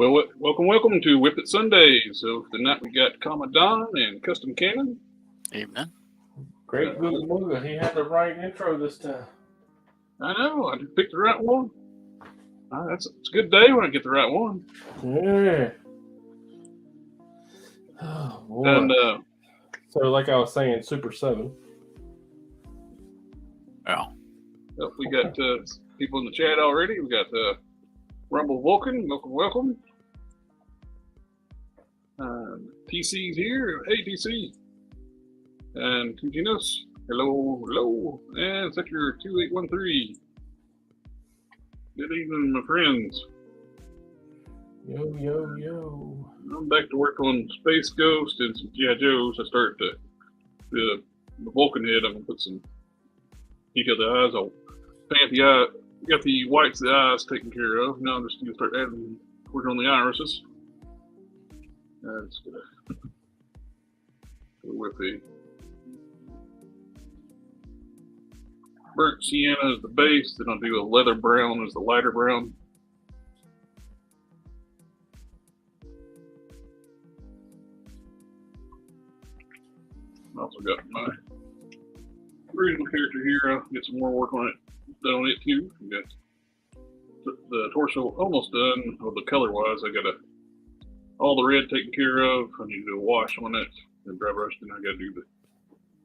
Well, welcome to WIP IT Sunday. So tonight we got Commandant and Custom Cannon. Evening. Great Googa. He had the right intro this time. I know, I picked the right one. It's a good day when I get the right one. Yeah. Oh, boy. And so, like I was saying, Super 7. Oh. We got people in the chat already. We got Rumble Vulcan, welcome. TC's here. Hey, TC. And Kujinos. Hello. And Sector 2813. Good evening, my friends. Yo. I'm back to work on Space Ghost and some G.I. Joes. I start the Vulcan head. I'm going to put some detail the eyes. I'll paint the eye. Got the whites of the eyes taken care of. Now I'm just going to start adding, working on the irises. That's good. Go with the burnt sienna as the base. Then I'll do a leather brown as the lighter brown. I also got my original character here. I'll get some more work on it done on it too. We got the torso almost done. Well, the color wise, I got all the red taken care of. I need to do a wash on it and dry brush. Then I got to do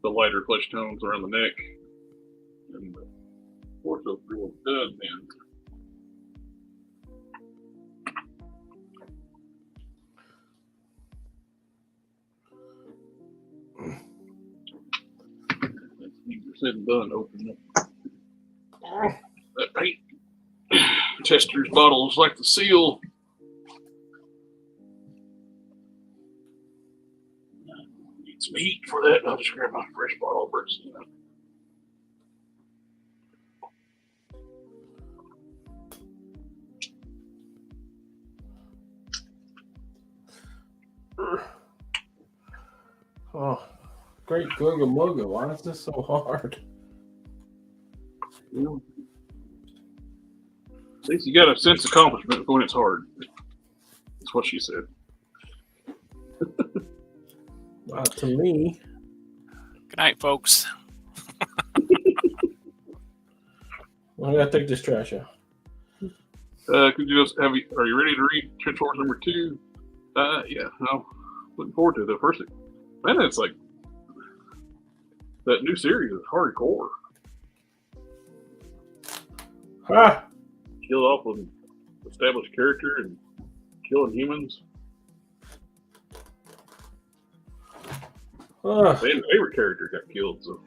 the lighter flesh tones around the neck and the torso pretty well done. Man. Easier said and done. Open that paint. Chester's bottles like the seal. Need some heat for that. I'll just grab my fresh bottle of burst. Oh, great Googa. Why is this so hard? Yeah. At least you got a sense of accomplishment when it's hard. That's what she said. To me. Good night, folks. I gotta take this trash out. Could you just are you ready to read Transformers number 2? Yeah, I'm looking forward to it. The first thing. Man, it's like that new series is hardcore. Killed off an established character and killing humans. My favorite character got killed, so.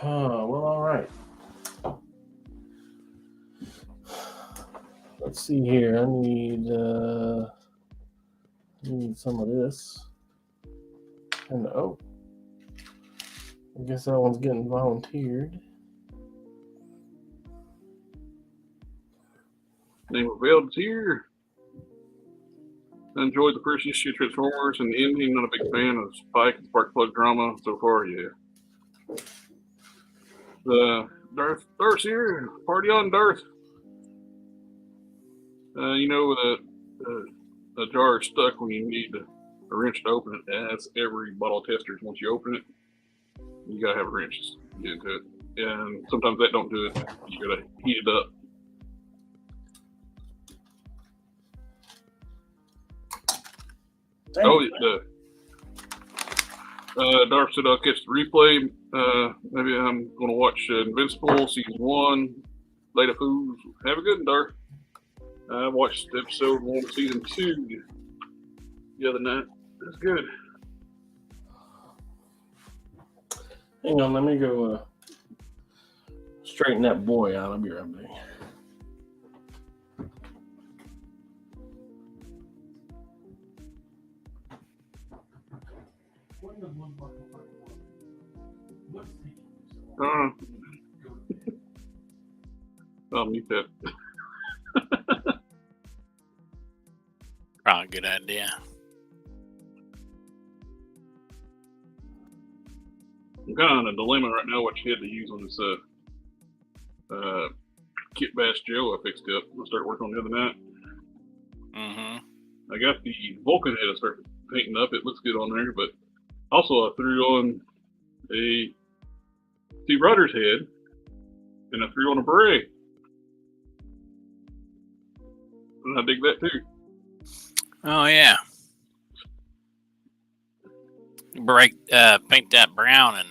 Well, all right. Let's see here. I need some of this. And I guess that one's getting volunteered. Name of Veld's here. I enjoyed the first issue of Transformers and the ending. Not a big fan of Spike and Sparkplug drama so far, yeah. The Darth's here. Party on, Darth. You know the jar is stuck when you need a wrench to open it. That's every bottle tester. Once you open it, you gotta have a wrench to get into it. And sometimes that don't do it. You gotta heat it up. Darth said I'll catch the replay. Maybe I'm going to watch Invincible Season 1, Late Foods. Have a good one, Darth. I watched episode 1 of Season 2 the other night. That's good. Hang on, let me go straighten that boy out. I'll be right back. I'll mute that. Probably a good idea. I'm kind of in a dilemma right now what you had to use on this kit bash gel I fixed up. I started working on the other night. I got the Vulcan head I started painting up. It looks good on there, but also I threw on a Steve Rogers head and I threw on a beret. And I dig that too. Oh yeah. Paint that brown and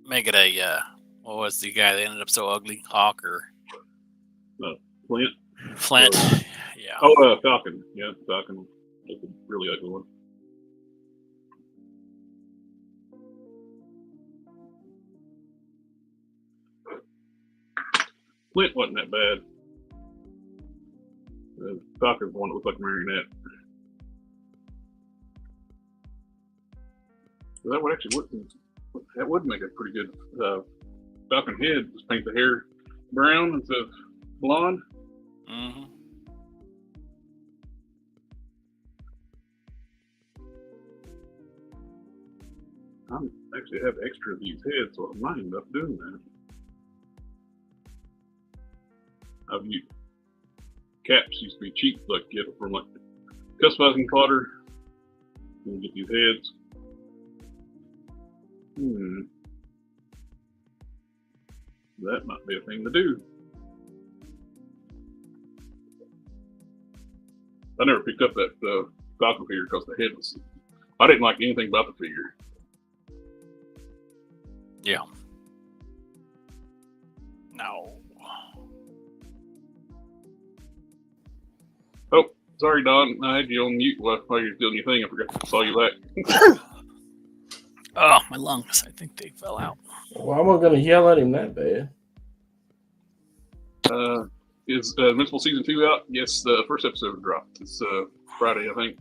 make it a what was the guy that ended up so ugly? Harker. Flint. Flint. Yeah. Oh, Falcon. Yeah, Falcon. That's a really ugly one. Flint wasn't that bad. Falcon's the one that looked like a marionette. So that would actually make a pretty good Falcon head. Just paint the hair brown instead of blonde. I actually have extra of these heads, so I might end up doing that. I've used caps used to be cheap, like get it from like customizing fodder. And get these heads. That might be a thing to do. I never picked up that Falcon figure because the head was. I didn't like anything about the figure. Yeah. No. Oh, sorry, Don. I had you on mute while you were doing your thing. I forgot to saw you back. Oh, my lungs. I think they fell out. Why am I going to yell at him that bad? Is Invincible Season 2 out? Yes, the first episode dropped. It's Friday, I think.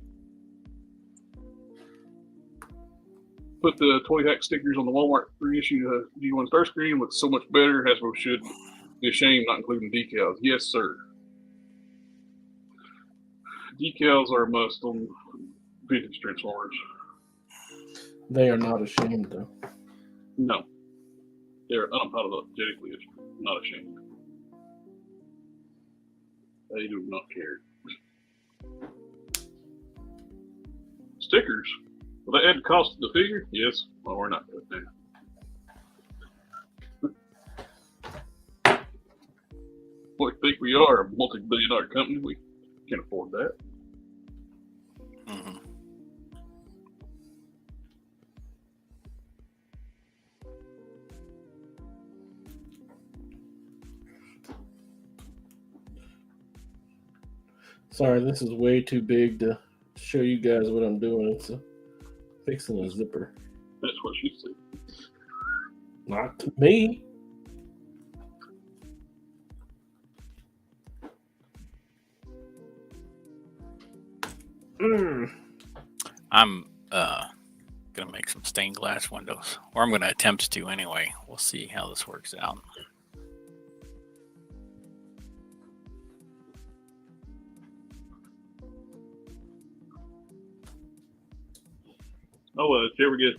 Put the toy hack stickers on the Walmart reissue G1 Starscream. Looks so much better. Hasbro should be ashamed not including decals. Yes, sir. Decals are a must on vintage Transformers. They are not ashamed, though. No. They're unapologetically not ashamed. They do not care. Stickers. Will they add cost to the figure? Yes. Well, we're not doing that. What do you think we are? A multi-billion-dollar company? We can't afford that. Sorry, this is way too big to show you guys what I'm doing. It's fixing a zipper. That's what she said. Not to me. I'm gonna make some stained glass windows, or I'm gonna attempt to anyway. We'll see how this works out. Oh, did you ever get,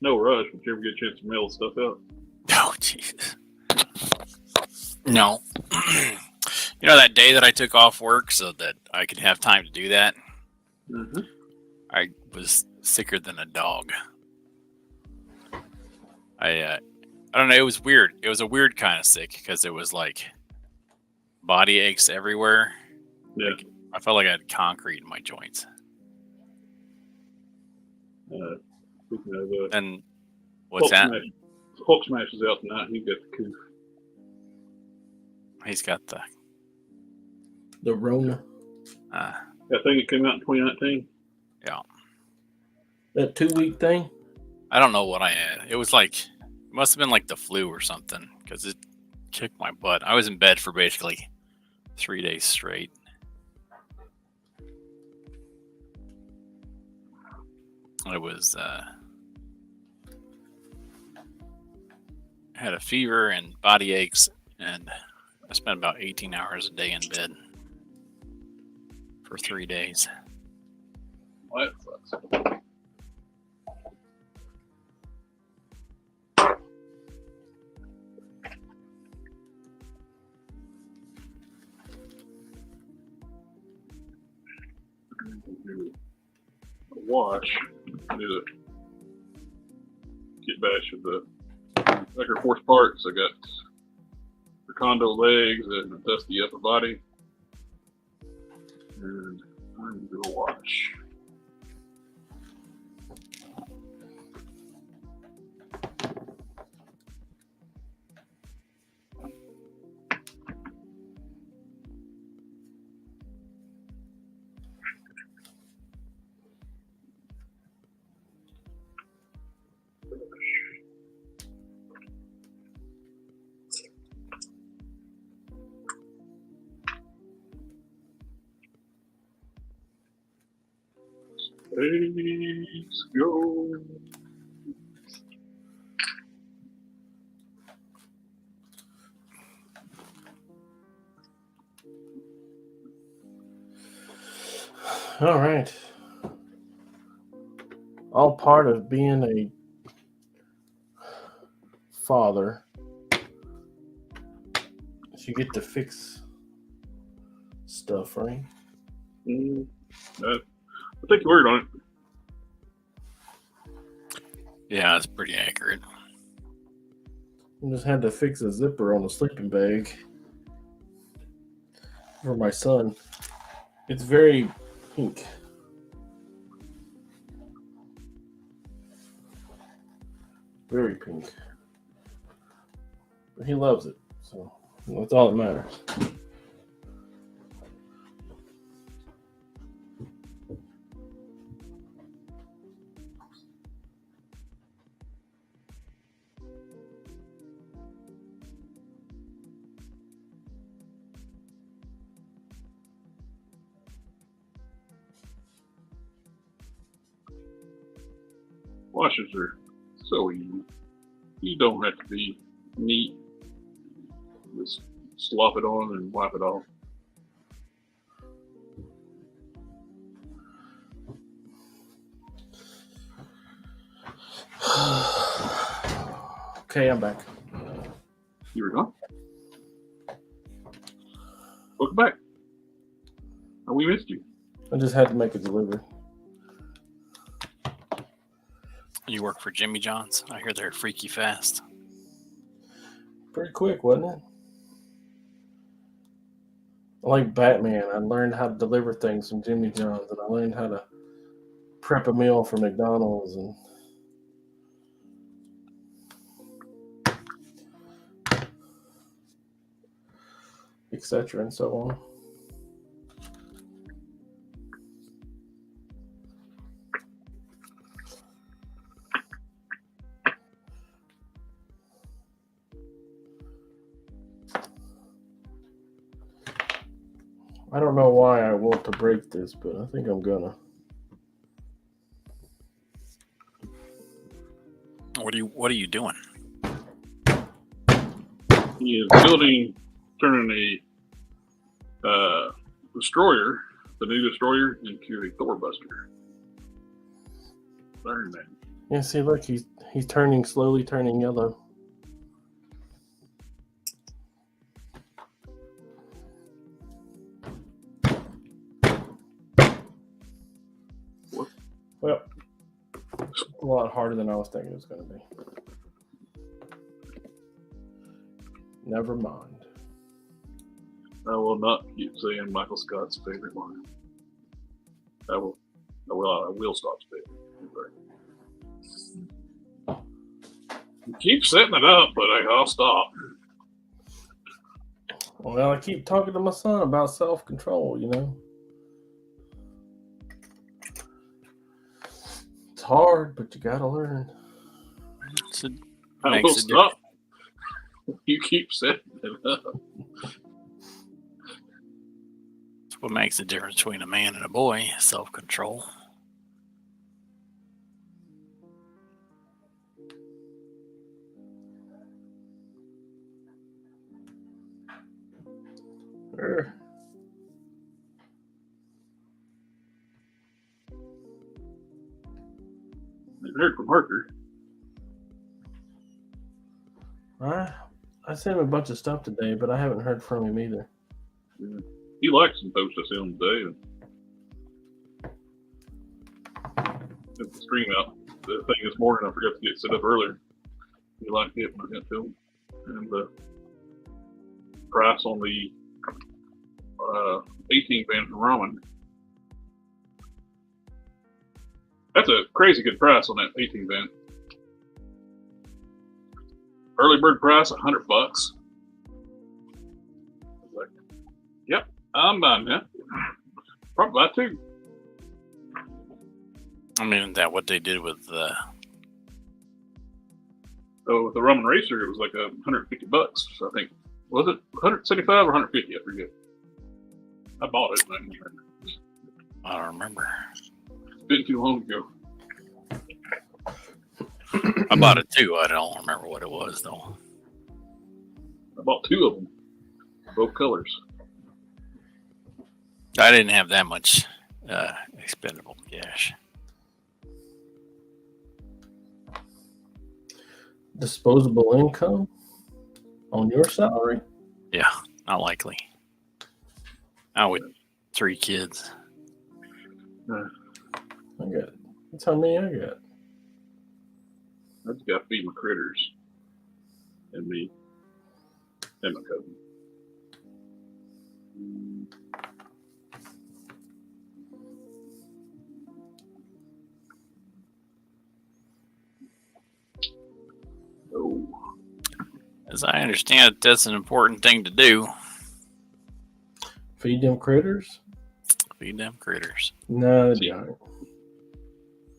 no rush, but did you ever get a chance to mail stuff out? Oh, Jesus. No. You know that day that I took off work so that I could have time to do that? I was sicker than a dog. I don't know, it was weird. It was a weird kind of sick because it was like body aches everywhere. Yeah. Like, I felt like I had concrete in my joints. And what's that? Hulk Smash is out tonight. He's got the coup. He's got the Rona. That thing that came out in 2019. Yeah. That 2-week thing. I don't know what I had. It was like, it must have been like the flu or something because it kicked my butt. I was in bed for basically 3 days straight. I was had a fever and body aches, and I spent about 18 hours a day in bed for 3 days. Well, that sucks. Do a wash. I need a kit bash of the Becker force parts. I got the condo legs and the dusty upper body. And I'm going to do a wash. Let's go. All right. All part of being a father. You get to fix stuff, right? I think you word on it. Yeah, that's pretty accurate. I just had to fix a zipper on a sleeping bag for my son. It's very pink. Very pink. But he loves it, so that's all that matters. Washes are so easy. You don't have to be neat. Just slop it on and wipe it off. Okay, I'm back. You were gone. Welcome back. Oh, we missed you. I just had to make a delivery. You work for Jimmy John's? I hear they're freaky fast. Pretty quick, wasn't it? Like Batman, I learned how to deliver things from Jimmy John's, and I learned how to prep a meal for McDonald's, and etc. and so on. I don't know why I want to break this, but I think I'm gonna. What are you doing? He is turning a destroyer, the new destroyer, into a Thor Buster. Iron Man. Yeah, see, look, he's slowly turning yellow. What? Well, it's a lot harder than I was thinking it was going to be. Never mind. I will not keep saying Michael Scott's favorite line. I will stop saying it. You keep setting it up, but I'll stop. Well, I keep talking to my son about self-control, you know. It's hard, but you gotta learn. I will stop. You keep setting it up. That's what makes the difference between a man and a boy, self-control. I heard from Harker. I sent him a bunch of stuff today, but I haven't heard from him either. Yeah. He likes some posts I see on today. the stream out. The thing this morning, I forgot to get set up earlier. You liked it when I got to them. And the price on the 18 van from ramen. That's a crazy good price on that 18 van. Early bird price, $100. Like, yep, I'm buying that. Probably buy two. I mean, isn't that what they did with the? So with the ramen racer, it was like $150. So I think was it 175 or 150? I forget. I bought it. I don't remember. It's been too long ago. I bought it too. I don't remember what it was though. I bought two of them, both colors. I didn't have that much expendable cash. Disposable income on your salary? Yeah, not likely. Not with 3 kids. I got. That's how many I got. I just got to feed my critters and me and my cousin. Oh. As I understand it, that's an important thing to do. Feed them critters? Feed them critters. No, they don't.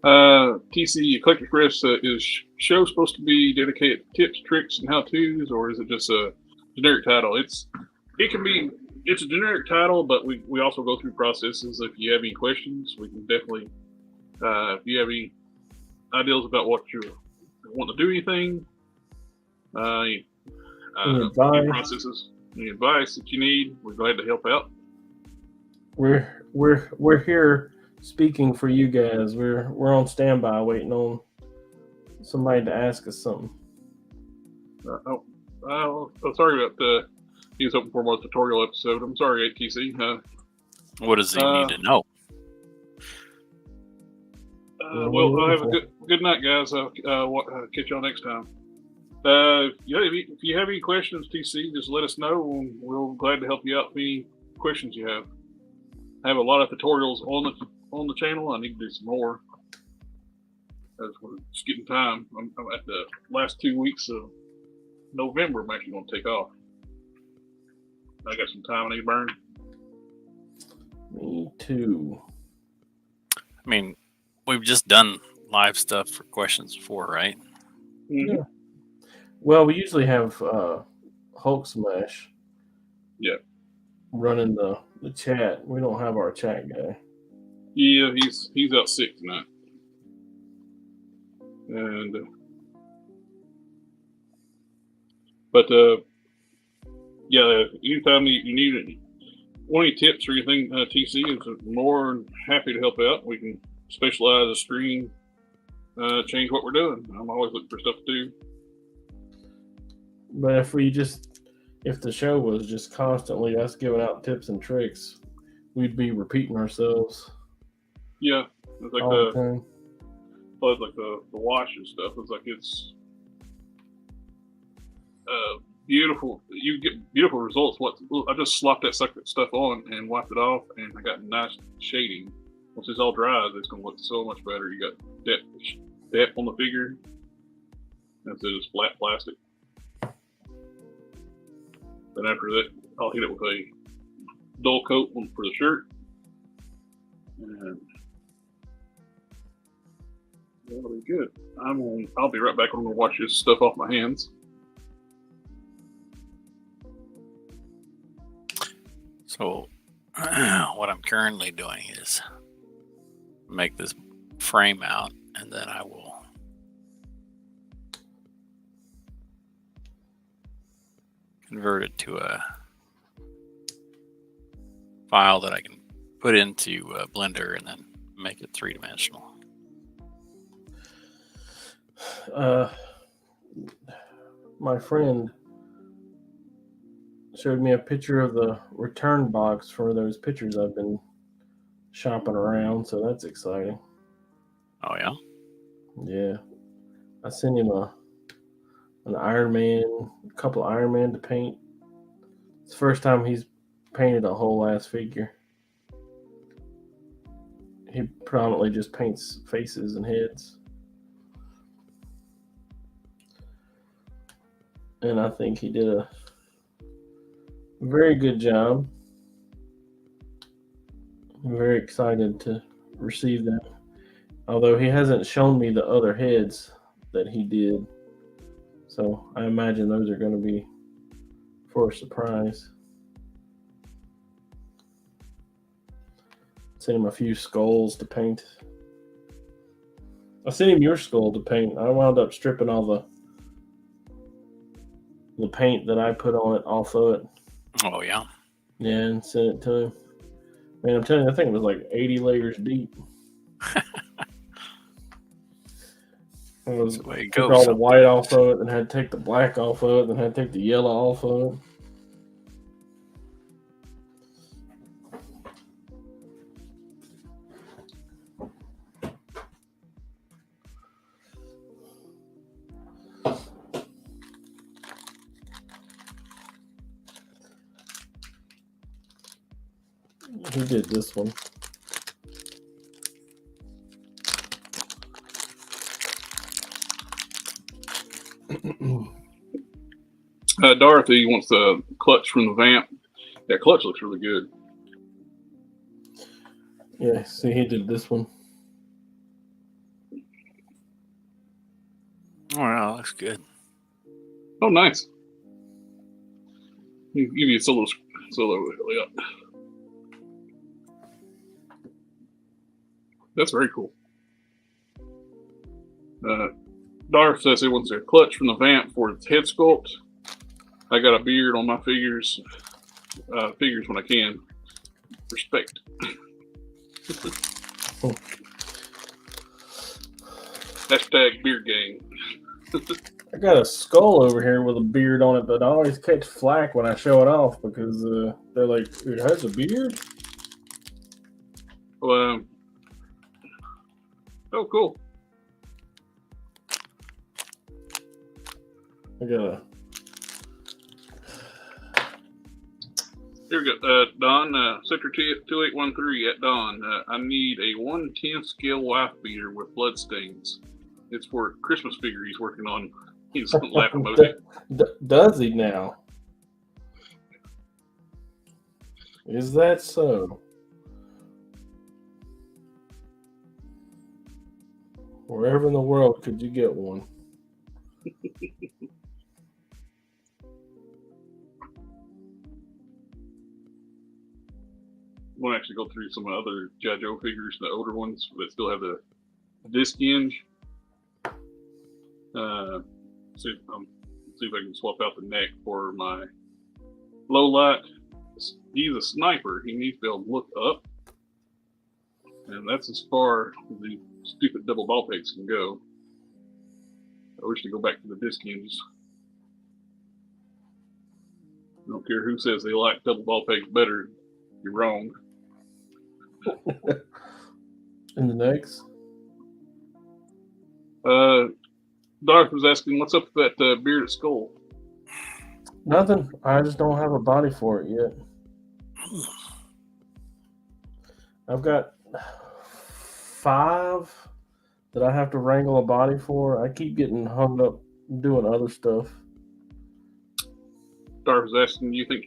TC Eclectic Press, is show supposed to be dedicated to tips, tricks, and how-tos, or is it just a generic title? It's a generic title, but we also go through processes. If you have any questions, we can definitely, if you have any ideas about what you want to do, anything, any processes, any advice that you need, we're glad to help out. We're here speaking for you guys. We're on standby waiting on somebody to ask us something. Sorry about he's open for more tutorial episode. I'm sorry, ATC. What does he need to know? Well, have a good night, guys. I'll catch y'all next time. If you have any questions, TC, just let us know. And we're glad to help you out with any questions you have. I have a lot of tutorials on the channel. I need to do some more. We're just getting time. I'm at the last 2 weeks of November. I'm actually going to take off. I got some time I need to burn. Me too. I mean, we've just done live stuff for questions before, right? Mm-hmm. Yeah. Well, we usually have Hulk Smash. Yeah. Running the chat. We don't have our chat guy. Yeah, he's out sick tonight. And yeah, anytime you need any tips or anything, TC is more than happy to help out. We can specialize a stream, change what we're doing. I'm always looking for stuff to do. But if the show was just constantly us giving out tips and tricks, we'd be repeating ourselves. Yeah, it's like all the time. It's like the wash and stuff. It's like it's beautiful. You get beautiful results. I just slopped that stuff on and wiped it off, and I got nice shading. Once it's all dry, it's going to look so much better. You got depth on the figure instead of just flat plastic. Then after that, I'll hit it with a dull coat for the shirt, and that'll be good. I'll be right back. I'm going to wash this stuff off my hands. So what I'm currently doing is make this frame out, and then I will convert it to a file that I can put into Blender and then make it 3-dimensional. My friend showed me a picture of the return box for those pictures I've been shopping around, so that's exciting. Oh yeah. Yeah, I sent him an Iron Man, a couple of Iron Man to paint. It's the first time he's painted a whole ass figure. He predominantly just paints faces and heads. And I think he did a very good job. I'm very excited to receive that. Although he hasn't shown me the other heads that he did. So I imagine those are going to be for a surprise. Sent him a few skulls to paint. I sent him your skull to paint. I wound up stripping all the paint that I put on it off of it. Oh yeah. Yeah, and sent it to him. Man, I'm telling you, I think it was like 80 layers deep. That's the way it took goes. all the white off of it, and had to take the black off of it, and had to take the yellow off of it. He did this one. Dorothy wants the clutch from the vamp. That clutch looks really good. Yeah, see, he did this one. Oh, yeah, looks good. Oh, nice. Give you a solo. Yeah. That's very cool. Darth says he wants a clutch from the vamp for its head sculpt. I got a beard on my figures when I can. Respect. Hashtag beard gang. I got a skull over here with a beard on it, but I always catch flack when I show it off because they're like, it has a beard? Well, oh, cool. I got a... Here we go. Don, Sector 2813 at Don. I need a 1/10 scale wife beater with blood stains. It's for a Christmas figure he's working on. He's laughing emoji. Does he now? Is that so? Wherever in the world could you get one? I'm going to actually go through some other G.I. Joe figures, the older ones that still have the disc hinge. See if I can swap out the neck for my low light. He's a sniper. He needs to be able to look up. And that's as far as the stupid double ball pegs can go. I wish to go back to the disc hinges. I don't care who says they like double ball pegs better. You're wrong. And the necks? Darth was asking, what's up with that bearded skull? Nothing. I just don't have a body for it yet. I've got 5 that I have to wrangle a body for. I keep getting hung up doing other stuff. Darth was asking, do you think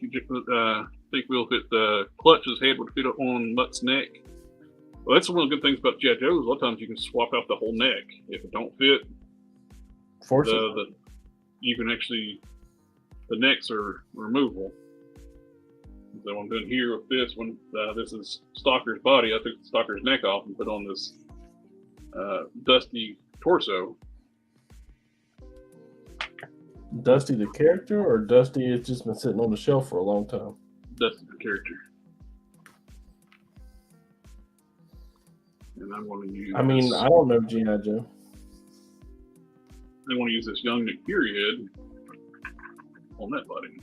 we'll fit the clutch's head would fit on Mutt's neck? Well, that's one of the good things about G.I. Joe's. A lot of times you can swap out the whole neck. If it don't fit, you can actually, the necks are removable. So what I'm doing here with this one, this is Stalker's body. I took Stalker's neck off and put on this Dusty torso. Dusty the character, or Dusty has just been sitting on the shelf for a long time? Dusty the character. And I'm going to use. I mean, I don't know G.I. Joe. I want to use this young Nick Fury head on that body.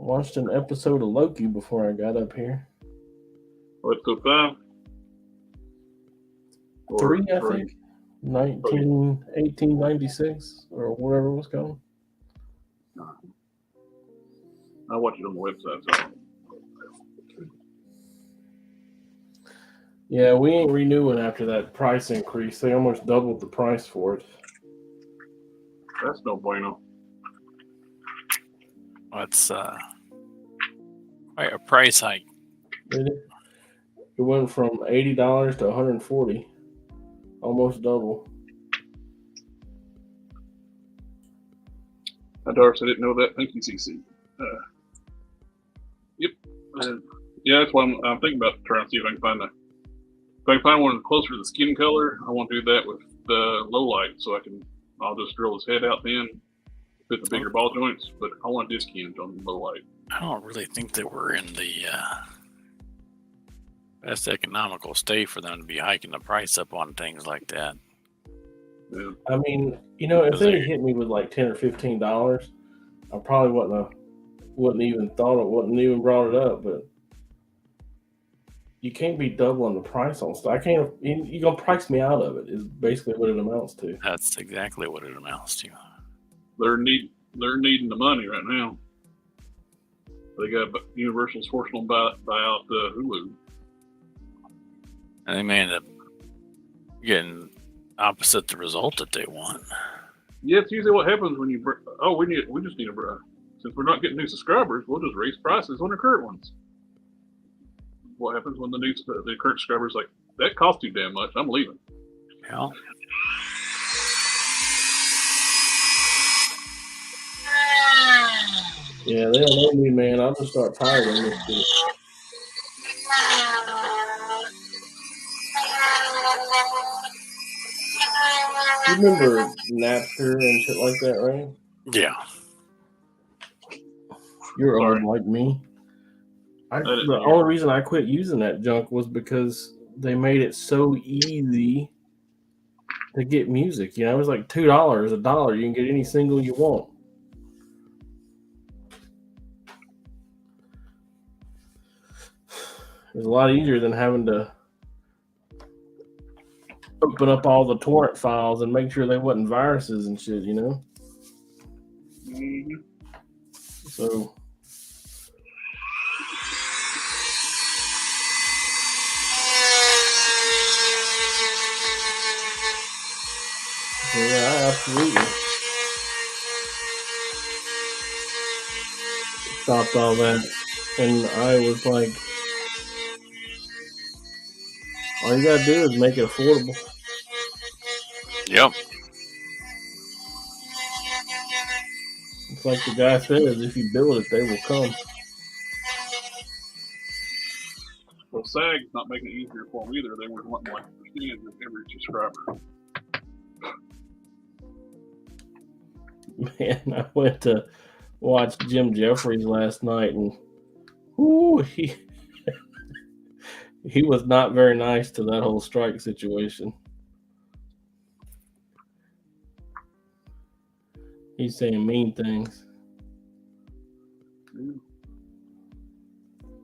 Watched an episode of Loki before I got up here. Episode 5? 3, I think. 1896 or whatever it was called. I watch it on the website. So. Yeah, we ain't renewing after that price increase. They almost doubled the price for it. That's no bueno. That's quite a price hike. It went from $80 to $140, almost double. My daughter said I didn't know that. Thank you, CC. Yep. Yeah, that's why I'm thinking about trying to see if I can find one closer to the skin color. I want to do that with the low light, so I'll just drill his head out then, fit the bigger ball joints. But I want disc hinge on the low light. I don't really think that we're in the best economical state for them to be hiking the price up on things like that. Yeah. I mean, if they had hit me with like $10 or $15, I probably wouldn't even brought it up. But you can't be doubling the price on stuff. You're gonna price me out of it. Is basically what it amounts to. That's exactly what it amounts to. They're needing the money right now. They got Universal's forcing them to buy out Hulu. And they may end up getting opposite the result that they want. Yeah, it's usually what happens when we just need a since we're not getting new subscribers, we'll just raise prices on the current ones. What happens when the current subscribers like that costs too damn much? I'm leaving. Yeah. Yeah, they don't know me, man. I'll just start pirating this shit. You remember Napster and shit like that, right? Yeah. You're old like me. The only reason I quit using that junk was because they made it so easy to get music. It was like $2, $1. You can get any single you want. It was a lot easier than having to open up all the torrent files and make sure they wasn't viruses and shit, Mm-hmm. So yeah, absolutely stopped all that, and I was like, all you gotta do is make it affordable. Yep. It's like the guy says, if you build it, they will come. Well, SAG's not making it easier for them either. They were wanting like a percentage of every subscriber. Man, I went to watch Jim Jeffries last night, and he was not very nice to that whole strike situation. He's saying mean things. Yeah.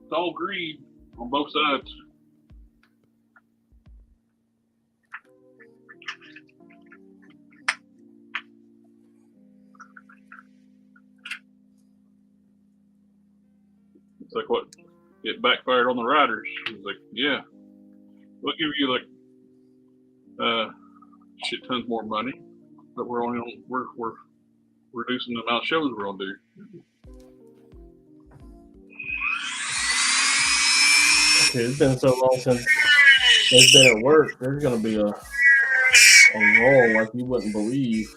It's all greed on both sides. It's like what it backfired on the riders. It's like, yeah, we'll give you like shit tons more money, but we're reducing the amount of shows we're gonna do. Okay, it's been so long since they've been at work. There's gonna be a roll like you wouldn't believe.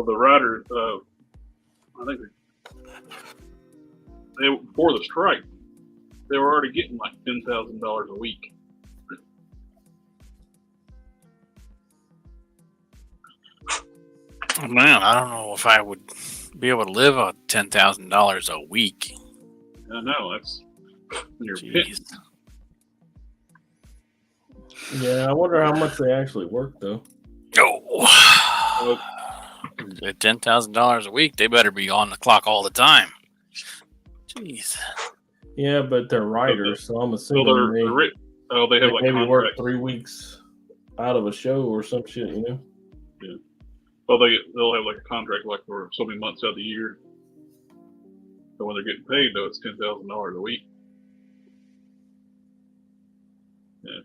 The riders, I think before the strike, they were already getting like $10,000 a week. Man, I don't know if I would be able to live on $10,000 a week. I know, that's your Jeez. pit. Yeah, I wonder how much they actually work though. Oh, at $10,000 a week, they better be on the clock all the time. Jeez. Yeah, but they're writers, so I'm assuming They have like maybe work contracts. 3 weeks out of a show or some shit, you know? Yeah. Well, they'll have like a contract like for so many months out of the year. So when they're getting paid, though, it's $10,000 a week. Yeah,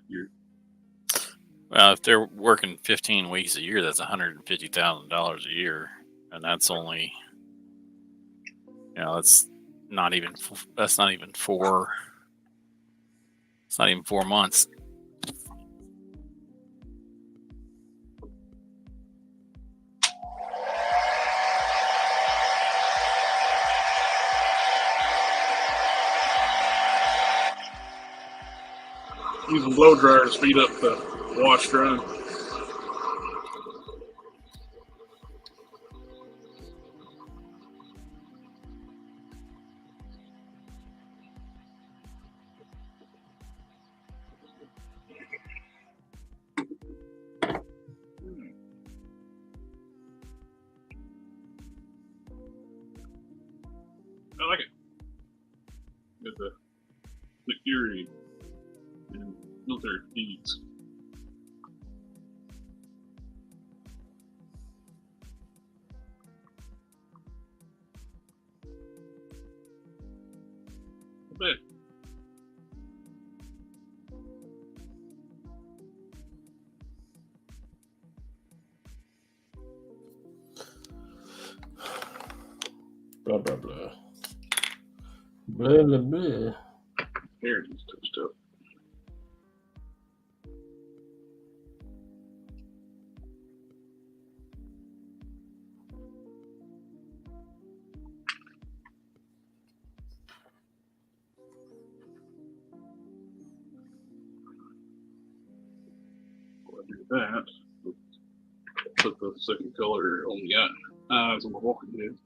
Well, if they're working 15 weeks a year, that's $150,000 a year, and that's only, that's not even 4. It's not even 4 months. using blow dryer to speed up the wash drying. I like it. With the security and military feeds. I bet. Blah, blah, blah. Blah, blah, blah. Here it is touched up. Before I do that, put the second color on the eyes on the walking dead.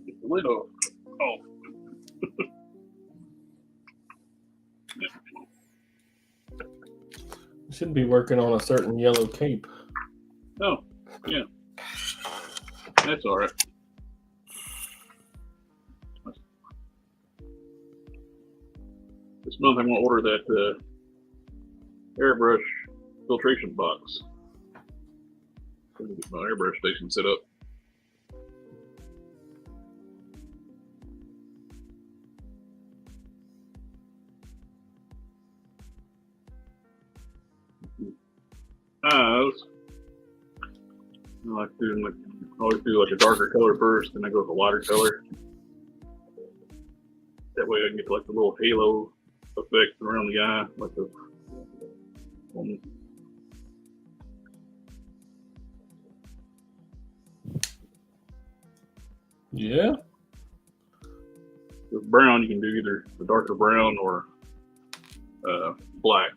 Get the lid off. Oh. Should be working on a certain yellow cape. Oh, yeah. That's all right. This month I'm going to order that airbrush filtration box. I'm going to get my airbrush station set up. Eyes. I like doing always do like a darker color first, then I go with a lighter color. That way I can get like the little halo effect around the eye, like the Yeah. with brown. You can do either the darker brown or black.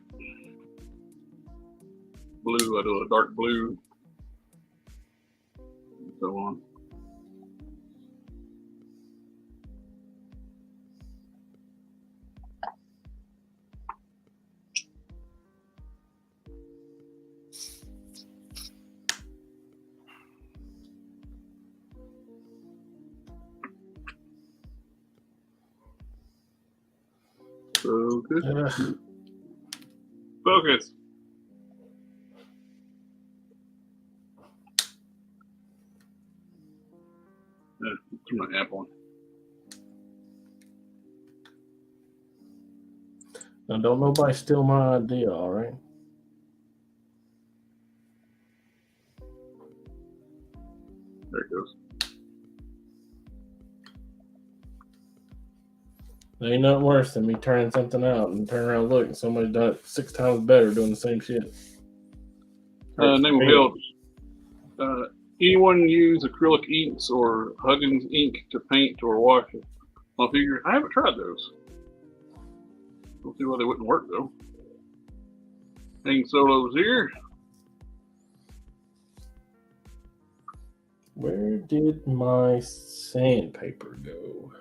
Blue, I do a dark blue, and so on. Focus. Focus. Turn my app on. Now, don't nobody steal my idea, all right? There it goes. There ain't nothing worse than me turning something out and turn around and look and somebody's done it 6 times better doing the same shit. Name of Hill. Anyone use acrylic inks or Huggins ink to paint or wash on figures? I haven't tried those. Don't see why they wouldn't work though. Hang solos here. Where did my sandpaper go?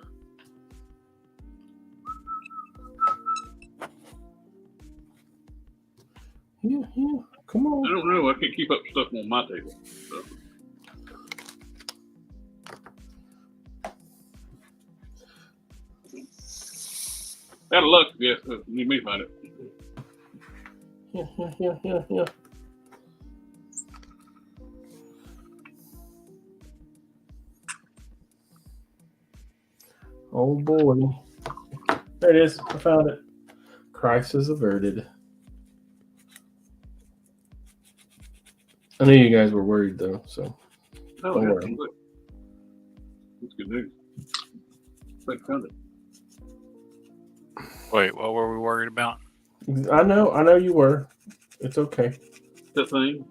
Yeah, come on. I don't know. I can't keep up stuff on my table. So. Out of luck, yes. You may find it. Yeah. Oh boy. There it is. I found it. Crisis averted. I knew you guys were worried though, so Oh, don't yeah, worry. that's good news. I found it. Wait, what were we worried about? I know you were. It's okay. That thing.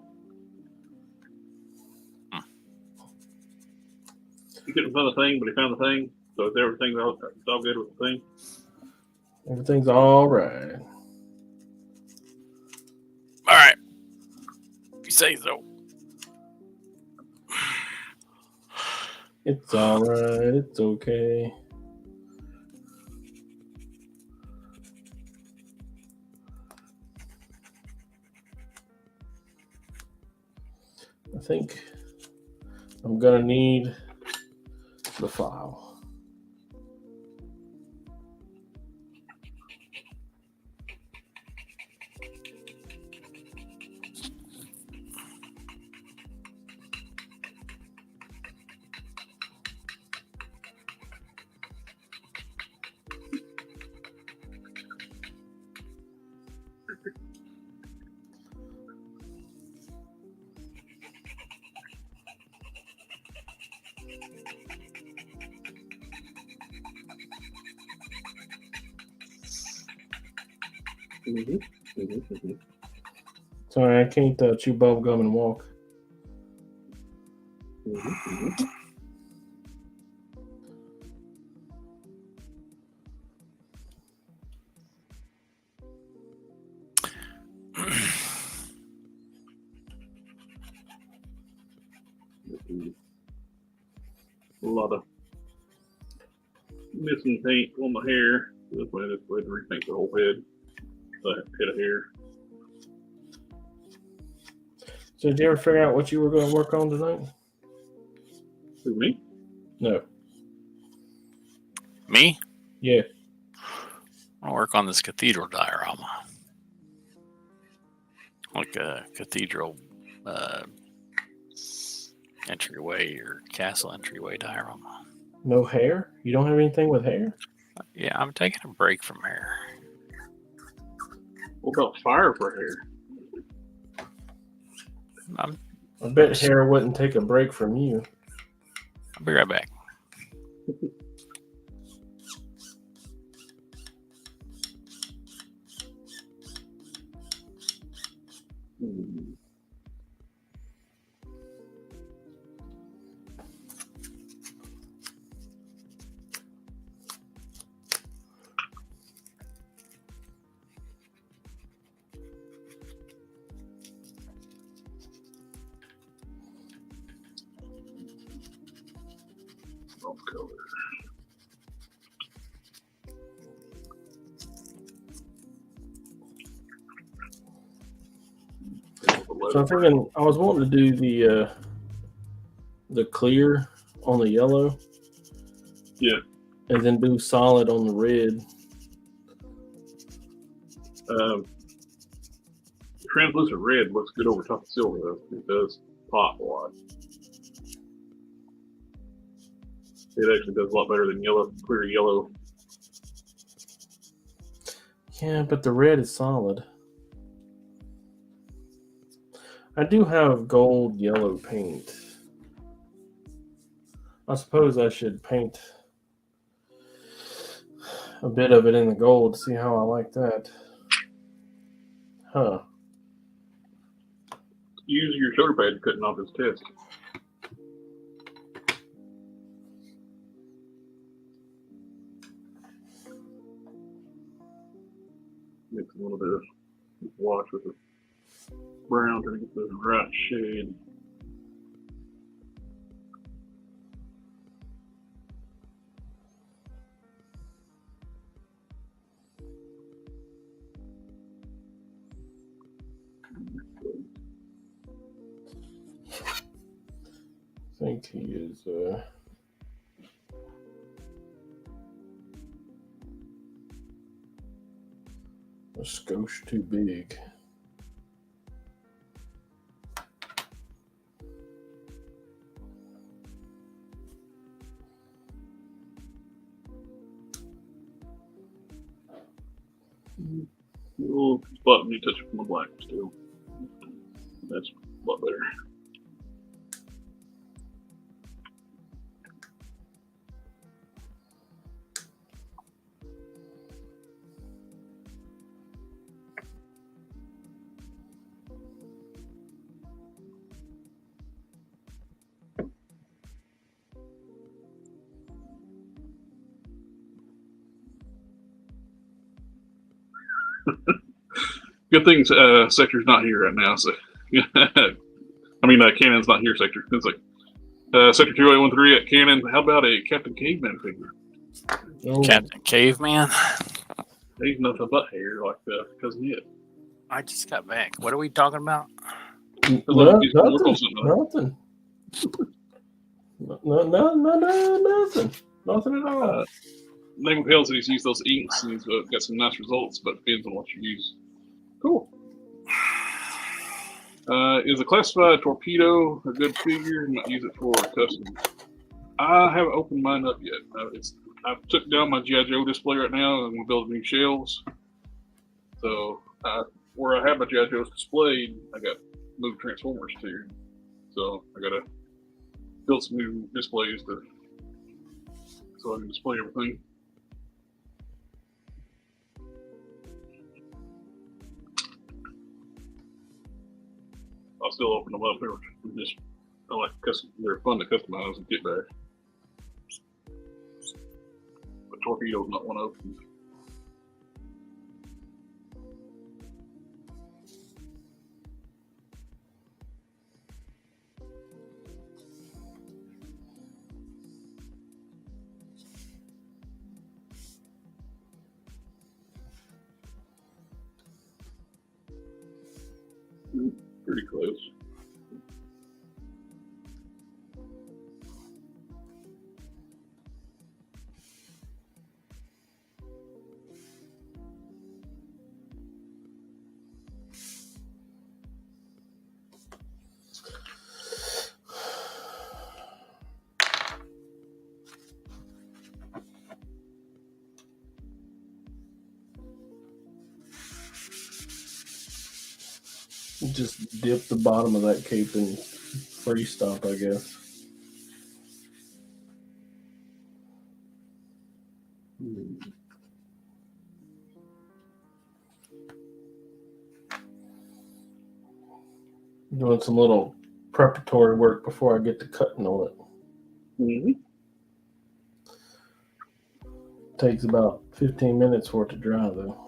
He couldn't find the thing, but he found the thing. So it's everything's all good with the thing. Everything's all right. All right. You say so. It's all right. It's okay. I think I'm gonna need the file. Sorry, I can't chew bubble gum and walk. A lot of missing paint on my hair. This way to repaint the whole head. The head of hair. So did you ever figure out what you were going to work on tonight? Who, me? No. Me? Yeah. I'll work on this cathedral diorama. Like a cathedral entryway or castle entryway diorama. No hair? You don't have anything with hair? Yeah, I'm taking a break from hair. What about fire for hair? I bet hair wouldn't take a break from you. I'll be right back. Off color. So I'm thinking I was wanting to do the clear on the yellow. Yeah. And then do solid on the red. Translucent red looks good over top of silver though. It does pop a lot. It actually does a lot better than yellow, clear yellow. Yeah, but the red is solid. I do have gold yellow paint. I suppose I should paint a bit of it in the gold to see how I like that. Huh. Use your shoulder pad cutting off his test. a little bit of wash with the brown to get the right shade. I think he is a skosh too big. A little spot when you touch it from the black still. That's a lot better. Good thing Sector's not here right now. So, I mean, Cannon's not here. Sector. It's like Sector 2813 at Cannon. How about a Captain Caveman figure? Oh, Captain Caveman. He's nothing but hair, like cousin Ed. I just got back. What are we talking about? nothing. Nothing at all. Name Pales that he's used those inks and he's got some nice results, but depends on what you use. Cool. Is a classified torpedo a good figure? You might use it for custom. I haven't opened mine up yet. I took down my G.I. Joe display right now and I'm building new shelves. So where I have my G.I. Joes displayed, I got moved Transformers to. So I gotta build some new displays so I can display everything. I'll still open them up. They're fun to customize and get back. But torpedo's not one of them. Pretty close. Just dip the bottom of that cape in freeze stop, I guess. Doing some little preparatory work before I get to cutting on it. Mm-hmm. Takes about 15 minutes for it to dry, though.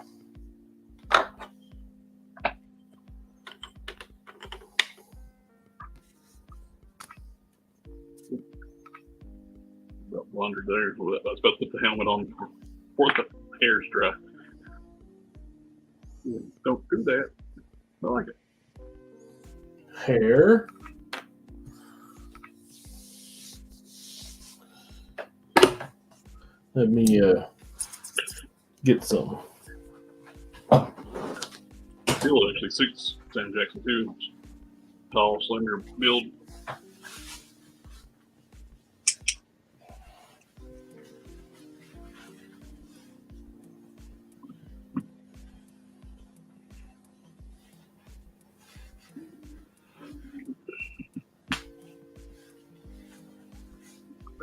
About blundered there. I was about to put the helmet on before the hair's dry. Don't do that. I like it. Hair. Let me get some. Bill actually suits Sam Jackson too. Tall, slender build.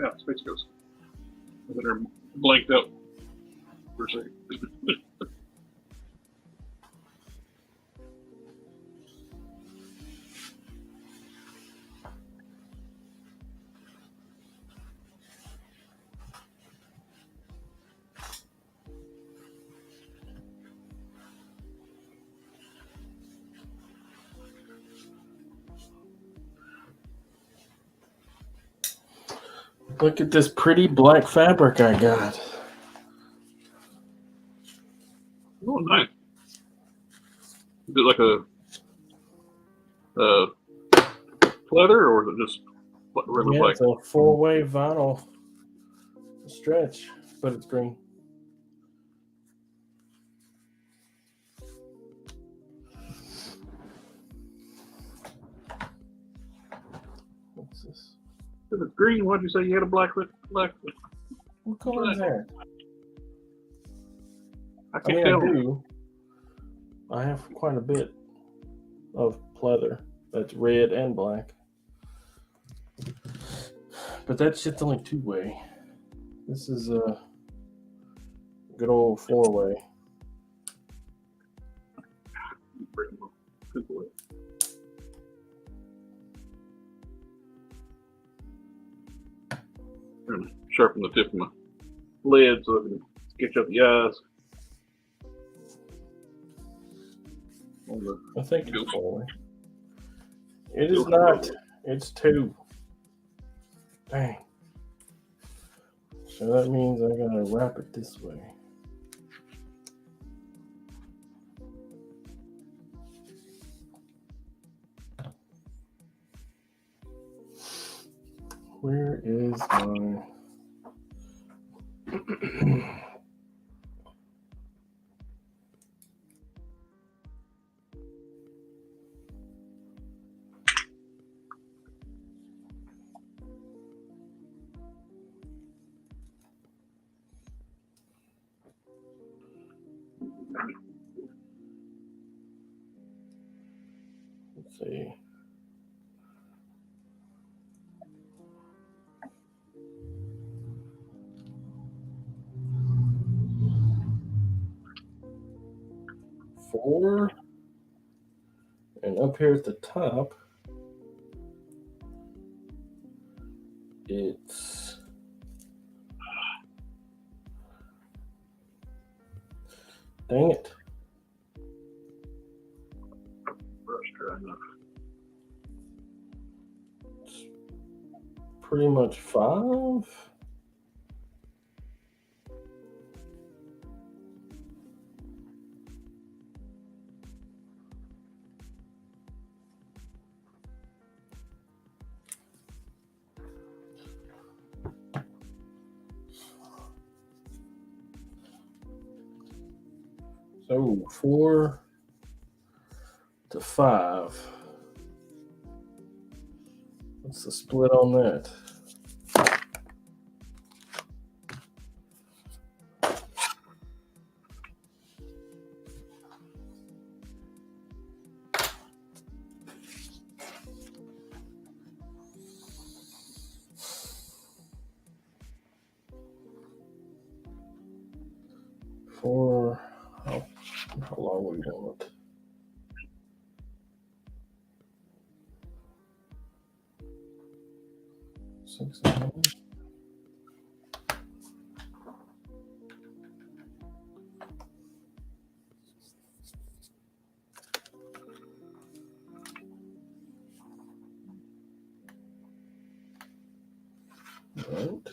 Yeah, Space Ghost. I think they're blanked out for a second. Look at this pretty black fabric I got. Oh, nice. Is it like a leather, or is it just regular black? It's a 4-way vinyl stretch, but it's green. What's this? If it's green, why'd you say you had a black? What color is that? I I can't mean, tell. I do. I have quite a bit of pleather that's red and black. But that shit's only 2-way. This is a good old 4-way. Sharpen the tip of my lid so I can sketch up the eyes. I think it's 4-way. It is not. It's 2. Dang. So that means I gotta wrap it this way. Where is my... Let's see. Four, and up here at the top, it's dang it. Brush dry enough. It's pretty much 5. So 4 to 5. What's the split on that? For how long we want it? Six and 9. Right.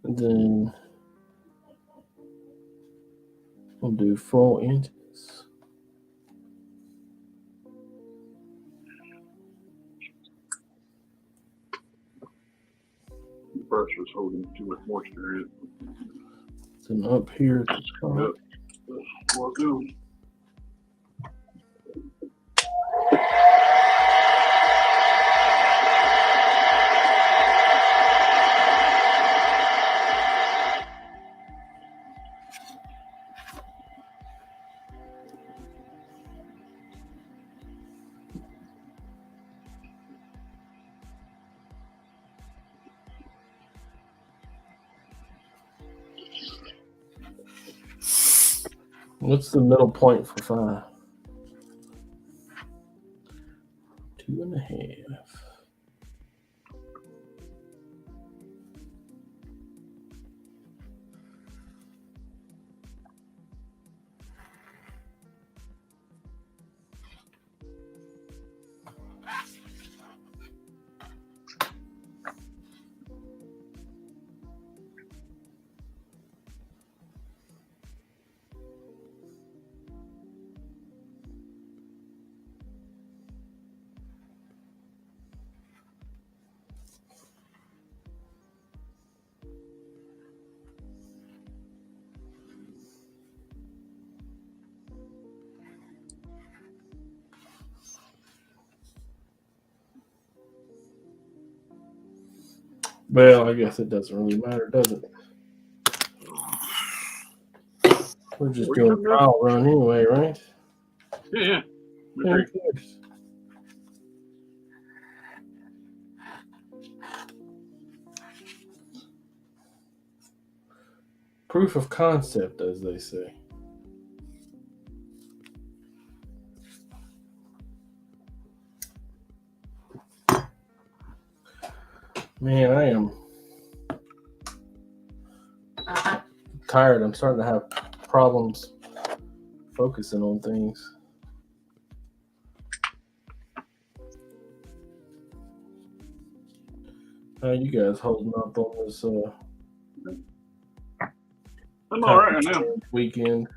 And then we'll do 4 inches. The brush was holding too much moisture in it. Then up here at the top. Yep. That's what I'll do. What's the middle point for 5? 2.5. Well, I guess it doesn't really matter, does it? We're just doing a trial run anyway, right? Yeah. Who cares? Proof of concept, as they say. Man, I am tired. I'm starting to have problems focusing on things. How you guys holding up on this I'm all right now. Weekend.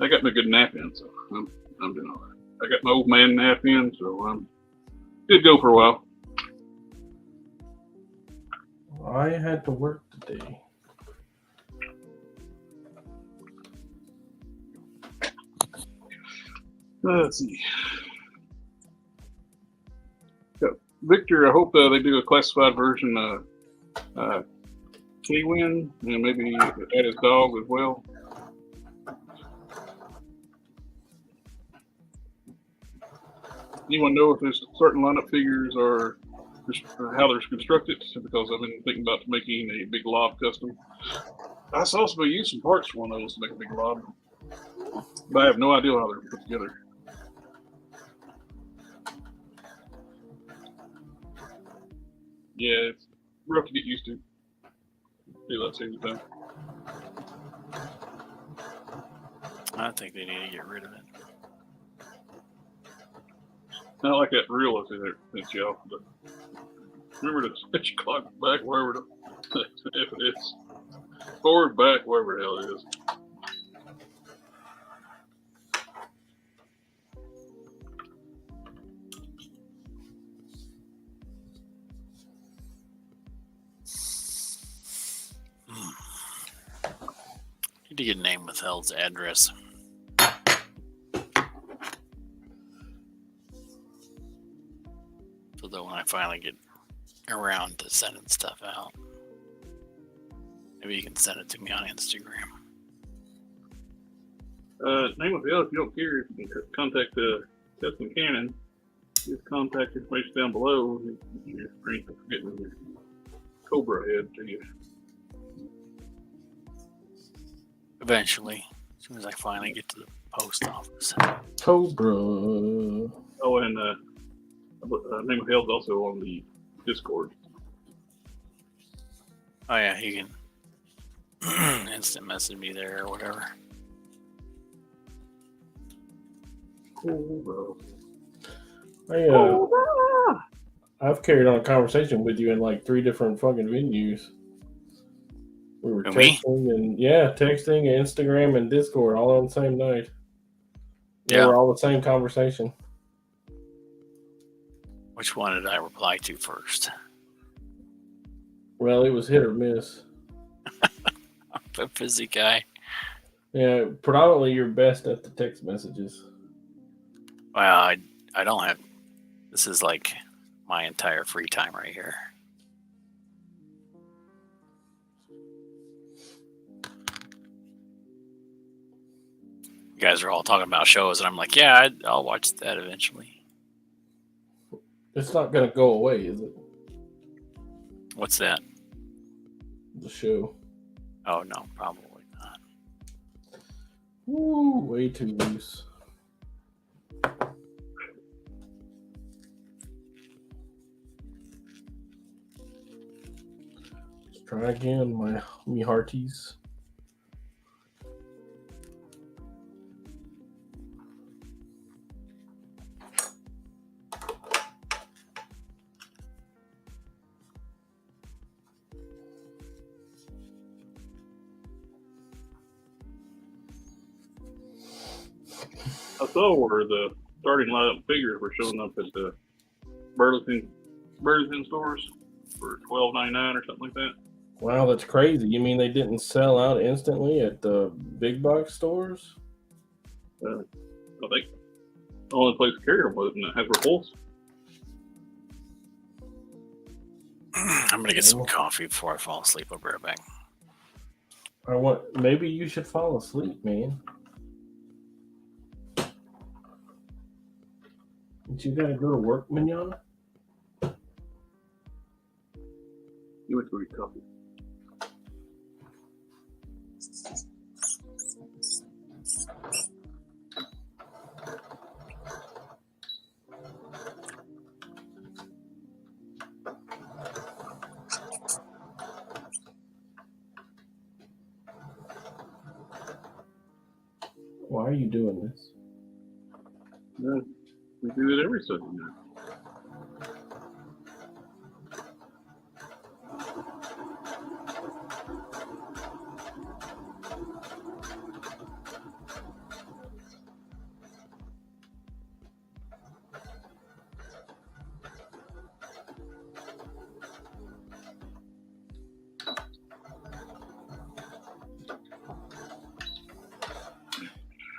I got me a good nap in, so I'm doing all right. I got my old man nap in, so I'm good to go for a while. I had to work today. Let's see. Victor, I hope they do a classified version K-Win, and maybe add his dog as well. Anyone know if there's certain lineup figures or how they're constructed? Because I've been thinking about making a big lob custom. I saw somebody use some parts for one of those to make a big lob, but I have no idea how they're put together. Yeah, it's rough to get used to. Feel that same time. I think they need to get rid of it. Not like that reel that's in there, that's y'all. But remember to set your clock back wherever if it is. Forward, back, wherever the hell it is. Need to get a name with Hell's address. So that when I finally get around to sending stuff out, maybe you can send it to me on Instagram. Name of the L, if you don't care, if you can contact Custom Cannon. His contact information down below. Your screen for getting your Cobra head to you. Eventually, as soon as I finally get to the post office. Cobra. Oh, and Name of Hell's also on the Discord. Oh yeah, you can instant message me there or whatever. Cobra. I've carried on a conversation with you in like 3 different fucking venues. We were texting and texting, Instagram, and Discord all on the same night. They were all the same conversation. Which one did I reply to first? Well, it was hit or miss. I'm a busy guy. Yeah, predominantly you're best at the text messages. Well, I don't have. This is like my entire free time right here. You guys are all talking about shows, and I'm like, yeah, I'll watch that eventually. It's not going to go away, is it? What's that? The show. Oh, no, probably not. Ooh, way too loose. Let's try again, me hearties. I saw where the starting lineup figures were showing up at the Burlington stores for $12.99 or something like that. Wow, that's crazy. You mean they didn't sell out instantly at the big box stores? I think the only place to carry them was in the Hasbro Pulse. I'm gonna get some coffee before I fall asleep. I'll be right back. Maybe you should fall asleep, man. But you gotta go to work, manana? You went to read coffee. Why are you doing this? No, we do it every Sunday night.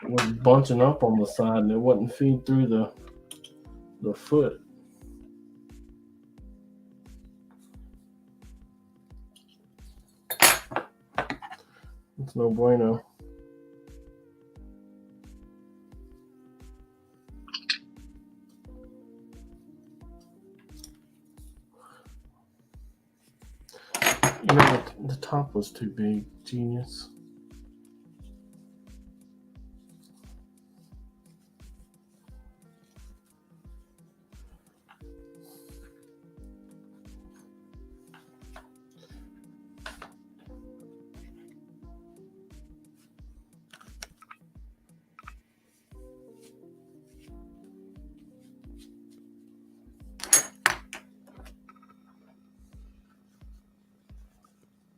Was bunching up on the side and it wouldn't feed through the foot. It's no bueno. You know, the top was too big. Genius.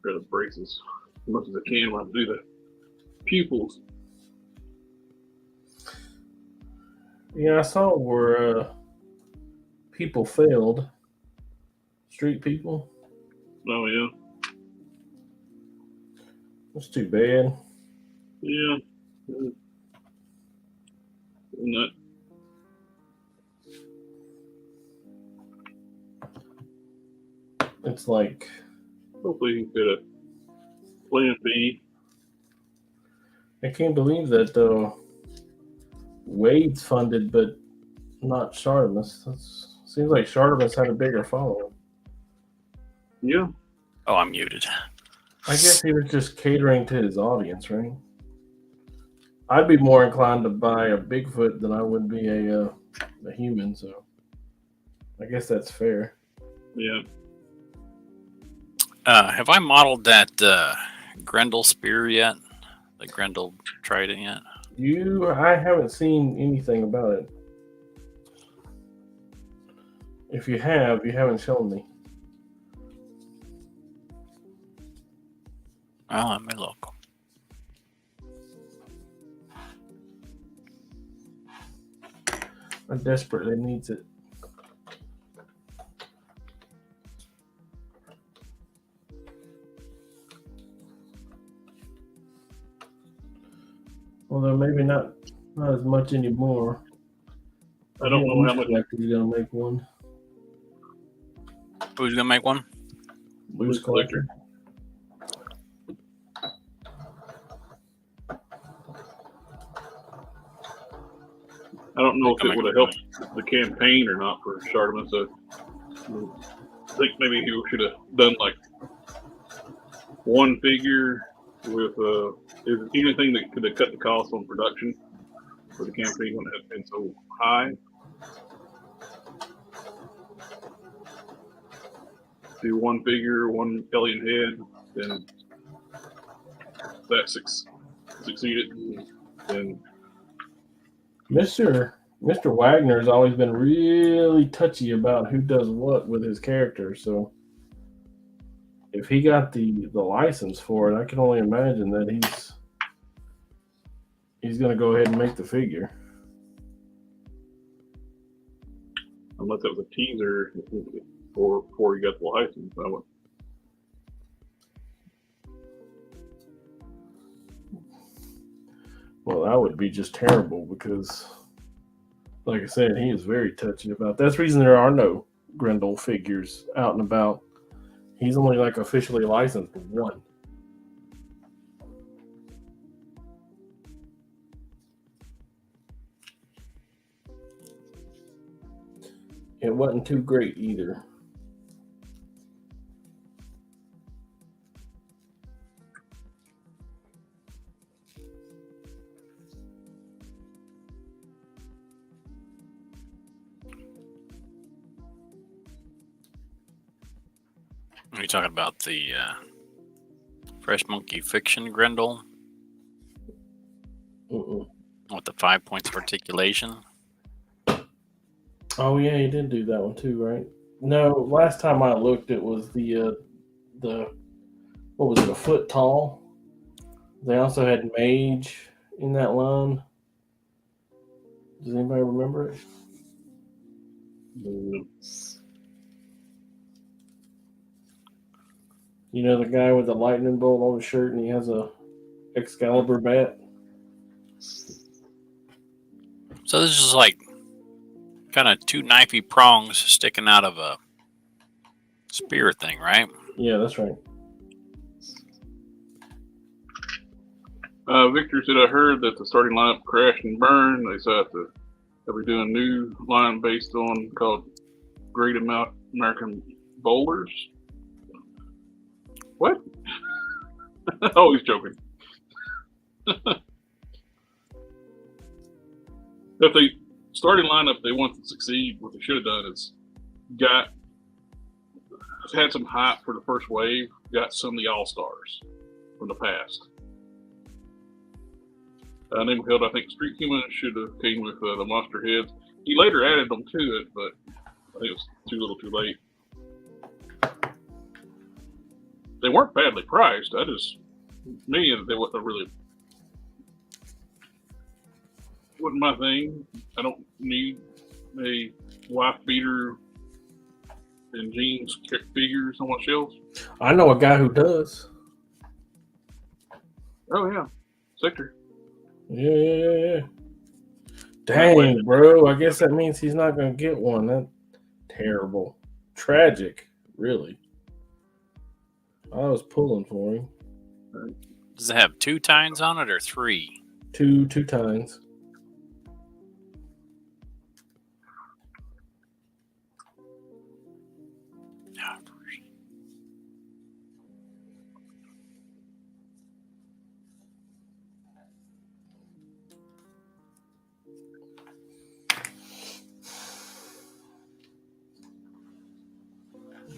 The braces as much as I can when I do the pupils. Yeah, I saw where people failed. Street people. Oh yeah. That's too bad. Yeah. Not. It's like, Hopefully you can get a plan B. I can't believe that Wade's funded, but not Shardamus. Seems like Shardamus had a bigger following. Yeah. Oh, I'm muted. I guess he was just catering to his audience, right? I'd be more inclined to buy a Bigfoot than I would be a human, so I guess that's fair. Yeah. Have I modeled that Grendel spear yet? The Grendel trident yet? I haven't seen anything about it. If you have, you haven't shown me. Oh, let me look. I desperately needs it. Although maybe not as much anymore. I don't know how much. He's gonna make one. Who's gonna make one? Loose collector. I don't know if it would have helped the campaign or not for Shardamus. So I think maybe he should have done like one figure with anything that could have cut the cost on production for the campaign when it had been so high. Do one figure, one alien head, then that succeeded. And Mr. Wagner has always been really touchy about who does what with his character. So if he got the license for it, I can only imagine that he's going to go ahead and make the figure. Unless it was a teaser before he got the license, I would. Well, that would be just terrible because, like I said, he is very touchy about that. That's the reason there are no Grendel figures out and about He's only like officially licensed one. It wasn't too great either. Are you talking about the Fresh Monkey Fiction Grendel? With the 5 points of articulation? Oh yeah, he did do that one too, right? No, last time I looked, it was the what was it, a foot tall? They also had Mage in that line. Does anybody remember it? You know the guy with the lightning bolt on his shirt and he has a Excalibur bat? So this is like kind of two knifey prongs sticking out of a spear thing, right? Yeah, that's right. Victor said, I heard that the starting lineup crashed and burned. They said they'll be doing a new line based on called Great American Bowlers. What? Oh, he's joking. If they starting lineup they want to succeed, what they should have done is had some hype for the first wave, got some of the all-stars from the past. Name held, I think Street Human should have came with the monster heads. He later added them to it, but I think it was too little too late. They weren't badly priced. They wasn't really wasn't my thing. I don't need a wife beater and jeans figures on my shelves. I know a guy who does. Oh yeah, Sector. Yeah. Dang, bro. I guess that means he's not going to get one. That's terrible. Tragic, really. I was pulling for him. Does it have 2 tines on it or 3? Two tines.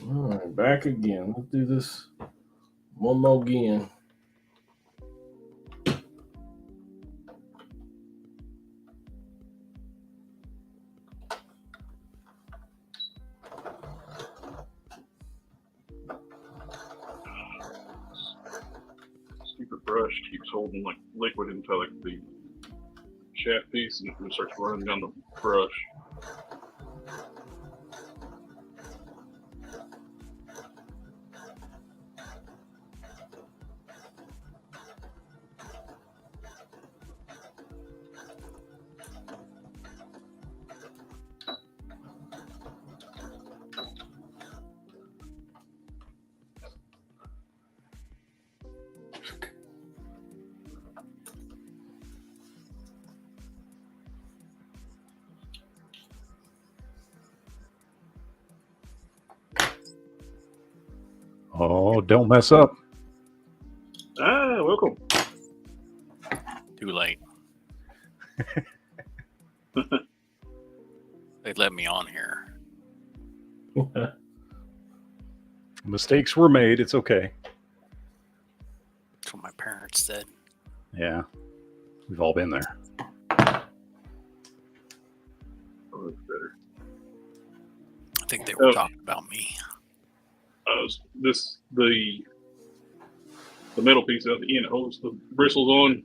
All right, back again. Let's do this one more again. Stupid brush keeps holding like liquid into like the shaft piece, and it starts running down the brush. Oh, don't mess up. Ah, welcome. Too late. They let me on here. Mistakes were made. It's okay. That's what my parents said. Yeah. We've all been there. Oh, that's better. I think they were talking about me. The metal piece at the end, it holds the bristles on.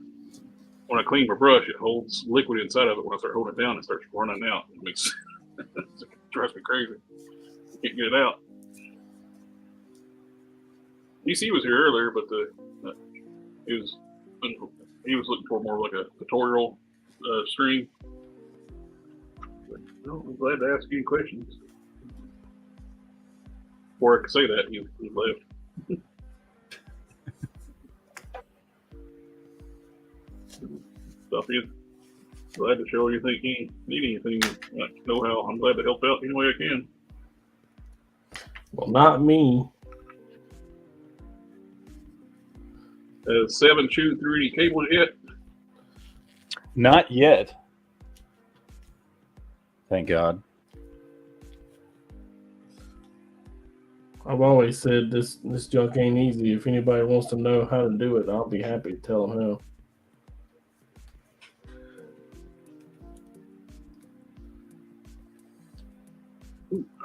When I clean my brush, it holds liquid inside of it. When I start holding it down, it starts running out. It drives me crazy. Can't get it out. DC was here earlier, but he was looking for more like a tutorial stream. But, I'm glad to ask you questions. Before I could say that, he left. Stuff in. Glad to show you think you need anything. Know how I'm glad to help out any way I can. Well, not me. Has 7 chewed through any cables yet? Not yet. Thank God. I've always said this junk ain't easy. If anybody wants to know how to do it, I'll be happy to tell them how.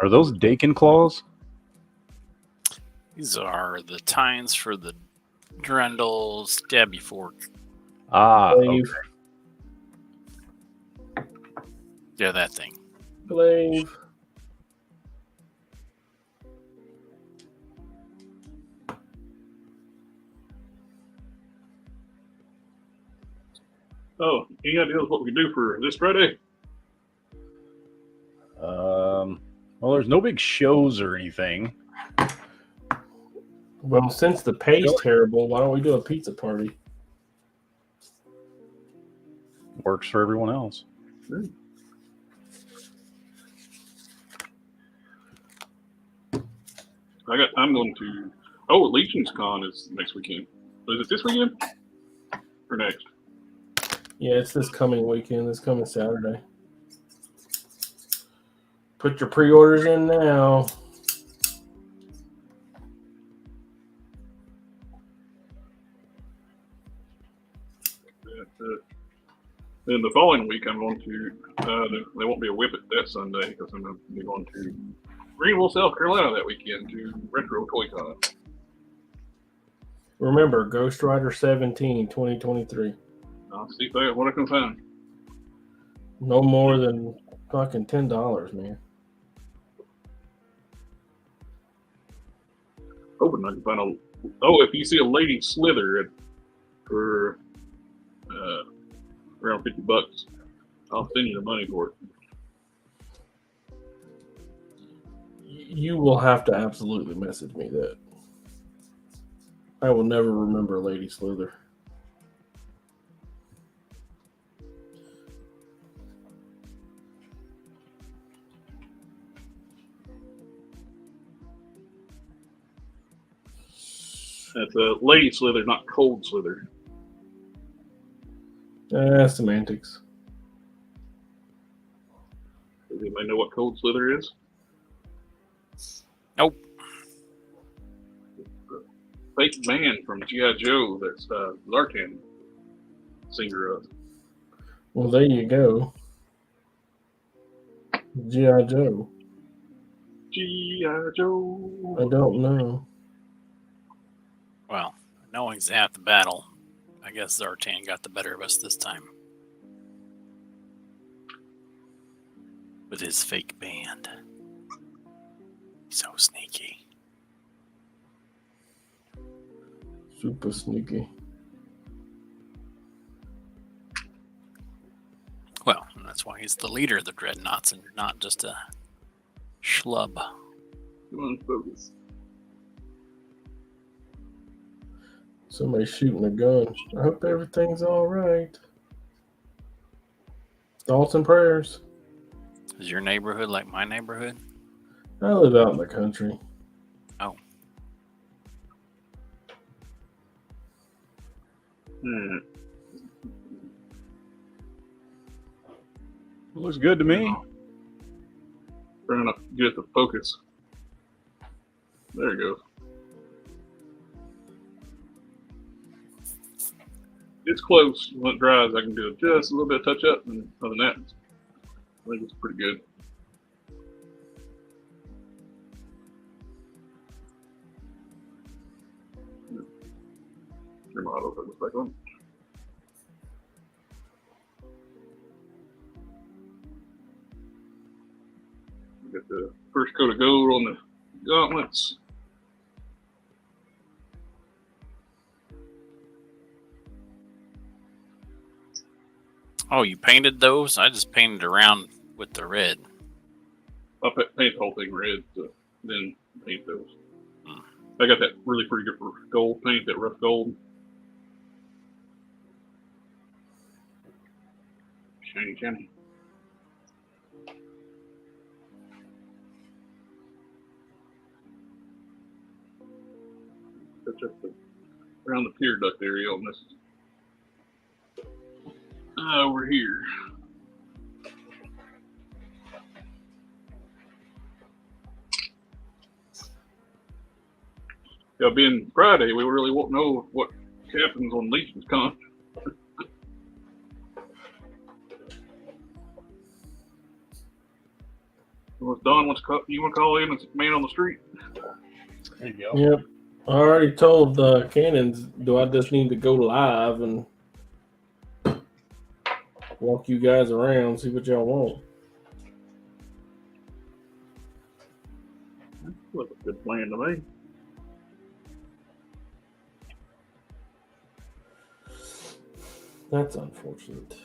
Are those Dakin claws? These are the tines for the Drendel stabby fork. Ah, okay. Yeah, that thing. Glaive. Oh, any ideas what we can do for this Friday? Well, there's no big shows or anything. Well, since the pay's terrible, why don't we do a pizza party? Works for everyone else. I'm going to. Oh, Legion's Con is next weekend. Is it this weekend or next? Yeah, it's this coming weekend. This coming Saturday. Put your pre-orders in now. Then the following week, I'm going to. There won't be a WIP IT that Sunday because I'm going to be going to Greenville, South Carolina that weekend to Retro Toy Con. Remember, Ghost Rider 17, 2023. I'll see what I can find. No more than fucking $10, man. Hoping I can find a. Oh, if you see a Lady Slither for around $50, I'll send you the money for it. You will have to absolutely message me that. I will never remember Lady Slither. That's a Lady Slither, not Cold Slither. Semantics. Does anybody know what Cold Slither is? Nope. Fake band from G.I. Joe that's Zartan singer of. Well, there you go. G.I. Joe. G.I. Joe. I don't know. Well, knowing's half the battle. I guess Zartan got the better of us this time. With his fake band. So sneaky. Super sneaky. Well, and that's why he's the leader of the Dreadnoughts and not just a schlub. Come on, focus. Somebody's shooting a gun. I hope everything's all right. Thoughts and prayers. Is your neighborhood like my neighborhood? I live out in the country. Oh. Looks good to me. Trying to get the focus. There you go. It's close. When it dries, I can do just a little bit of touch up, and other than that, I think it's pretty good. Turn my autofocus back on. Got the first coat of gold on the gauntlets. Oh, you painted those? I just painted around with the red. I paint the whole thing red to then paint those. I got that really pretty good for gold paint, that rough gold. Shiny, shiny. Touch up around the pier duct area on this. Over here. Yeah, being Friday, we really won't know what happens on Legions Con. If Don wants to call, you want to call in as man on the street? There you go. Yep. I already told Cannons, do I just need to go live and walk you guys around, see what y'all want? Looks like a good plan to me. That's unfortunate.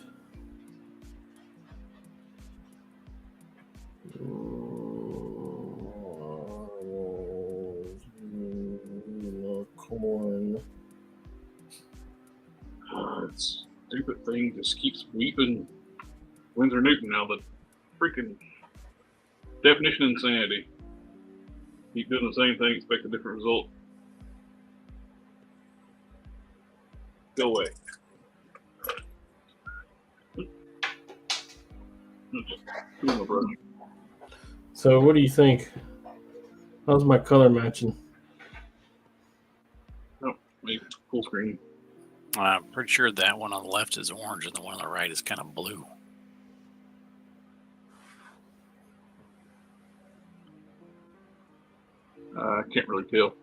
Corn. It's stupid thing just keeps weeping Winsor Newton now. The freaking definition of insanity. Keep doing the same thing, expect a different result. Go away. So what do you think? How's my color matching? Oh, maybe full screen. I'm pretty sure that one on the left is orange and the one on the right is kind of blue. I can't really tell.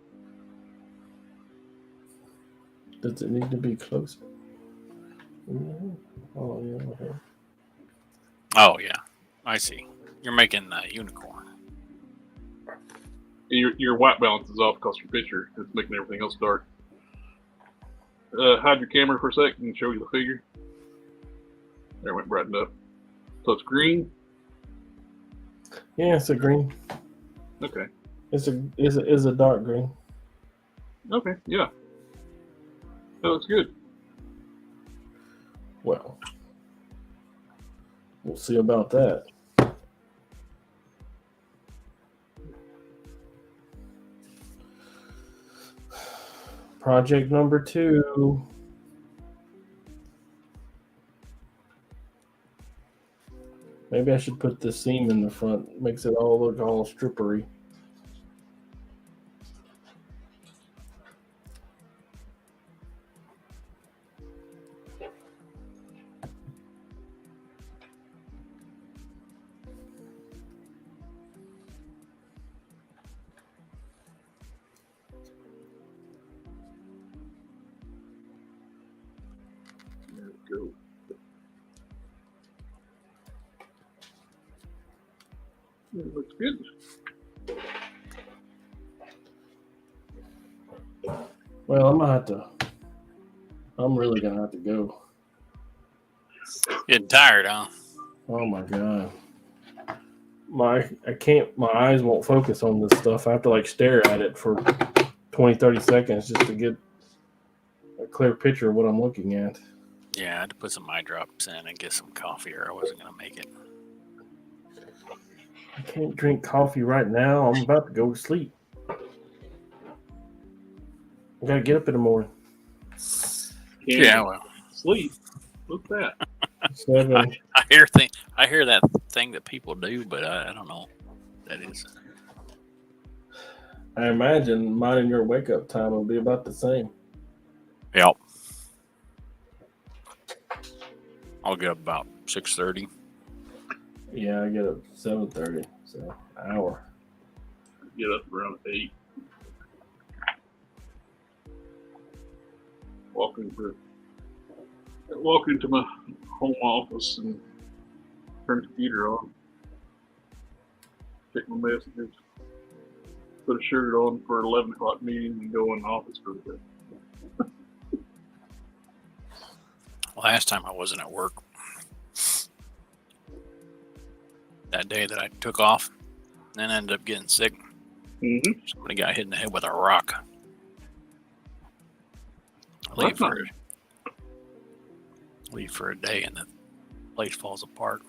Does it need to be closer? Oh, yeah. Okay. Oh, yeah. I see. You're making a unicorn. Your white balance is off because your picture is making everything else dark. Hide your camera for a second and show you the figure. There, it went brightened up. So it's green? Yeah, it's a green. Okay. It's a dark green. Okay, yeah. That looks good. Well, we'll see about that. Project number 2. Maybe I should put the seam in the front. Makes it all look all strippery. There we go. It looks good. Well, I'm really gonna have to go. Getting tired, huh? Oh my god. My eyes won't focus on this stuff. I have to like stare at it for 20-30 seconds just to get a clear picture of what I'm looking at. Yeah, I had to put some eye drops in and get some coffee or I wasn't going to make it. I can't drink coffee right now. I'm about to go to sleep. I gotta get up in the morning. Yeah, well. Sleep. What's that? 7. I hear that thing that people do, but I don't know what that is. I imagine mine and your wake up time will be about the same. Yep. I'll get up about 6:30. Yeah, I get up 7:30, so an hour. Get up around 8. Walk into my home office and turn the computer on. Check my messages. Put a shirt on for 11 o'clock meeting and go in the office for the day. Last time I wasn't at work. That day that I took off and then ended up getting sick. Mm-hmm. Somebody got hit in the head with a rock. Leave for a day and the place falls apart.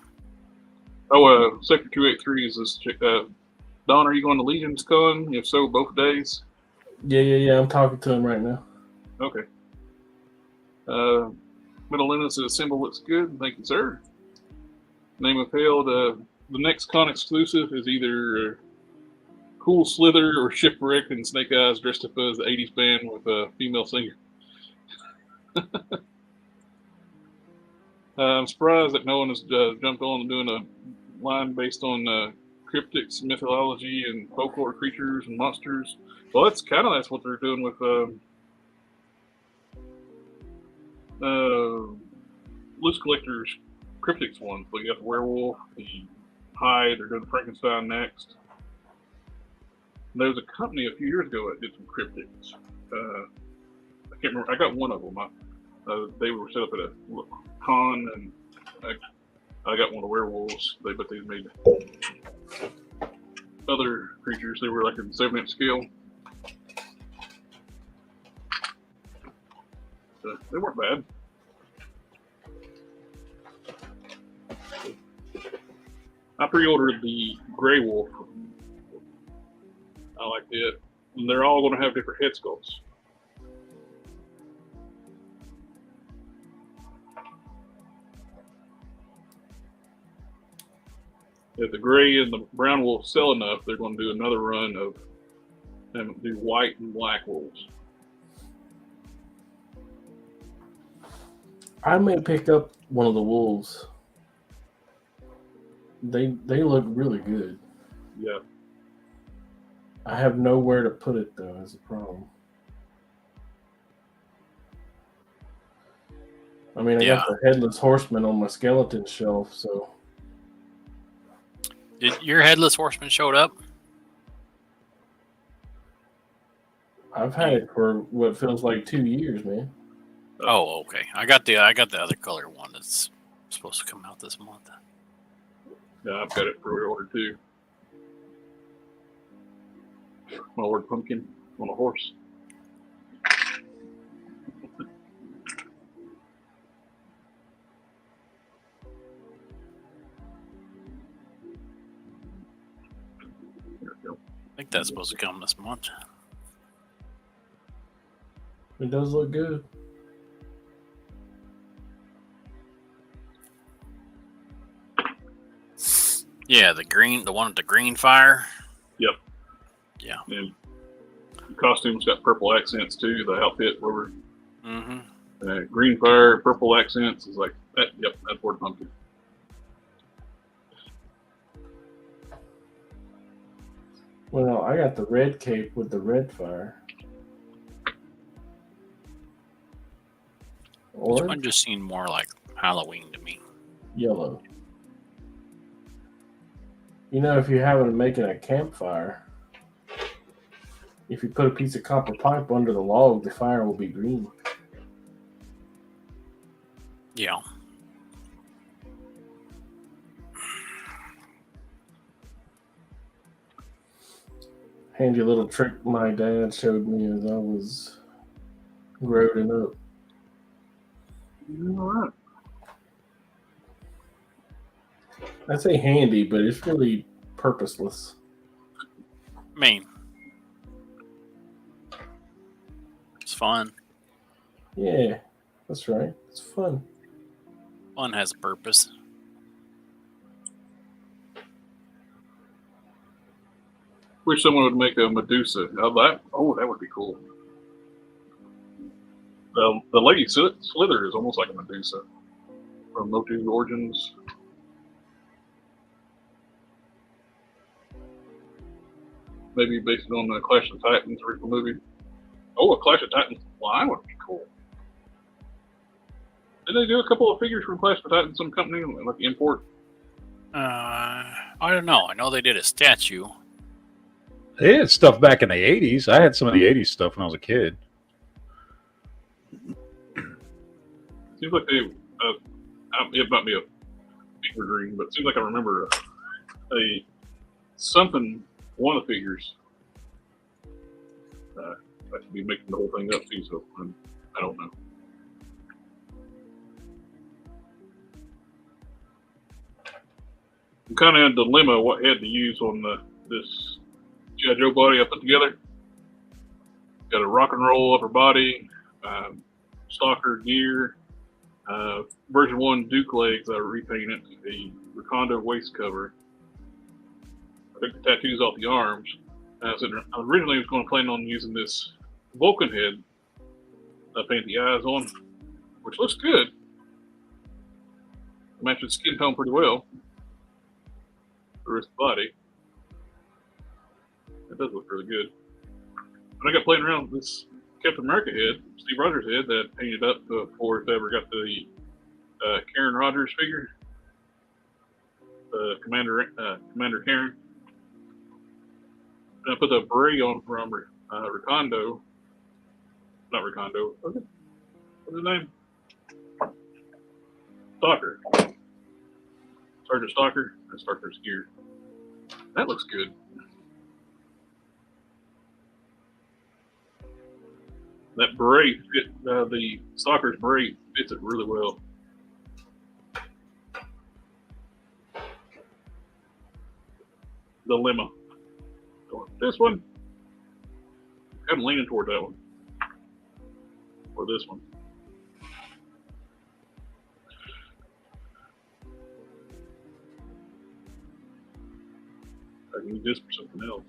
Oh, Sector 283 is this chick. Don, are you going to Legion's Con? If so, both days? Yeah. I'm talking to him right now. Okay. Middle Linus says symbol looks good. Thank you, sir. Name of Hell. The next con exclusive is either Cool Slither or Shipwreck and Snake Eyes dressed up as the 80s band with a female singer. I'm surprised that no one has jumped on and doing a line based on cryptics, mythology, and folklore creatures and monsters. Well, that's what they're doing with Loose Collector's cryptics ones. So you got the werewolf, the hide. They're doing the Frankenstein next. And there was a company a few years ago that did some cryptics. I can't remember. I got one of them. They were set up at a con, and I got one of the werewolves. But they made other creatures. They were like in 7-inch scale. They weren't bad. I pre-ordered the Grey Wolf. I liked it. And they're all going to have different head sculpts. If the gray and the brown wolves sell enough, they're going to do another run of them, do white and black wolves. I may pick up one of the wolves. They look really good. Yeah. I have nowhere to put it though, is the problem. I mean, I got the Headless Horseman on my skeleton shelf, so. Did your Headless Horseman showed up? I've had it for what feels like 2 years, man. Oh, okay. I got the other color one that's supposed to come out this month. Yeah, I've got it pre-ordered too. My Lord Pumpkin on a horse. There we go. I think that's supposed to come this month. It does look good. Yeah, the one with the green fire. Yep. Yeah. And the costume's got purple accents too. The outfit, whatever. Mm-hmm. Green fire, purple accents is like that. Yep, that's Lord Pumpkin. Well, I got the red cape with the red fire. This one just seemed more like Halloween to me. Yellow. You know, if you're making a campfire, if you put a piece of copper pipe under the log, the fire will be green. Yeah. Handy little trick my dad showed me as I was growing up. All right. I say handy, but it's really purposeless. I mean, it's fun. Yeah, that's right. It's fun. Fun has a purpose. Wish someone would make a Medusa. That would be cool. The Lady Slither is almost like a Medusa from Motu Origins. Maybe based on the Clash of Titans original movie. Oh, a Clash of Titans line would be cool. Did they do a couple of figures from Clash of Titans, some company, like import? I don't know. I know they did a statue. They had stuff back in the 80s. I had some of the 80s stuff when I was a kid. Seems like they, it might be a fever dream, but it seems like I remember one of the figures I could be making the whole thing up too, so I don't know. I'm kind of in a dilemma what head to use on this G.I. Joe body I put together. Got a rock and roll upper body, stalker gear, version 1 Duke legs I repainted, a Recondo waist cover. I took the tattoos off the arms. I originally was going to plan on using this Vulcan head I painted the eyes on, which looks good. Matches the skin tone pretty well. The rest of the body. It does look really good. And I got playing around with this Captain America head, Steve Rogers head, that I painted up before if I ever got the Karen Rogers figure. Commander Karen. And I put the beret on from Recondo. Not Recondo. What's his name? Stalker. Sergeant Stalker. And Stalker's gear. That looks good. That beret fit, the Stalker's beret fits it really well. Dilemma. This one. I'm leaning toward that one. Or this one. I can use this for something else.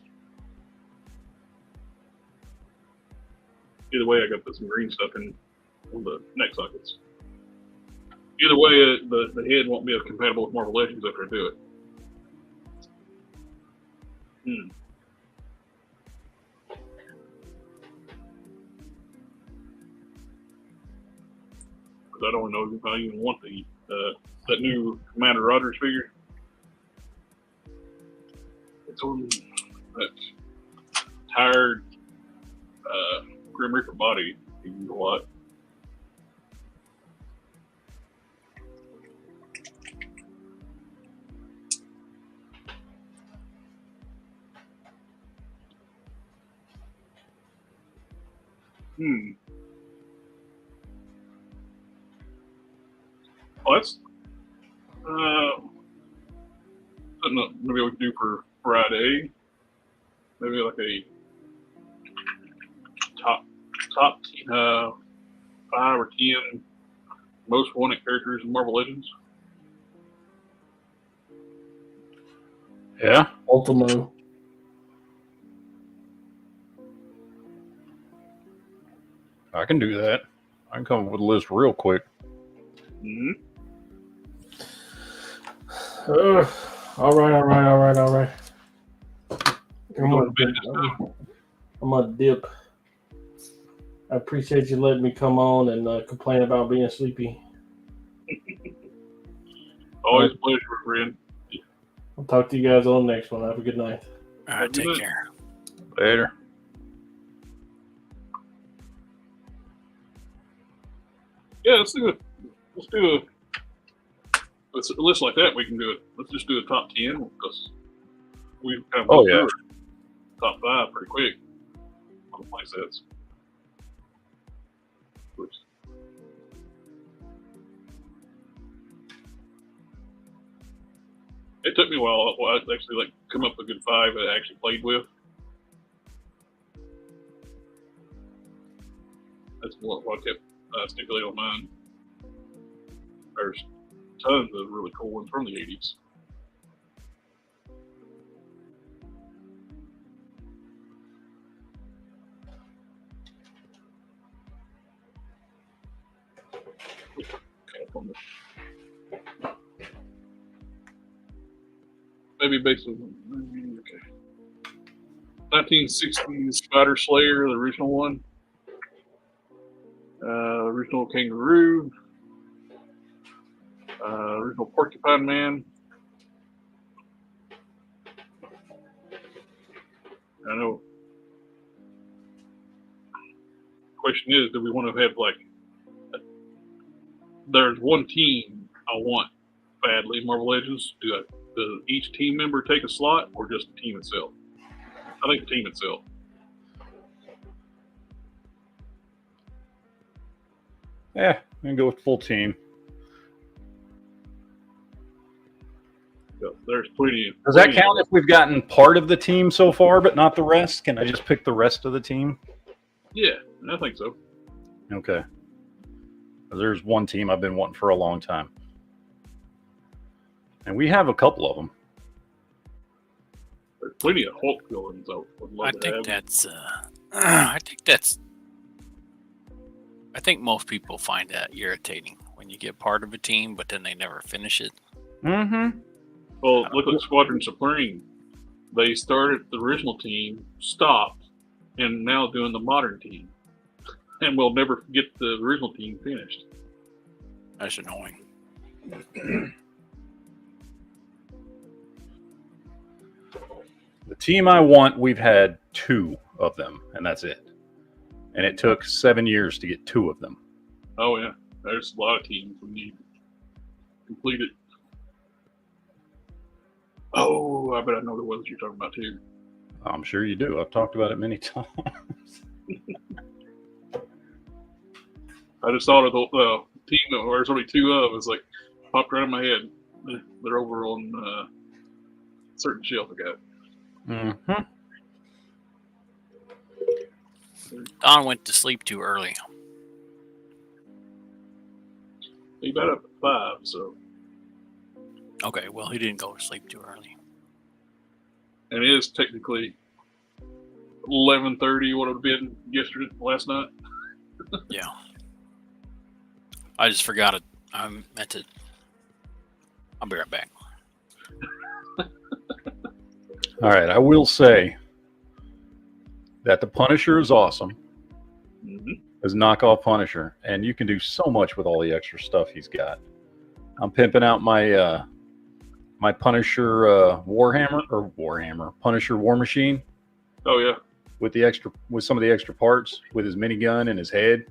Either way, I got some green stuff in on the neck sockets. Either way, the head won't be compatible with Marvel Legends after I do it. Because I don't know if I even want that new Commander Rogers figure. It's on that tired Grim Reaper body a lot. Oh, that's something maybe we can do for Friday. Maybe like a top 5 or 10 most wanted characters in Marvel Legends. Yeah. Ultimo. I can do that. I can come up with a list real quick. Mm-hmm. All right. I'm gonna dip. I appreciate you letting me come on and complain about being sleepy. Always a pleasure, friend. I'll talk to you guys on the next one. Have a good night. All right, take care. Later. Yeah, let's do a list like that. We can do it. Let's just do a top 10 because we've kind of through top 5 pretty quick on the play sets. Which, it took me a while. I actually come up with a good 5 that I actually played with. That's what I kept stipulating on mine. There's tons of really cool ones from the 80s. Maybe based on 1960s Spider Slayer, the original one. Original Kangaroo. Original Porcupine Man. I know. Question is, do we want to have there's one team I want badly in Marvel Legends? Does each team member take a slot or just the team itself? I think the team itself. Yeah, I'm gonna go with full team. So there's plenty. Does that count if we've gotten part of the team so far, but not the rest? Can I just pick the rest of the team? Yeah, I think so. Okay. There's one team I've been wanting for a long time. And we have a couple of them. There's plenty of Hulk villains I would love I to think have. that's. I think most people find that irritating when you get part of a team, but then they never finish it. Mm-hmm. Well, look at Squadron Supreme. They started the original team, stopped, and now doing the modern team. And we'll never get the original team finished. That's annoying. The team I want, we've had 2 of them, and that's it. And it took 7 years to get 2 of them. Oh, yeah. There's a lot of teams we need completed. Oh, I bet I know the ones you're talking about, too. I'm sure you do. I've talked about it many times. I just thought of the team that there's only 2 of. It's like popped right in my head. They're over on certain shelf I got. Mm-hmm. Don went to sleep too early. He got up at 5, so. Okay, well, he didn't go to sleep too early. And it is technically 11:30. What it would have been last night. Yeah. I just forgot it. I meant to. I'll be right back. All right, I will say that the Punisher is awesome. Mm-hmm. As knockoff Punisher, and you can do so much with all the extra stuff he's got. I'm pimping out my my Punisher Punisher War Machine. Oh yeah, with some of the extra parts, with his minigun and his head.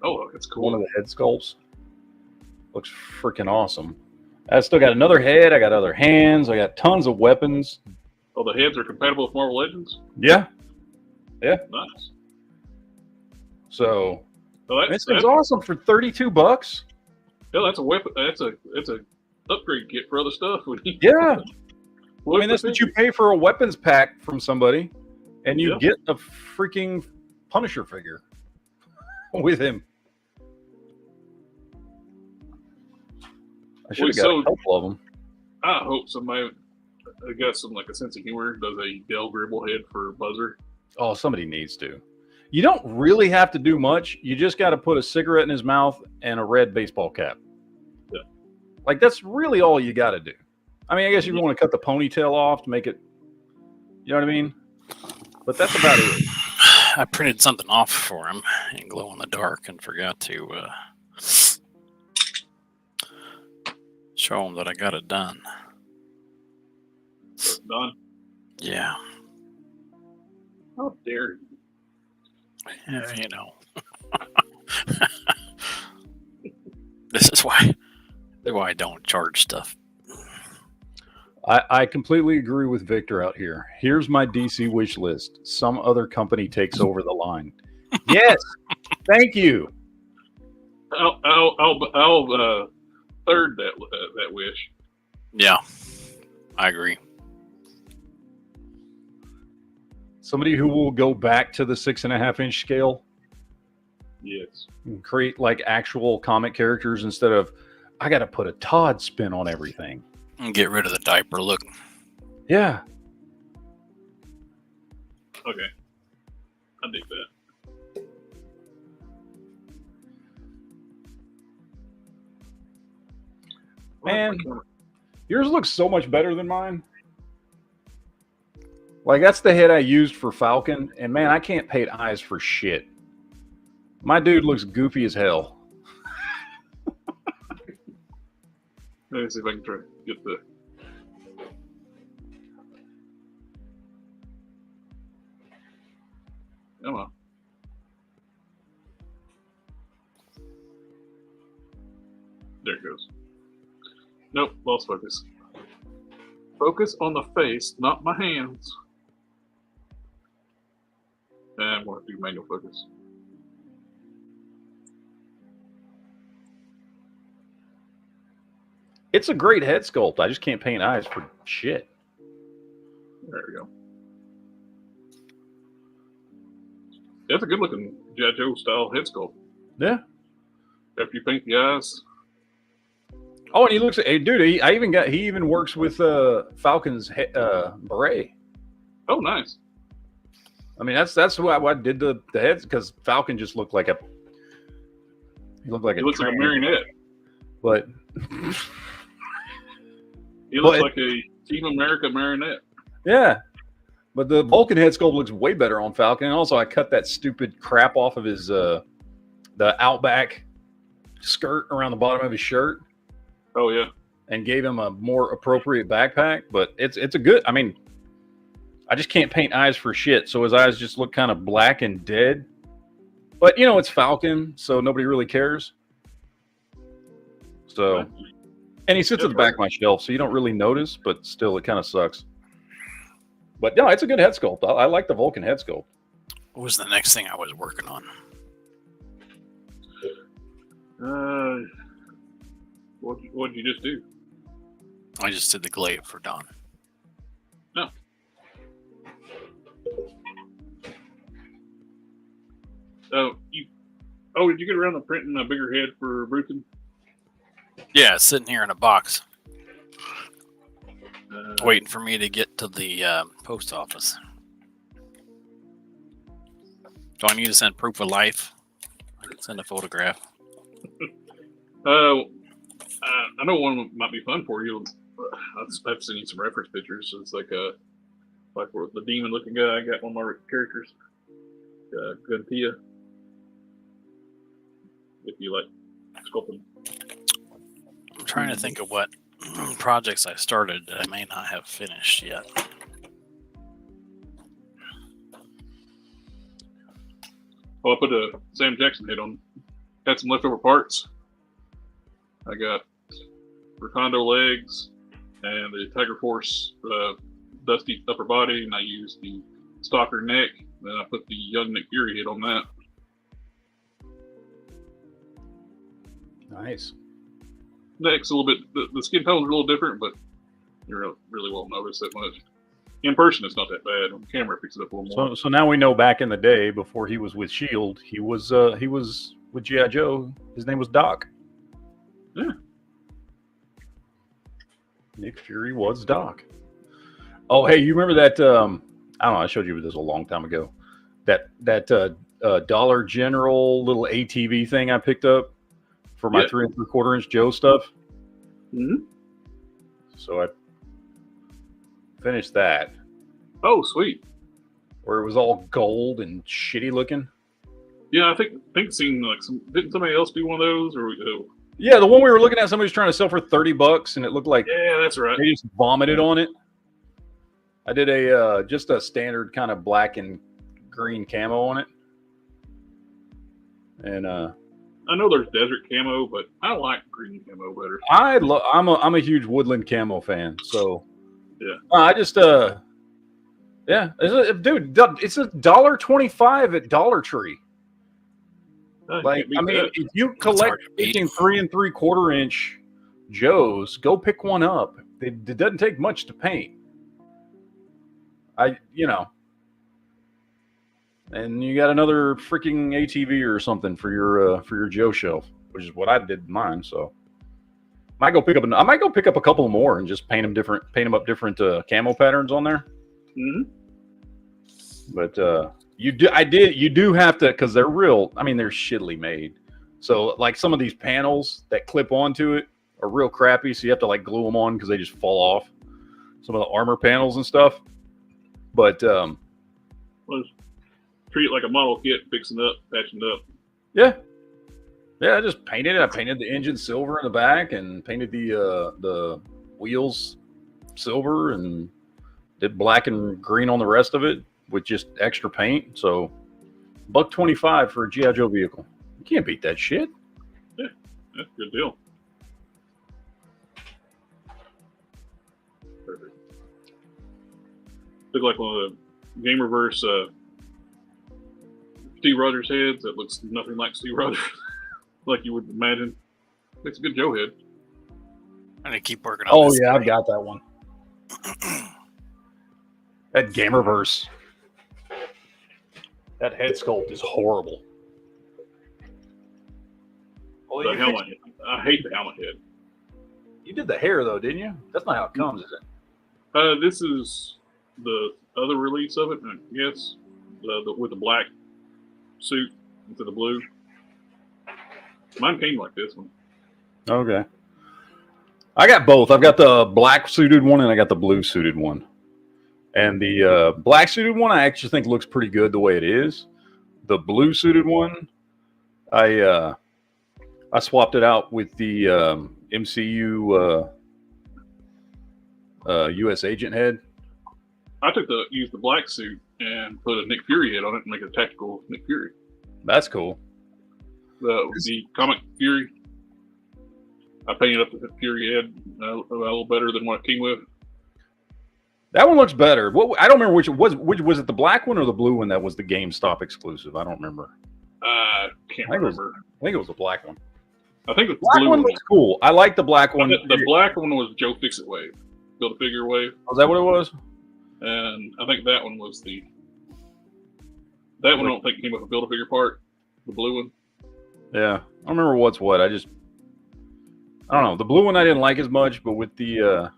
Oh, that's cool. One of the head sculpts looks freaking awesome. I still got another head. I got other hands. I got tons of weapons. Oh, the heads are compatible with Marvel Legends? Yeah. Nice. So that's awesome for $32. Yeah, that's a weapon. That's a upgrade kit for other stuff. Yeah. Well, I mean, that's what you pay for a weapons pack from somebody, and you get a freaking Punisher figure with him. I should have got a couple of them. I hope somebody got some like a sense of humor. Does a Del Gribble head for Buzzer? Oh, somebody needs to. You don't really have to do much. You just got to put a cigarette in his mouth and a red baseball cap. Yeah. Like, that's really all you got to do. I mean, I guess you want to cut the ponytail off to make it, you know what I mean? But that's about it. I printed something off for him in glow in the dark and forgot to show him that I got it done. Done? Yeah. How dare you? Yeah, you know. This is why I don't charge stuff. I completely agree with Victor out here. Here's my DC wish list. Some other company takes over the line. Yes, thank you. I'll third that wish. Yeah, I agree. Somebody who will go back to the 6.5-inch scale. Yes. And create like actual comic characters instead of, I got to put a Todd spin on everything. And get rid of the diaper look. Yeah. Okay. I dig that. Man, yours looks so much better than mine. Like, that's the head I used for Falcon, and man, I can't paint eyes for shit. My dude looks goofy as hell. Let me see if I can try to get the. Come on. There it goes. Nope, lost focus. Focus on the face, not my hands. And I'm going to do manual focus. It's a great head sculpt. I just can't paint eyes for shit. There we go. That's a good looking G.I. Joe style head sculpt. Yeah. After you paint the eyes. Oh, and he looks. Hey, dude, he even works with Falcon's beret. Oh, nice. I mean, that's why I did the heads, because Falcon just looked like a. He looked like He looks like a marionette. But he looks like a Team America marionette. Yeah, but the Vulcan head sculpt looks way better on Falcon. And also, I cut that stupid crap off of his the Outback skirt around the bottom of his shirt. Oh yeah, and gave him a more appropriate backpack. But it's a good. I mean, I just can't paint eyes for shit, so his eyes just look kind of black and dead. But you know, it's Falcon, so nobody really cares. So, and he sits at the back of my shelf, so you don't really notice, but still, it kind of sucks. But no, it's a good head sculpt. I like the Vulcan head sculpt. What was the next thing I was working on? What did you just do? I just did the glaive for Don. No. Did you get around to printing a bigger head for Bruton? Yeah, it's sitting here in a box, waiting for me to get to the post office. Do I need to send proof of life? I can send a photograph. I know one might be fun for you. I'll have to send you some reference pictures. It's like for the demon-looking guy. I got one of my characters, Guntia. If you like sculpting. I'm trying to think of what projects I started that I may not have finished yet. Oh, I put a Sam Jackson head on. Had some leftover parts. I got Recondo legs and the Tiger Force dusty upper body, and I used the Stalker neck. Then I put the Young Nick Fury head on that. Nice. Neck's a little bit, the skin tone's a little different, but you really won't notice that much. In person, it's not that bad. On the camera, it picks it up a little more. So now we know back in the day, before he was with S.H.I.E.L.D., he was with G.I. Joe. His name was Doc. Yeah. Nick Fury was Doc. Oh, hey, you remember that? I don't know. I showed you this a long time ago. That Dollar General little ATV thing I picked up for my 3 3/4 inch Joe stuff. Mm-hmm. So I finished that. Oh, sweet. Where it was all gold and shitty looking. Yeah, I think seen like didn't somebody else do one of those or? Yeah, the one we were looking at, somebody was trying to sell for $30, and it looked like that's right. They just vomited on it. I did just a standard kind of black and green camo on it, and I know there's desert camo, but I like green camo better. I'm a huge woodland camo fan, so yeah. I just dude, it's $1.25 at Dollar Tree. Like, I mean, if you collect 3 3/4 inch Joes, go pick one up. It doesn't take much to paint. And you got another freaking ATV or something for your Joe shelf, which is what I did mine. So I might go pick up a couple more and just paint them up different camo patterns on there. Mm-hmm. But you do have to, because they're real. I mean, they're shittily made. So like some of these panels that clip onto it are real crappy. So you have to like glue them on because they just fall off. Some of the armor panels and stuff. But treat it like a model kit, fixing it up, patching it up. Yeah. I just painted it. I painted the engine silver in the back and painted the wheels silver and did black and green on the rest of it with just extra paint. So $1.25 for a G.I. Joe vehicle. You can't beat that shit. Yeah, that's a good deal. Perfect. Look like one of the Gamerverse Steve Rogers heads that looks nothing like Steve Rogers, like you would imagine. It's a good Joe head. I'm gonna keep working on Oh this. yeah, I've got that one. That Gamerverse. That head sculpt is horrible. Well, The helmet. I hate the helmet head. You did the hair though, didn't you? That's not how it comes, is it? This is the other release of it, I guess, with the black suit instead of blue. Mine came like this one. Okay. I got both. I've got the black suited one and I got the blue suited one. And the black suited one I actually think looks pretty good the way it is. The blue suited one, I swapped it out with the MCU U.S. agent head. I used the black suit and put a Nick Fury head on it and make it a tactical Nick Fury. That's cool. The comic Fury. I painted up the Fury head a little better than what it came with. That one looks better. I don't remember which was it, the black one or the blue one that was the GameStop exclusive? I don't remember. Can't remember. I think it was the black one. I think it was The black blue one looks cool. I like the black one. The black one was Joe Fixit Wave, Build a Figure Wave. Was that what it was? And I think that one was that one I don't think came with a Build a Figure part. The blue one. Yeah, I don't remember what's what. I don't know. The blue one I didn't like as much, but with the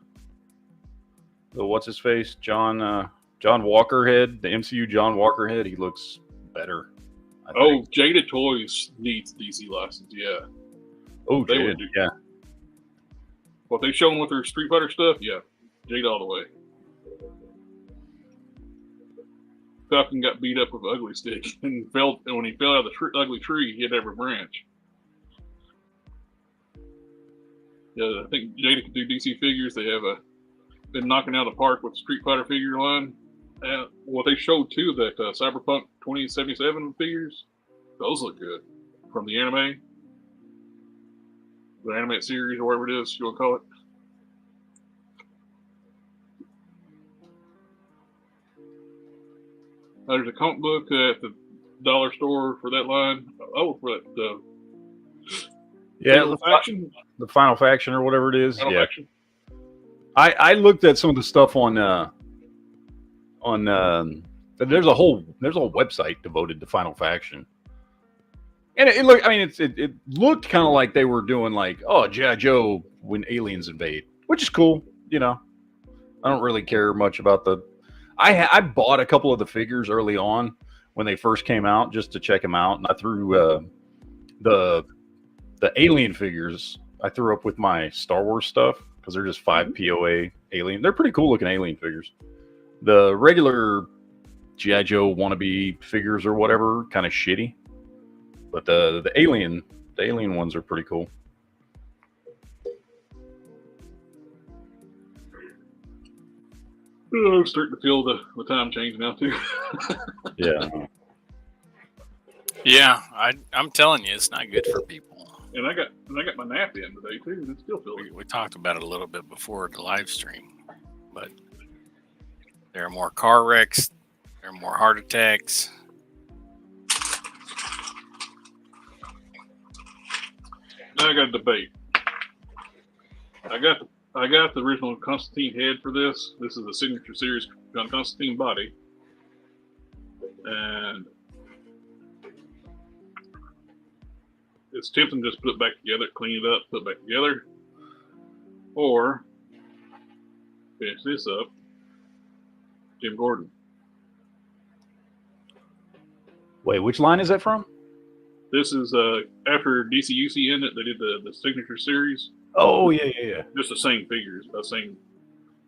what's his face, John Walker head, the MCU John Walker head, he looks better. Oh, Jada Toys needs DC license. Yeah. Oh, They Jada, would do. yeah. What they've shown with their Street Fighter stuff, yeah, Jada all the way. Falcon got beat up with an ugly stick and when he fell out of the ugly tree, he hit every branch. Yeah, I think Jada could do DC figures. They have been knocking out of the park with the Street Fighter figure line. What they showed too, that Cyberpunk 2077 figures, those look good from the anime, the animated series or whatever it is you want to call it. There's a comic book at the dollar store for that line. Oh, for that. Yeah, Faction. the Final Faction or whatever it is. Final Yeah. Faction. I looked at some of the stuff on there's a whole website devoted to Final Faction, and it looked. I mean, it looked kind of like they were doing like, oh, G.I. Joe when aliens invade, which is cool. You know, I don't really care much about the. I bought a couple of the figures early on when they first came out just to check them out, and I threw the alien figures. I threw up with my Star Wars stuff because they're just 5 POA alien. They're pretty cool looking alien figures. The regular G.I. Joe wannabe figures or whatever, kind of shitty. But the alien ones are pretty cool. I'm starting to feel the time change now too. Yeah. Yeah, I'm telling you, it's not good for people. And I got my nap in today too, and it still feels. We talked about it a little bit before the live stream, but there are more car wrecks, there are more heart attacks. Now I got a debate. I got the original Constantine head for this. This is the signature series John Constantine body, and it's tempting to just put it back together, clean it up, put it back together, or finish this up. Jim Gordon. Wait, which line is that from? This is after DCUC ended, they did the signature series. Oh, yeah. Just the same figures, the same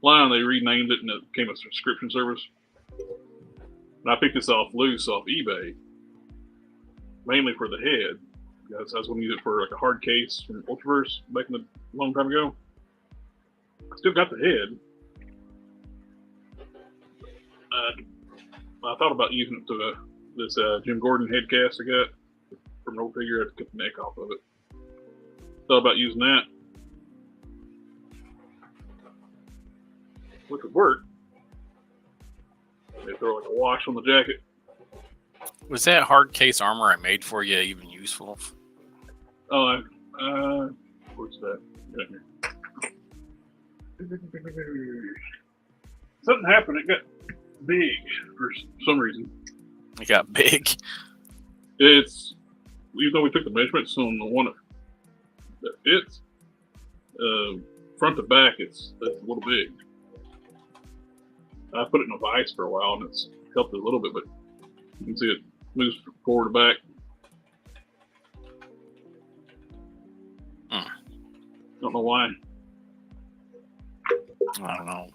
line. They renamed it and it became a subscription service. And I picked this loose off eBay, mainly for the head. I was going to use it for like a hard case from Ultraverse back in a long time ago. Still got the head. I thought about using it to this Jim Gordon head cast I got from an old figure. I had to cut the neck off of it. Thought about using that. Which would work. They throw like a wash on the jacket. Was that hard case armor I made for you even useful? Oh, where's that? Right here. Something happened. It got big for some reason. It got big. It's, even though we took the measurements on the one that fits, front to back, it's a little big. I put it in a vise for a while and it's helped it a little bit, but you can see it moves forward to back. Don't know why. I don't know.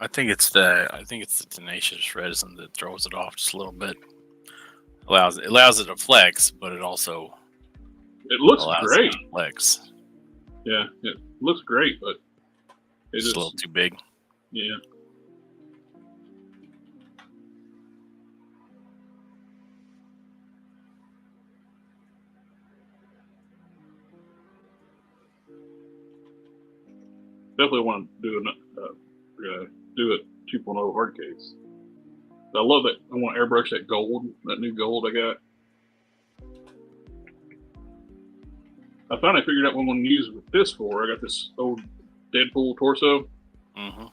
I think it's the tenacious resin that throws it off just a little bit. Allows it to flex, but it also looks allows great. It to flex. Yeah, it looks great, but It's just a little too big. Yeah. Definitely want to do a 2.0 hard case. I love that. I want to airbrush that gold, that new gold I got. I finally figured out what I'm going to use this for. I got this old Deadpool torso. Mm-hmm.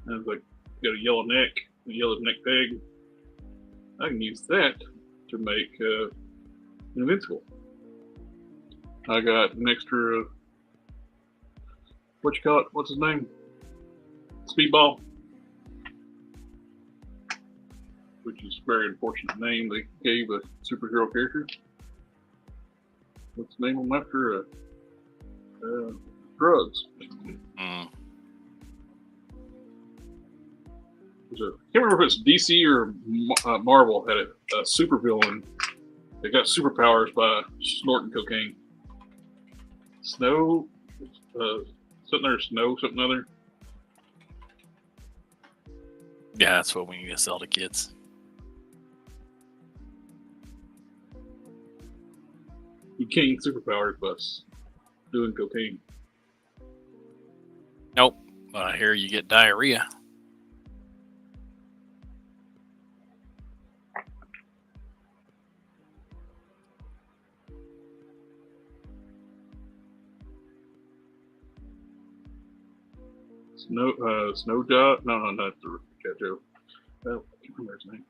And it's like, got a yellow neck, a yellow neck peg. I can use that to make Invincible. I got an extra, what you call it? What's his name? Speedball. Which is a very unfortunate name they gave a superhero character. What's the name of them after? Drugs. Mm. I can't remember if it's DC or Marvel had a supervillain that got superpowers by snorting cocaine. Something other. Yeah, that's what we need to sell to kids. You can't get superpowers by doing cocaine. Nope. But I hear you get diarrhea. Snow Job? No, not the Cat Joe. I can't remember his name.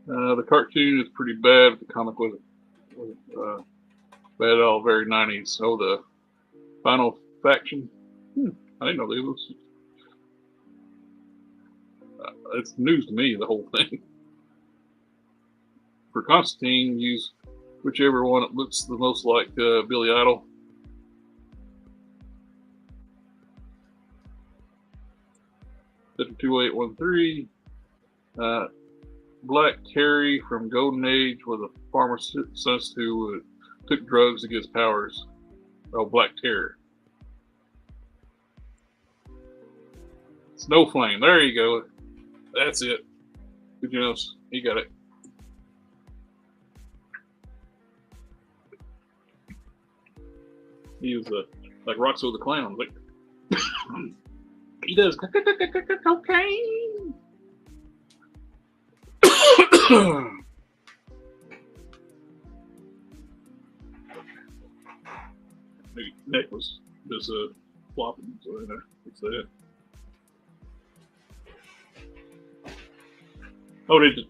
The cartoon is pretty bad. The comic wasn't bad at all. Very 90s. Oh, the Final Faction. I didn't know they was. It's news to me, the whole thing. For Constantine, use whichever one that looks the most like Billy Idol. $22813. Black Terry from Golden Age was a pharmacist who took drugs to get his powers. Oh, Black Terror. Snow Flame. There you go. That's it. Good Jones. He got it. He was like Roxo the Clown. Like he does cocaine. The neck was just flopping, so it's that. Oh, did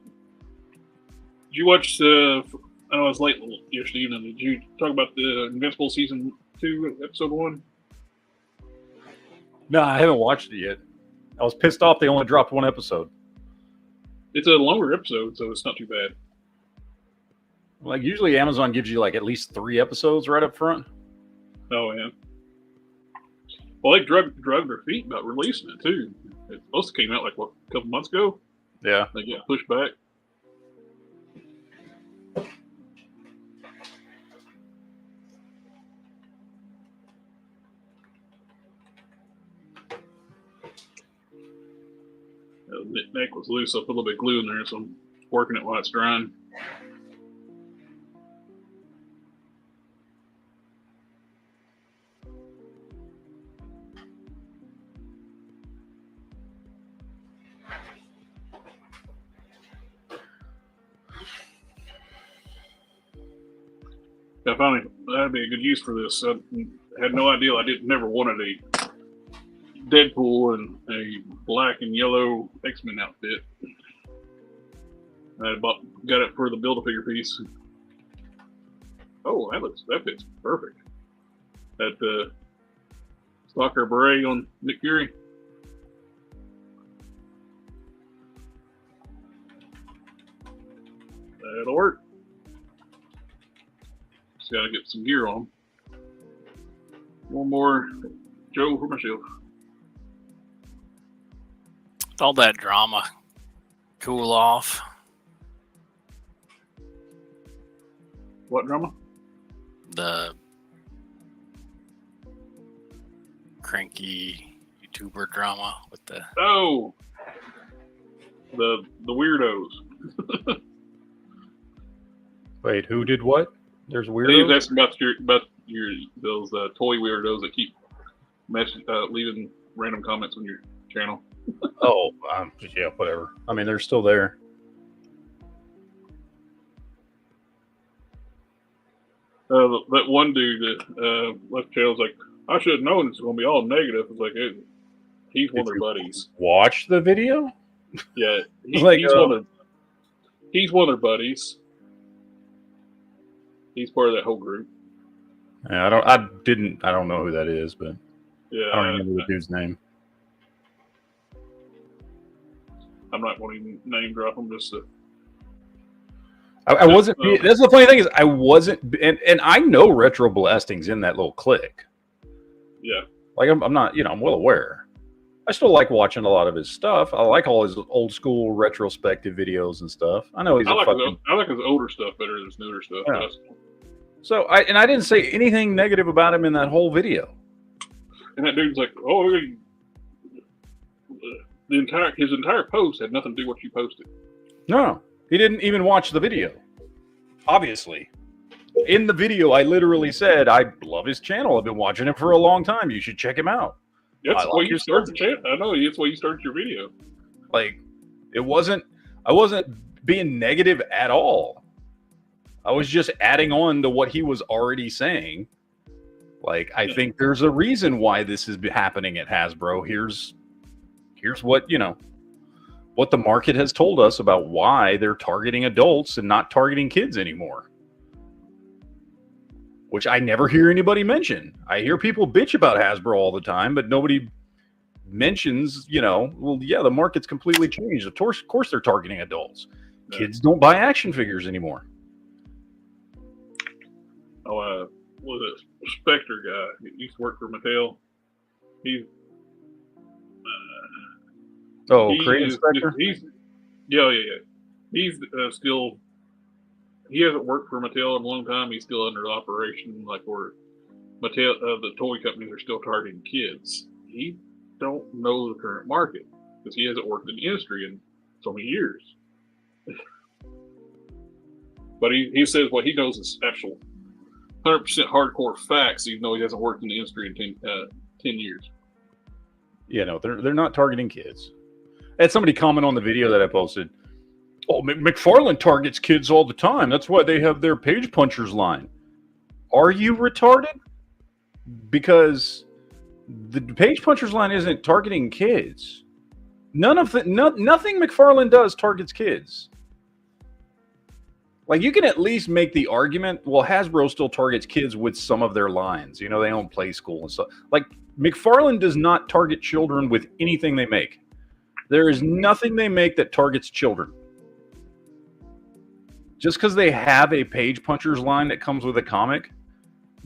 you watch I know it was late yesterday evening. Did you talk about the Invincible season 2, episode 1? No, I haven't watched it yet. I was pissed off they only dropped one episode. It's a longer episode, so it's not too bad. Like usually Amazon gives you like at least 3 episodes right up front. Oh yeah. Well, they drugged their feet about releasing it too. It supposed to came out like a couple months ago. Yeah. They got pushed back. The neck was loose. I put a little bit of glue in there, so I'm working it while it's drying. I finally that'd be a good use for this. I had no idea. Never wanted a Deadpool and a black and yellow X-Men outfit. I got it for the Build-A-Figure piece. Oh, that fits perfect. That Stalker beret on Nick Fury. That'll work. Just gotta get some gear on. One more Joe for my shield. All that drama cool off. What drama? The cranky YouTuber drama with the the weirdos. Wait, who did what? There's He weirdos? was asking about those toy weirdos that keep leaving random comments on your channel. Oh, yeah, whatever. I mean, they're still there. That one dude that left the channel was like, I should have known it's going to be all negative. It's like, he's one of their buddies. Watch the video? Yeah, he's one of their buddies. He's part of that whole group. Yeah, I don't know who that is, but Yeah, I don't remember the dude's name. I'm not going to name drop him just to. I wasn't. That's the funny thing is, I wasn't, and I know Retro Blasting's in that little clique. Yeah. Like I'm not, I'm well aware. I still like watching a lot of his stuff. I like all his old school retrospective videos and stuff. I know he's I like his older stuff better than his newer stuff. Yeah. So I didn't say anything negative about him in that whole video. And that dude's like, his entire post had nothing to do with what you posted. No, he didn't even watch the video. Obviously. In the video, I literally said, I love his channel. I've been watching him for a long time. You should check him out. That's why you started the channel. I know, that's why you started your video. Like, I wasn't being negative at all. I was just adding on to what he was already saying. Like, I think there's a reason why this is happening at Hasbro. Here's what, what the market has told us about why they're targeting adults and not targeting kids anymore. Which I never hear anybody mention. I hear people bitch about Hasbro all the time, but nobody mentions, the market's completely changed. Of course they're targeting adults. Kids don't buy action figures anymore. What was it? Spectre guy. He used to work for Mattel. He's Creative Spectre? Yeah. He's still. He hasn't worked for Mattel in a long time. He's still under operation, like where Mattel, the toy companies are still targeting kids. He don't know the current market because he hasn't worked in the industry in so many years. But he says what he knows is actual 100% hardcore facts, even though he hasn't worked in the industry in 10 years. Yeah, no, they're not targeting kids. I had somebody comment on the video that I posted. Oh, McFarlane targets kids all the time. That's why they have their Page Punchers line. Are you retarded? Because the Page Punchers line isn't targeting kids. Nothing McFarlane does targets kids. Like, you can at least make the argument, well, Hasbro still targets kids with some of their lines. They own Play School and stuff. Like, McFarlane does not target children with anything they make. There is nothing they make that targets children. Just because they have a Page Punchers line that comes with a comic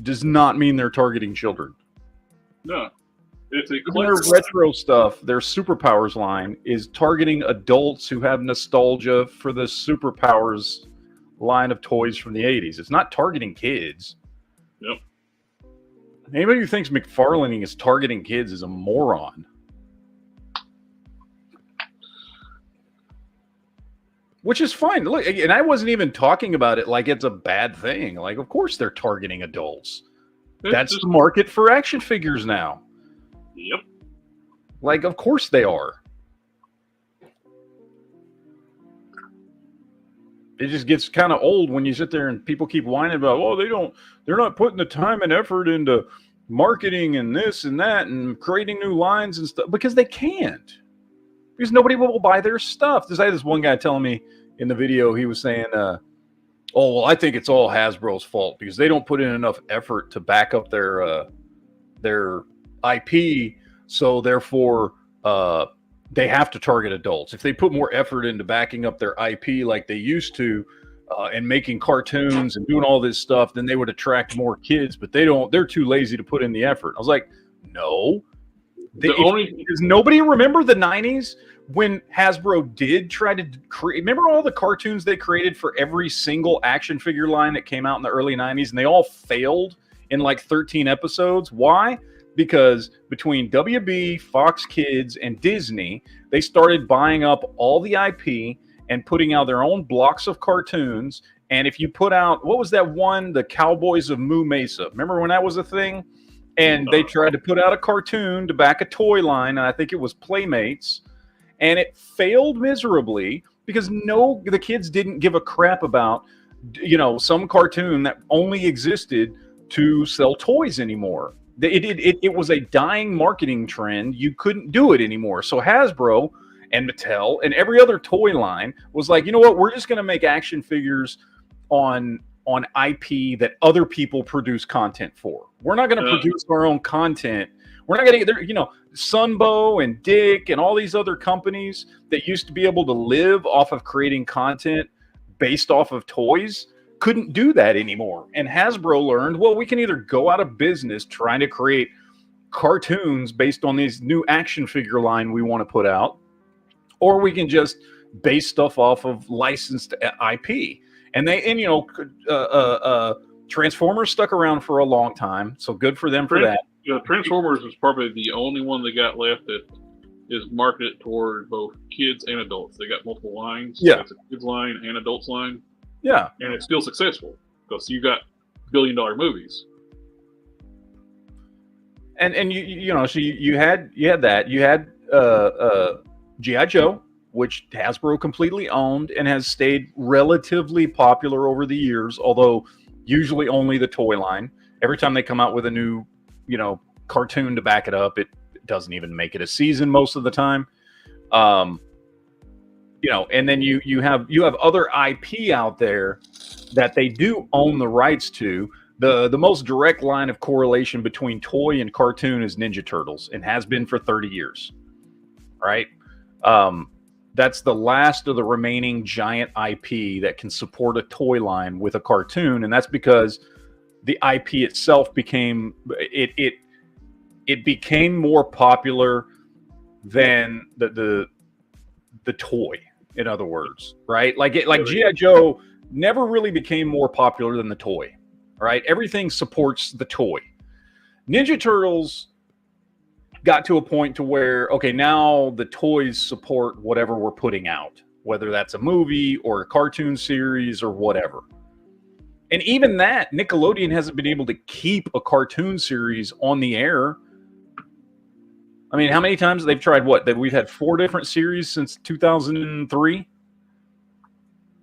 does not mean they're targeting children. No. It's a their retro stuff, their Superpowers line is targeting adults who have nostalgia for the Superpowers line of toys from the 80s. It's not targeting kids. Yep. Anybody who thinks McFarlane is targeting kids is a moron. Which is fine. Look, and I wasn't even talking about it like it's a bad thing. Like, of course they're targeting adults. That's the market for action figures now. Yep. Like, of course they are. it just gets kind of old when you sit there and people keep whining about, oh, they're not putting the time and effort into marketing and this and that and creating new lines and stuff, because they can't, because nobody will buy their stuff. I had this one guy telling me in the video, he was saying, oh, well, I think it's all Hasbro's fault because they don't put in enough effort to back up their IP. So therefore, they have to target adults. If they put more effort into backing up their IP like they used to, and making cartoons and doing all this stuff, then they would attract more kids. But they don't. They're too lazy to put in the effort. I was like, no. Does nobody remember the 90s when Hasbro did try to create? Remember all the cartoons they created for every single action figure line that came out in the early 90s, and they all failed in like 13 episodes. Why? Because between WB, Fox Kids, and Disney, they started buying up all the IP and putting out their own blocks of cartoons. And if you put out, what was that one, the Cowboys of Moo Mesa? Remember when that was a thing? And they tried to put out a cartoon to back a toy line, and I think it was Playmates, and it failed miserably because the kids didn't give a crap about, some cartoon that only existed to sell toys anymore. It was a dying marketing trend. You couldn't do it anymore. So Hasbro and Mattel and every other toy line was like, you know what? We're just going to make action figures on IP that other people produce content for. We're not going to produce our own content. We're not going to get Sunbow and Dick and all these other companies that used to be able to live off of creating content based off of toys couldn't do that anymore. And Hasbro learned, well, we can either go out of business trying to create cartoons based on these new action figure line we want to put out, or we can just base stuff off of licensed IP. And Transformers stuck around for a long time, so good for them for that. Yeah, Transformers is probably the only one they got left that is marketed toward both kids and adults. They got multiple lines. Yeah, it's a kids line and adults line. Yeah, and it's still successful because you got billion-dollar movies. And so you had that. You had G.I. Joe, which Hasbro completely owned and has stayed relatively popular over the years, although usually only the toy line. Every time they come out with a new, cartoon to back it up, it doesn't even make it a season most of the time. And then you have other IP out there that they do own the rights to. The most direct line of correlation between toy and cartoon is Ninja Turtles, and has been for 30 years, right? That's the last of the remaining giant IP that can support a toy line with a cartoon, and that's because the IP itself became more popular than the toy. In other words, right? Like G.I. Joe never really became more popular than the toy, right? Everything supports the toy. Ninja Turtles got to a point to where, okay, now the toys support whatever we're putting out, whether that's a movie or a cartoon series or whatever. And even that, Nickelodeon hasn't been able to keep a cartoon series on the air. I mean, how many times they've tried that we've had 4 different series since 2003?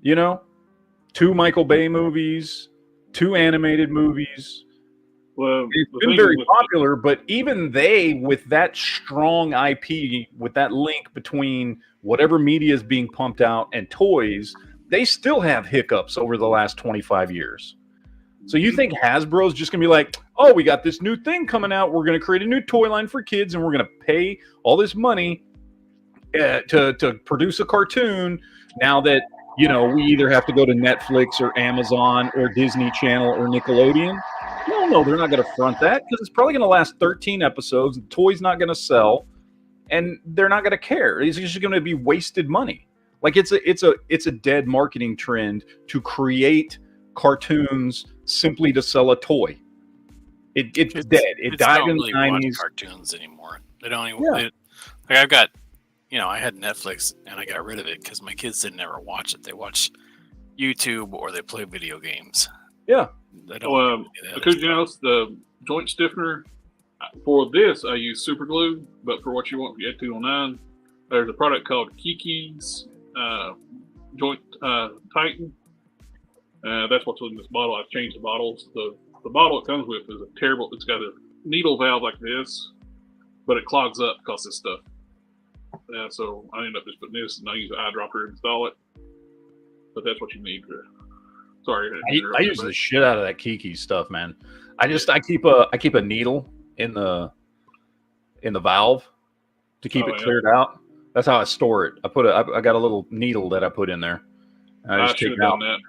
2 Michael Bay movies, 2 animated movies. Well, it's been very popular, but even they, with that strong IP, with that link between whatever media is being pumped out and toys, they still have hiccups over the last 25 years. So you think Hasbro's just going to be like, oh, we got this new thing coming out. We're going to create a new toy line for kids, and we're going to pay all this money to produce a cartoon now that, we either have to go to Netflix or Amazon or Disney Channel or Nickelodeon. No, they're not going to front that because it's probably going to last 13 episodes. The toy's not going to sell, and they're not going to care. It's just going to be wasted money. Like it's a dead marketing trend to create cartoons simply to sell a toy. It's dead. It died in the 90s. Cartoons anymore. They don't even. Yeah. I've got, I had Netflix and I got rid of it because my kids didn't ever watch it. They watch YouTube or they play video games. Yeah. They don't. Because the joint stiffener for this, I use super glue, but for what you want, you get 209. There's a product called Kiki's Joint Titan. That's what's in this bottle. I've changed the bottles. The bottle it comes with is a terrible. It's got a needle valve like this, but it clogs up because of this stuff. So I end up just putting this, and I use an eyedropper to install it. But that's what you need. Sorry, I use the shit out of that Kiki stuff, man. I keep a needle in the valve to keep it cleared out. That's how I store it. I got a little needle that I put in there. I should have done that.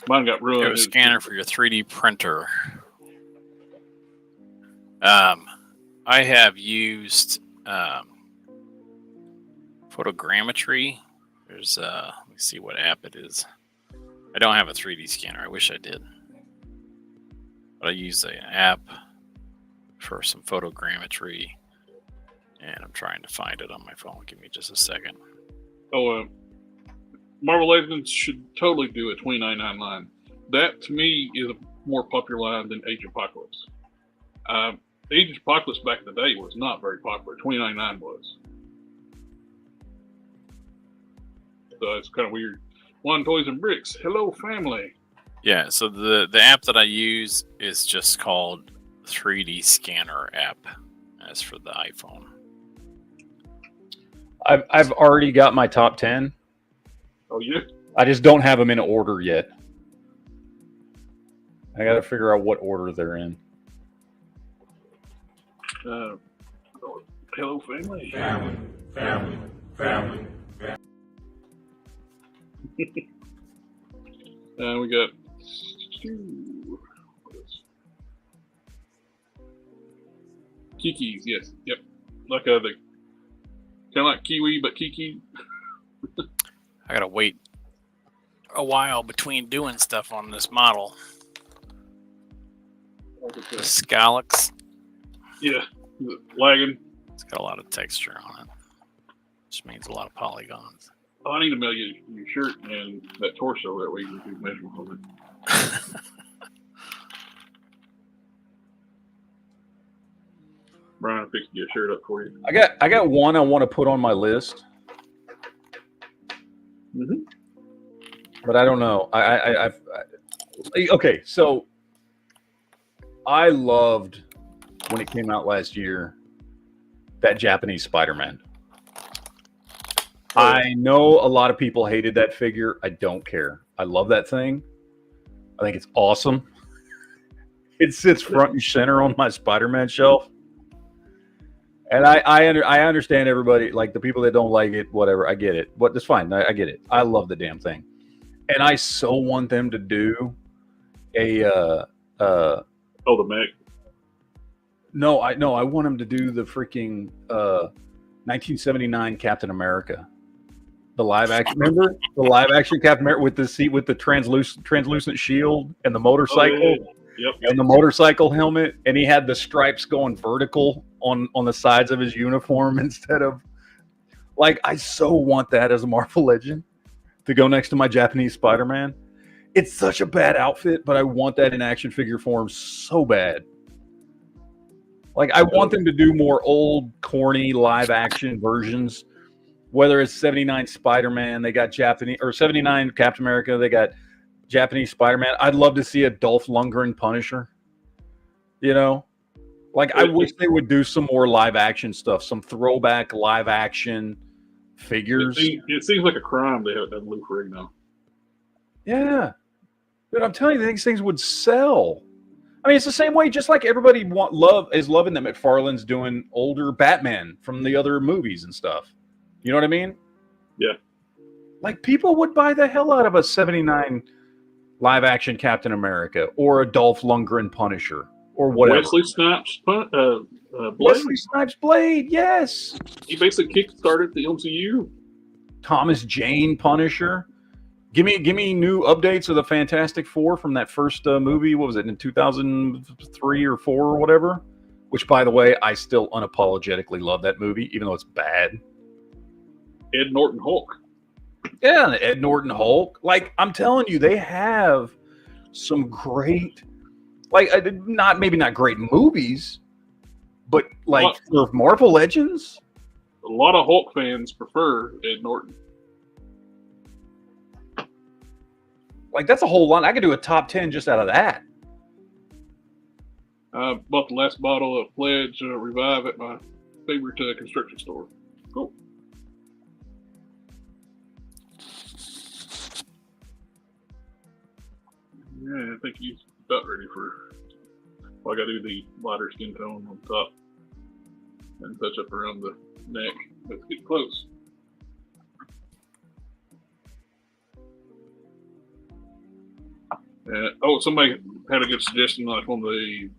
Mine got ruined. You have a scanner for your 3D printer. I have used photogrammetry. There's let me see what app it is. I don't have a 3D scanner. I wish I did. But I use an app for some photogrammetry, and I'm trying to find it on my phone. Give me just a second. Marvel Legends should totally do a $29.99 line. That, to me, is a more popular line than Age of Apocalypse. Age of Apocalypse back in the day was not very popular. $29.99 was. So it's kind of weird. One Toys and Bricks. Hello, family. Yeah, so the app that I use is just called 3D Scanner app. That's for the iPhone. I've already got my top 10. Oh, yeah? I just don't have them in order yet. I got to figure out what order they're in. Hello, family. Family. We got Kiki's, yes. Yep. Like the kind of like Kiwi, but Kiki. I gotta wait a while between doing stuff on this model. The Scalix. Yeah, lagging. It's got a lot of texture on it, which means a lot of polygons. Oh, I need to mail you your shirt and that torso that way you can do measurements on it. Brian fixed your shirt up for you. I got one I want to put on my list. Mm-hmm. But I don't know. Okay, so I loved when it came out last year that Japanese Spider-Man. I know a lot of people hated that figure. I don't care. I love that thing. I think it's awesome. It sits front and center on my Spider-Man shelf. And I understand everybody, like the people that don't like it, whatever. I get it. But it's fine. I get it. I love the damn thing. And I so want them to do a the Mac. No, I want them to do the freaking 1979 Captain America. The live action, remember the live action Captain America with the seat with the translucent shield and the motorcycle, Yep. and the motorcycle helmet, and he had the stripes going vertical on the sides of his uniform instead of like. I so want that as a Marvel Legend to go next to my Japanese Spider-Man. It's such a bad outfit, but I want that in action figure form so bad. Like I want them to do more old, corny live action versions. Whether it's 79 Spider-Man, they got Japanese, or 79 Captain America, they got Japanese Spider-Man. I'd love to see a Dolph Lundgren Punisher. You know? Like, I wish they would do some more live action stuff, some throwback live action figures. It seems like a crime they haven't done Lou Ferrigno. Yeah. But I'm telling you, these things would sell. I mean, it's the same way, just like everybody is loving that McFarlane's doing older Batman from the other movies and stuff. You know what I mean? Yeah. Like, people would buy the hell out of a 79 live-action Captain America or a Dolph Lundgren Punisher or whatever. Wesley Snipes Blade. Wesley Snipes Blade, yes. He basically kick-started the MCU. Thomas Jane Punisher. Give me new updates of the Fantastic Four from that first movie. What was it, in 2003 or 4 or whatever? Which, by the way, I still unapologetically love that movie, even though it's bad. Ed Norton Hulk. Yeah, the Ed Norton Hulk. Like, I'm telling you, they have some great, like, maybe not great movies, but like for Marvel Legends. A lot of Hulk fans prefer Ed Norton. Like that's a whole lot. I could do a top 10 just out of that. I bought the last bottle of Pledge Revive at my favorite construction store. Cool. Yeah, I think he's about ready for. Well, I got to do the lighter skin tone on top and touch up around the neck. Let's get close. Oh, somebody had a good suggestion, like on the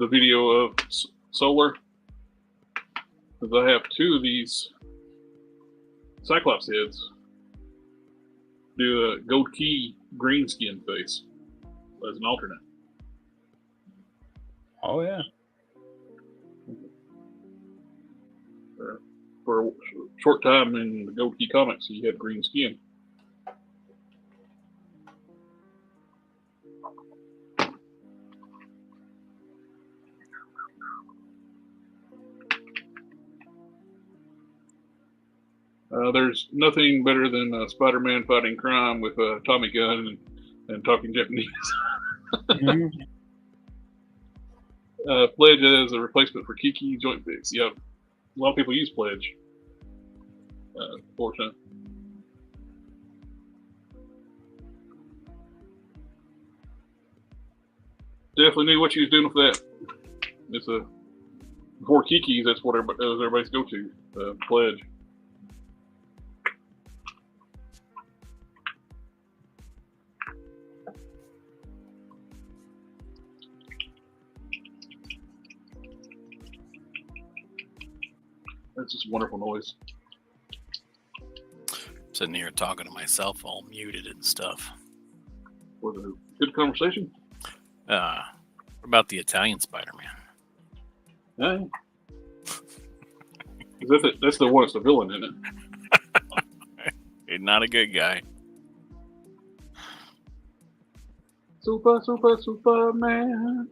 video of Solar, because I have two of these Cyclops heads. Do a gold key green skin face as an alternate. Oh yeah. For a short time in the Gold Key comics, he had green skin. There's nothing better than Spider-Man fighting crime with a Tommy gun and talking Japanese. Mm-hmm. Pledge as a replacement for Kiki joint fix. Yeah, a lot of people use Pledge. Fortunate. Definitely knew what you was doing with that. It's before Kiki's. That's what everybody's go to. Pledge. That's just wonderful noise. Sitting here talking to myself, all muted and stuff. Was it a good conversation? About the Italian Spider-Man. Yeah. That's the one. It's the villain, isn't it? He's not a good guy. Superman.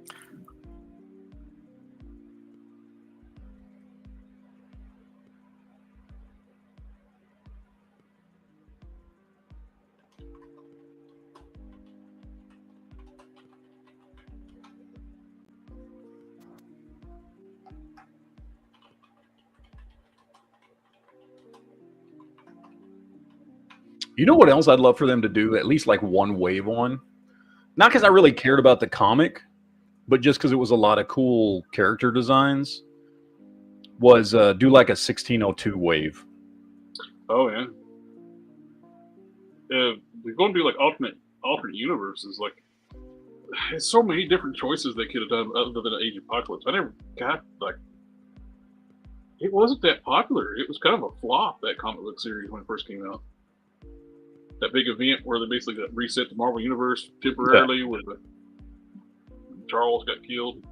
You know what else I'd love for them to do? At least like one wave on. Not because I really cared about the comic, but just because it was a lot of cool character designs. Was do like a 1602 wave. Oh yeah. They're going to do like alternate universes. Like, there's so many different choices they could have done other than Age of Apocalypse. I never got like. It wasn't that popular. It was kind of a flop, that comic book series when it first came out. That big event where they basically got reset the Marvel Universe temporarily, where Charles got killed.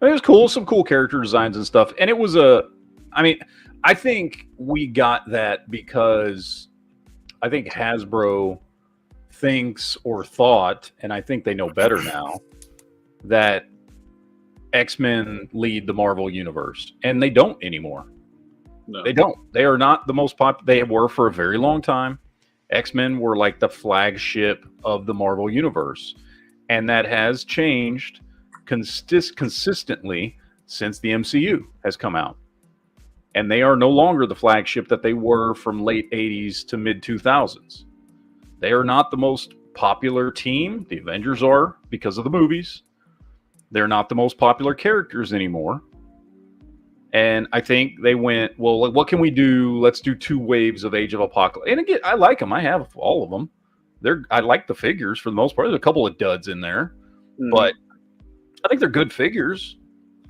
It was cool, some cool character designs and stuff. And it was I think we got that because I think Hasbro thinks or thought, and I think they know better now, that X-Men lead the Marvel Universe. And they don't anymore. No. They don't. They are not the most popular. They were for a very long time. X-Men were like the flagship of the Marvel Universe. And that has changed consistently since the MCU has come out. And they are no longer the flagship that they were from late 80s to mid 2000s. They are not the most popular team. The Avengers are because of the movies. They're not the most popular characters anymore. And I think they went, well, what can we do? Let's do 2 waves of Age of Apocalypse. And again, I like them. I have all of them. I like the figures for the most part. There's a couple of duds in there, but I think they're good figures.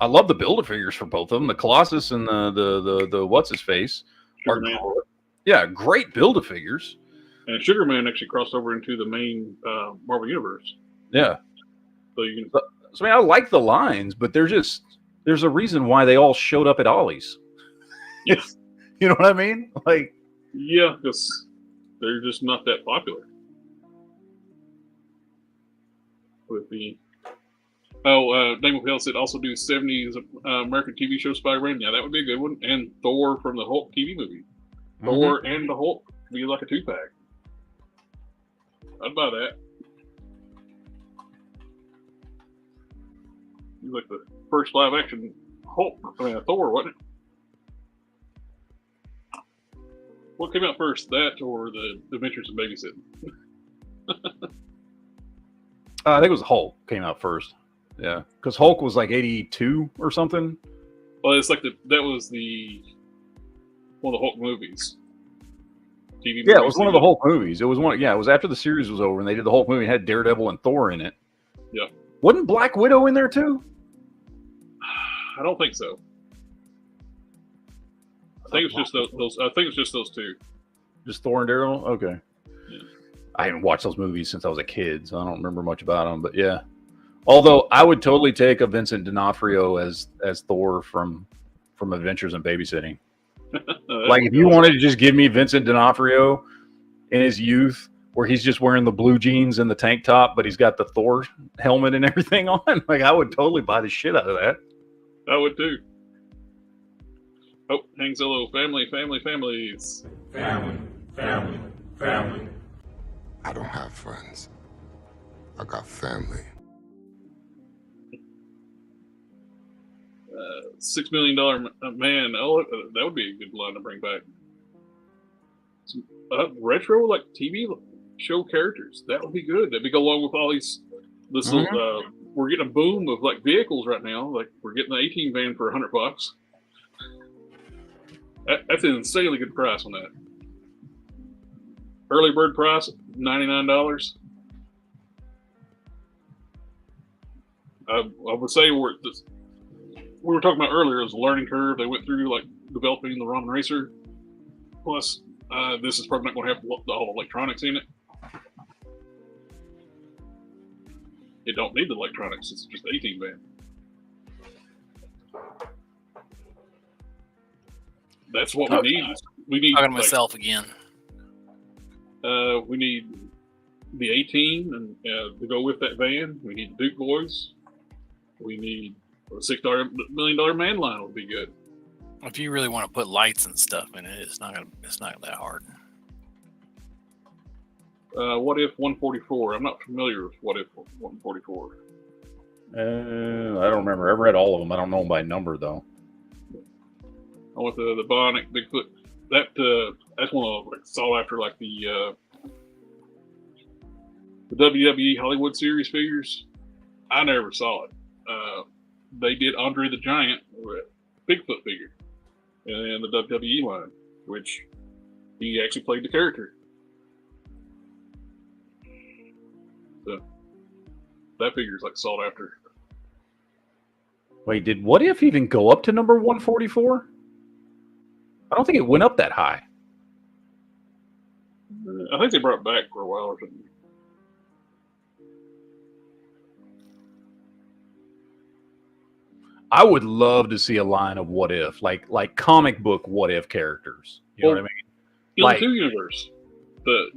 I love the Build-A-Figures for both of them. The Colossus and the what's his face are great Build-A-Figures. And Sugar Man actually crossed over into the main Marvel Universe. Yeah. So you can. So I like the lines, but there's a reason why they all showed up at Ollie's. Yes. You know what I mean? Like, yeah, because they're just not that popular. With the Dame of Hell said also do 70s American TV show Spider-Man. Yeah, that would be a good one. And Thor from the Hulk TV movie. Thor and the Hulk could be like a 2-pack. I'd buy that. He's like the first live action Hulk. I mean, Thor, wasn't it? What came out first, that or the Adventures of Babysitting? I think it was Hulk came out first. Yeah, because Hulk was like 82 or something. Well, it's like that was one of the Hulk movies. TV Yeah, it was one of the Hulk movies. It was one. Yeah, it was after the series was over and they did the Hulk movie. It had Daredevil and Thor in it. Yeah. Wasn't Black Widow in there too? I don't think so. I think it's just those. I think it's just those two. Just Thor and Daredevil. Okay. Yeah. I haven't watched those movies since I was a kid, so I don't remember much about them. But yeah, although I would totally take a Vincent D'Onofrio as Thor from Adventures in Babysitting. Like if you wanted to just give me Vincent D'Onofrio in his youth, where he's just wearing the blue jeans and the tank top, but he's got the Thor helmet and everything on, like I would totally buy the shit out of that. I would too. Oh, Hangzillo, families. Family. I don't have friends. I got family. $6 million man. Oh, that would be a good line to bring back. Some, retro like TV show characters. That would be good. That'd be go along with all these. We're getting a boom of like vehicles right now. Like we're getting the 18 van for $100. That's an insanely good price on that. Early bird price $99. I would say we were talking about earlier, it was a learning curve they went through, like developing the Ramen Racer. Plus, this is probably not going to have all the electronics in it. It don't need the electronics. It's just 18 van. That's what we need. We need Talking to myself again. We need the 18 and to go with that van. We need the Duke Boys. We need a $6 million man line would be good. If you really want to put lights and stuff in it, it's not that hard. What if 144? I'm not familiar with what if 144. I don't remember. I've read all of them. I don't know them by number though. I went to the Bionic Bigfoot. That's one of like saw after like the WWE Hollywood series figures. I never saw it. They did Andre the Giant Bigfoot figure in the WWE line, which he actually played the character. So that figure is like sought after. Wait, did What If even go up to number 144? I don't think it went up that high. I think they brought it back for a while or something. I would love to see a line of What If, like comic book What If characters. You know what I mean? Young 2 universe. The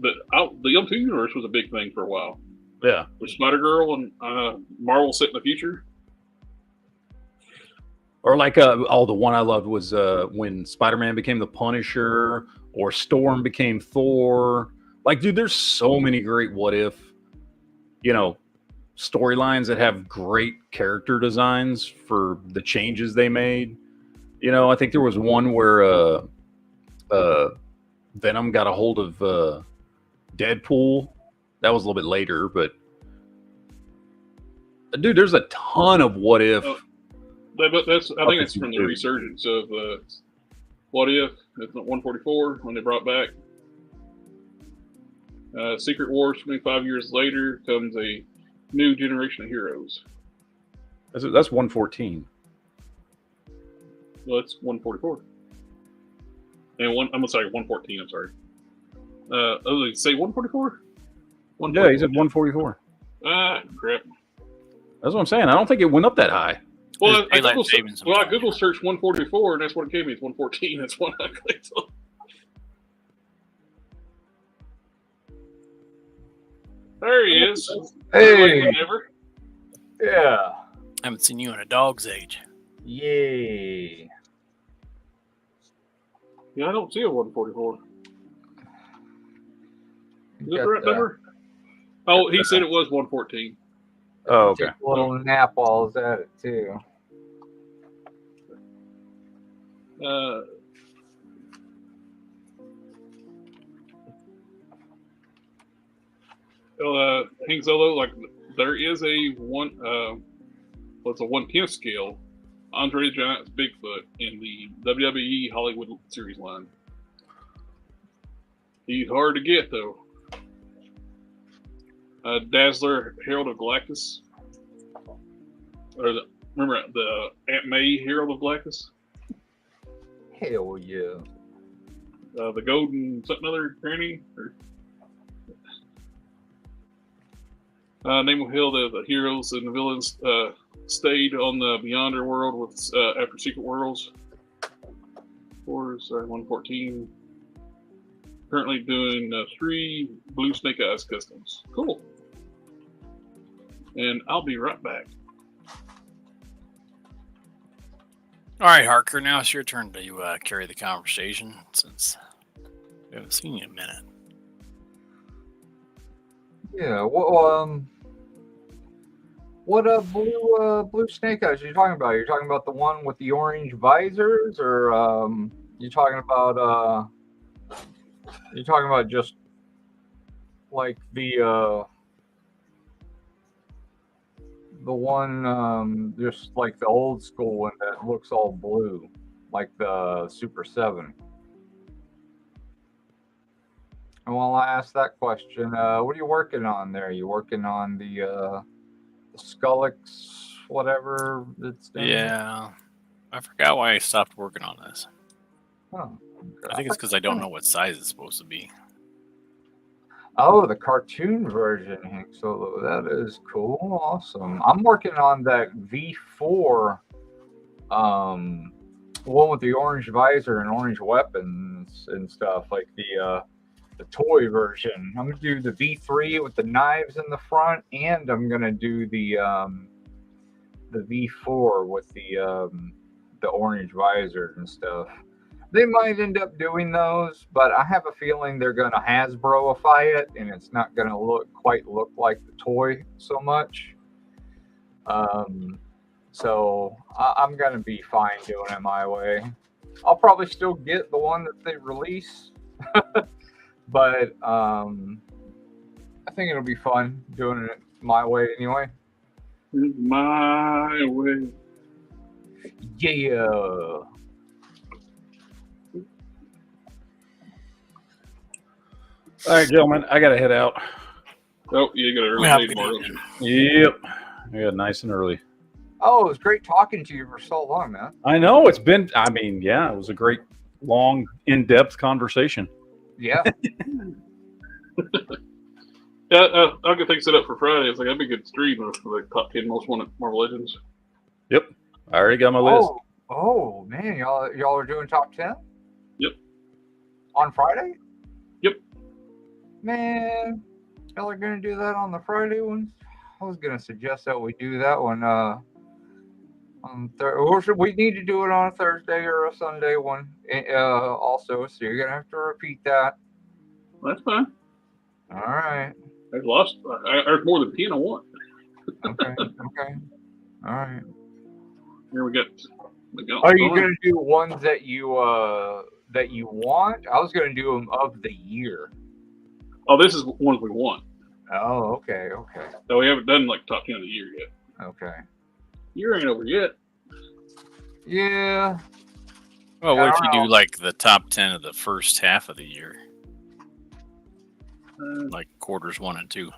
Young 2 universe was a big thing for a while. Yeah. With Spider-Girl and Marvel set in the future. Or like the one I loved was when Spider-Man became the Punisher or Storm became Thor. Like, dude, there's so many great What If, storylines that have great character designs for the changes they made. I think there was one where Venom got a hold of Deadpool. That was a little bit later, but dude, there's a ton of What If. I think it's from the resurgence of What If. It's not 144 when they brought back Secret Wars. 25 years later comes a new generation of heroes. That's 114. Well, it's 144. And I'm sorry, 114. I'm sorry. Say 144. Yeah, he said 144. Ah, crap. That's what I'm saying. I don't think it went up that high. Well, I Google searched 144, and that's what it gave me. It's 114. That's what I clicked on. There he is. Hey. Yeah. I haven't seen you in a dog's age. Yay. Yeah, I don't see a 144. Is that the right number? Oh, he said it was 114. Oh, okay. Take a little nap while I was at it too. Hank Solo, like there is a what's a 1/10 scale, Andre the Giant's Bigfoot in the WWE Hollywood series line. He's hard to get though. Dazzler, Herald of Galactus, remember the Aunt May Herald of Galactus? Hell yeah. The Golden something other granny. Name will Hill, the heroes and the villains stayed on the Beyonder world with after Secret Worlds. 114. Currently doing 3 Blue Snake Eyes customs. Cool. And I'll be right back. All right, Harker. Now it's your turn to carry the conversation since we haven't seen you in a minute. Yeah. What blue snake eyes are you talking about? Are you talking about the one with the orange visors, or you talking about just like the one just like the old school one that looks all blue, like the Super 7? And while I ask that question, what are you working on there? Are you working on the Sculpt, whatever it's doing? Yeah, I forgot why I stopped working on this. Oh, okay. I think it's because I don't know what size it's supposed to be. Oh, the cartoon version, Hank Solo. That is cool. Awesome. I'm working on that V4, one with the orange visor and orange weapons and stuff, like the toy version. I'm gonna do the V3 with the knives in the front, and I'm gonna do the V4 with the orange visor and stuff. They might end up doing those, but I have a feeling they're gonna Hasbroify it, and it's not gonna quite look like the toy so much. So I'm gonna be fine doing it my way. I'll probably still get the one that they release. But I think it'll be fun doing it my way anyway. My way. Yeah. All right, gentlemen, I gotta head out. Oh, you got an early Yeah, day tomorrow, don't you? Yep, I got nice and early. Oh, it was great talking to you for so long, man. I know it's been. I mean, yeah, it was a great, long, in-depth conversation. Yeah. Yeah, I'll get things set up for Friday. It's like that'd be a good stream of the top 10 most wanted Marvel Legends. Yep, I already got my list. Oh man, y'all are doing top 10? Yep. On Friday? Yep. Man, y'all are gonna do that on the Friday ones? I was gonna suggest that we do that one or we need to do it on a Thursday or a Sunday one also, so you're gonna have to repeat that. That's fine. All right. I've lost. There's more than 10 I want. Okay. All right. Here we go. Are you gonna do ones that you want? I was gonna do them of the year. Oh, this is ones we want. Oh, okay. So we haven't done like top 10 of the year yet. Okay. Year ain't over yet. Yeah. Well, what if you I don't do like the top 10 of the first half of the year? Like quarters 1 and 2.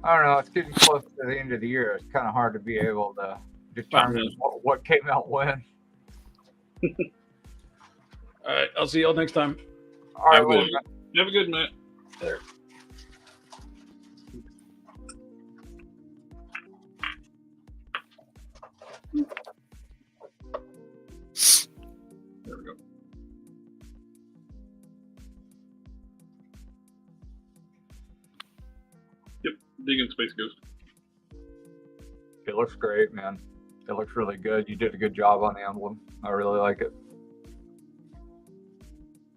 I don't know. It's getting close to the end of the year. It's kind of hard to be able to determine what came out when. All right, I'll see y'all next time. All right. will. Have a good night. There. There we go. Yep, digging Space Ghost. It looks great, man. It looks really good. You did a good job on the emblem. I really like it.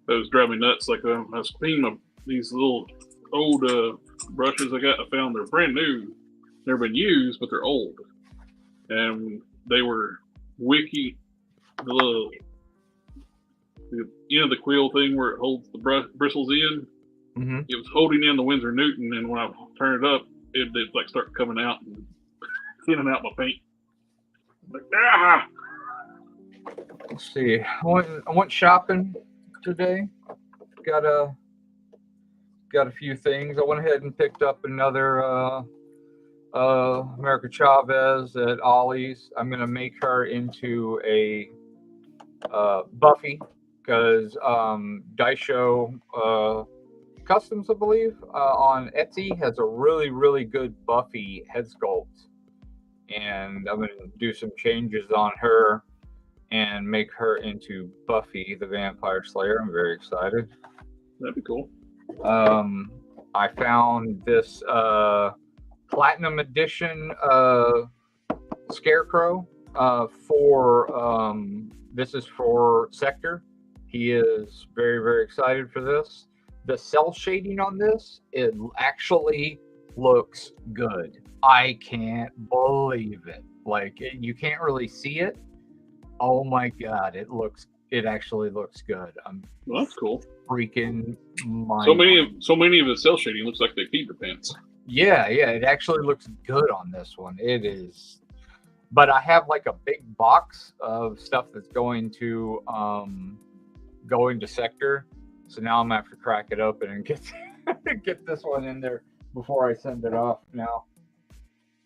That was driving me nuts. Like I was cleaning these little old brushes I found. They're brand new. Never been used, but they're old. And they were Wiki, the the quill thing where it holds the bristles in. Mm-hmm. It was holding in the Winsor Newton, and when I turned it up, it did like start coming out and thinning out my paint. Like, ah! Let's see. I went shopping today. Got a few things. I went ahead and picked up another America Chavez at Ollie's. I'm gonna make her into a Buffy because Daisho Customs, I believe, on Etsy has a really good Buffy head sculpt, and I'm gonna do some changes on her and make her into Buffy the Vampire Slayer. I'm very excited. That'd be cool. I found this Platinum Edition Scarecrow for this is for Sector. He is very excited for this. The cell shading on this, it actually looks good. I can't believe it. Like, you can't really see it. Oh my god, it actually looks good. Well, that's cool. Freaking so many of the cell shading looks like they peed their pants. Yeah, it actually looks good on this one. It is. But I have like a big box of stuff that's going to Sector. So now I'm gonna have to crack it open and get this one in there before I send it off now.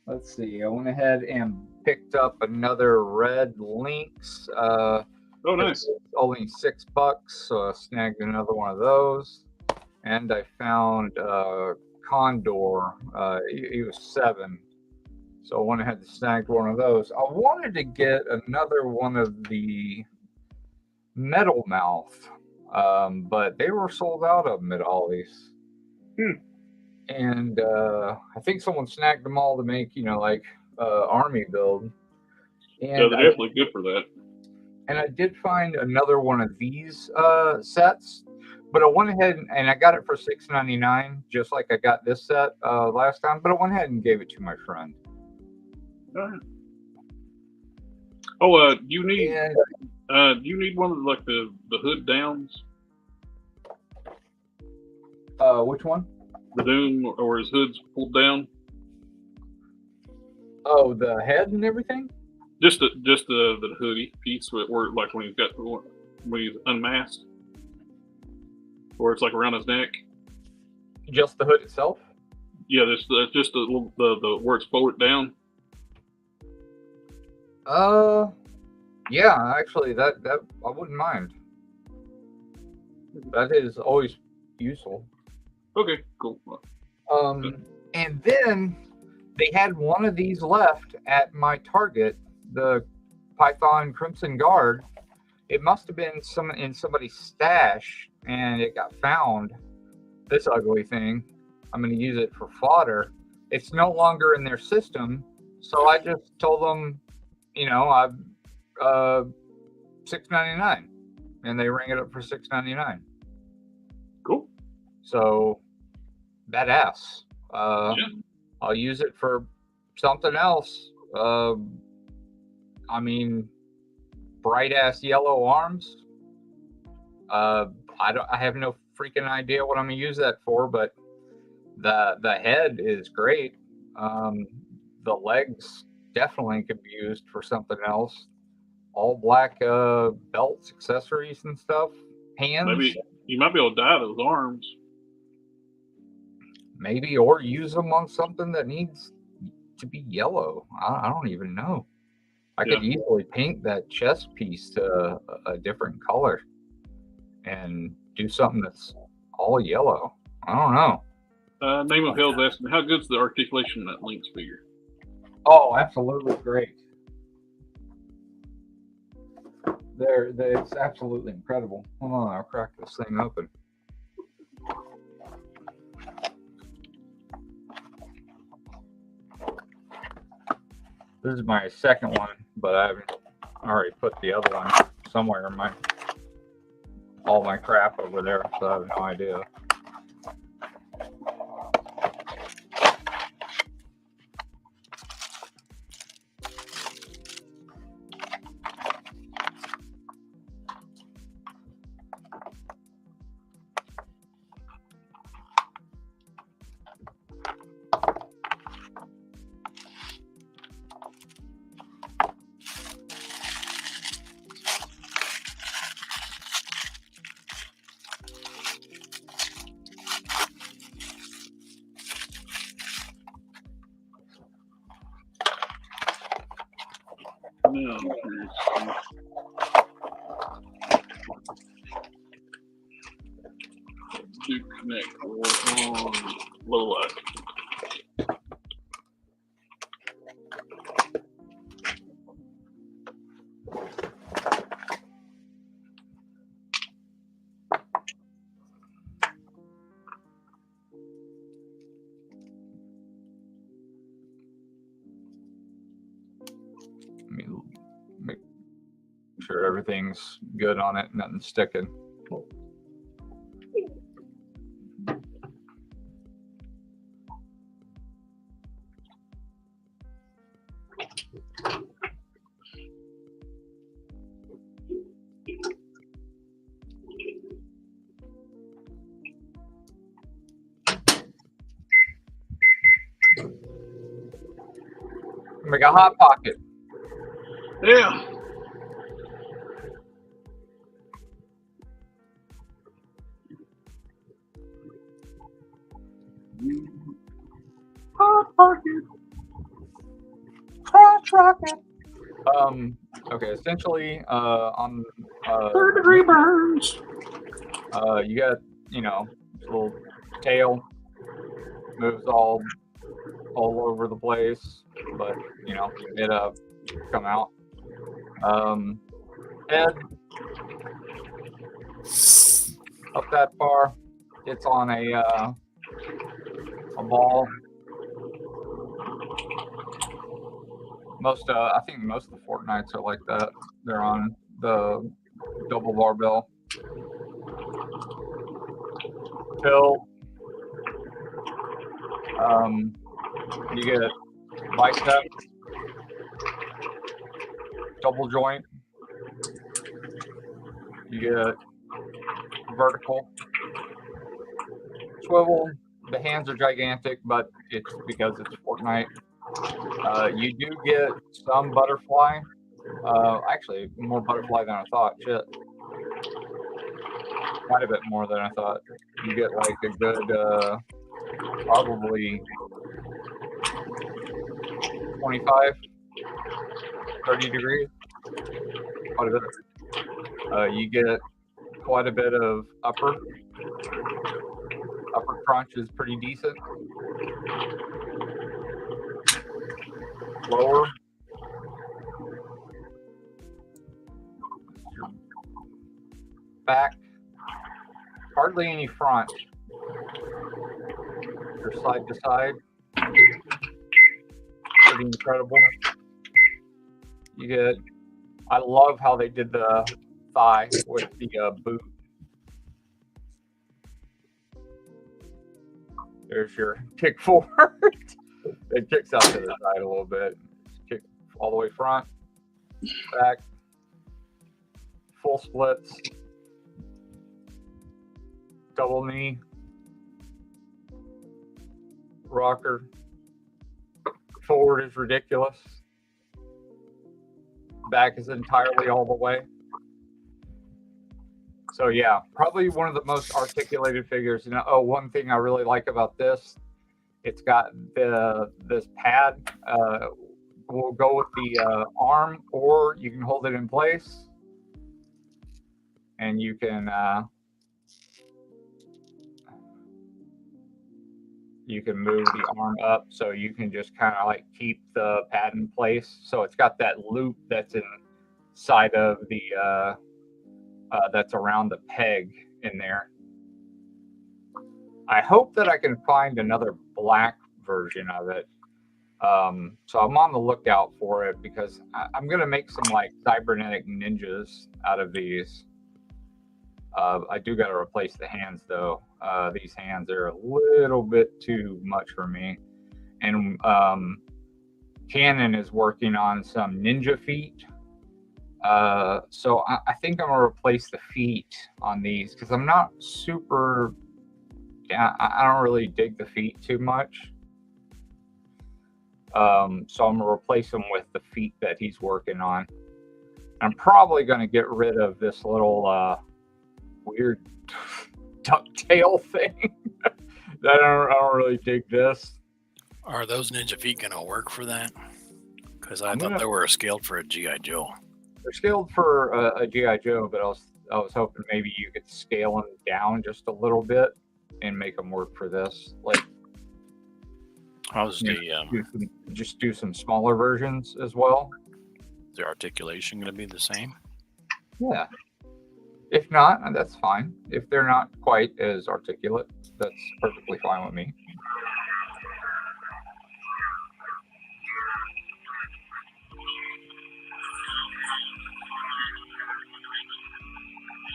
Let's see. I went ahead and picked up another red Lynx. Oh, nice. Only $6, so I snagged another one of those. And I found Condor. He was $7. So I went ahead and snagged one of those. I wanted to get another one of the Metal Mouth, but they were sold out of them at Ollie's. And I think someone snagged them all to make, army build. And yeah, they're definitely good for that. And I did find another one of these sets, but I went ahead and I got it for $6.99, just like I got this set last time. But I went ahead and gave it to my friend. Oh, do you need one of like the hood downs? Which one? The Doom, or his hood's pulled down? Oh, the head and everything? Just the hoodie piece where like when he's unmasked, where it's like around his neck. Just the hood itself? Yeah, that's just the where it's folded down. Yeah, actually, that I wouldn't mind. That is always useful. Okay, cool. And then they had one of these left at my Target, the Python Crimson Guard. It must have been in somebody's stash, and it got found. This ugly thing. I'm going to use it for fodder. It's no longer in their system, so I just told them, I'm $6.99, and they rang it up for $6.99. Cool. So, badass. Yeah. I'll use it for something else. Bright ass yellow arms. I have no freaking idea what I'm gonna use that for, but the head is great. The legs definitely could be used for something else. All black belts, accessories, and stuff. Hands. Maybe you might be able to dye those arms. Maybe, or use them on something that needs to be yellow. I don't even know. I could easily paint that chest piece to a different color and do something that's all yellow. I don't know. Name of Hell's asking, how good's the articulation in that Lynx figure? Oh, absolutely great. It's absolutely incredible. Hold on, I'll crack this thing open. This is my second one, but I already put the other one somewhere in all my crap over there, so I have no idea. Do connect on low light. Let me make sure everything's good on it, nothing's sticking. Make a hot pocket. Yeah. Hot pocket. Hot rocket. Okay, essentially, on 3rd-degree burns. you got, you know, little tail moves all over the place, but you know, it come out. Head up that far, it's on a ball. I think most of the Fortnites are like that. They're on the double barbell. Till you get bicep, double joint. You get vertical, swivel. The hands are gigantic, but it's because it's Fortnite. You do get some butterfly. Actually, more butterfly than I thought. Shit. Quite a bit more than I thought. You get like a good, probably 25, 30 degrees. Quite a bit. You get quite a bit of upper. Upper crunch is pretty decent. Lower. Back. Hardly any front. Or side to side. Pretty incredible. You get. I love how they did the thigh with the boot. There's your kick forward. It kicks out to the side a little bit. Kick all the way front, back, full splits, double knee, rocker. Forward is ridiculous. Back is entirely all the way. So yeah, probably one of the most articulated figures. You know, oh, one thing I really like about this, it's got this pad. Will go with the arm, or you can hold it in place, and you can move the arm up, so you can just kind of like keep the pad in place. So it's got that loop that's inside of the that's around the peg in there. I hope that I can find another black version of it. So I'm on the lookout for it, because I'm going to make some like cybernetic ninjas out of these. I do got to replace the hands though. These hands are a little bit too much for me. And Canon is working on some ninja feet. So I think I'm going to replace the feet on these, because I'm not super... I don't really dig the feet too much. So I'm going to replace them with the feet that he's working on. I'm probably going to get rid of this little weird ducktail thing. I don't really dig this. Are those ninja feet going to work for that? Because I thought they were scaled for a GI Joe. They're scaled for a GI Joe, but I was hoping maybe you could scale them down just a little bit and make them work for this. Like, How's just do some smaller versions as well. Is the articulation going to be the same? Yeah. If not, that's fine. If they're not quite as articulate, that's perfectly fine with me.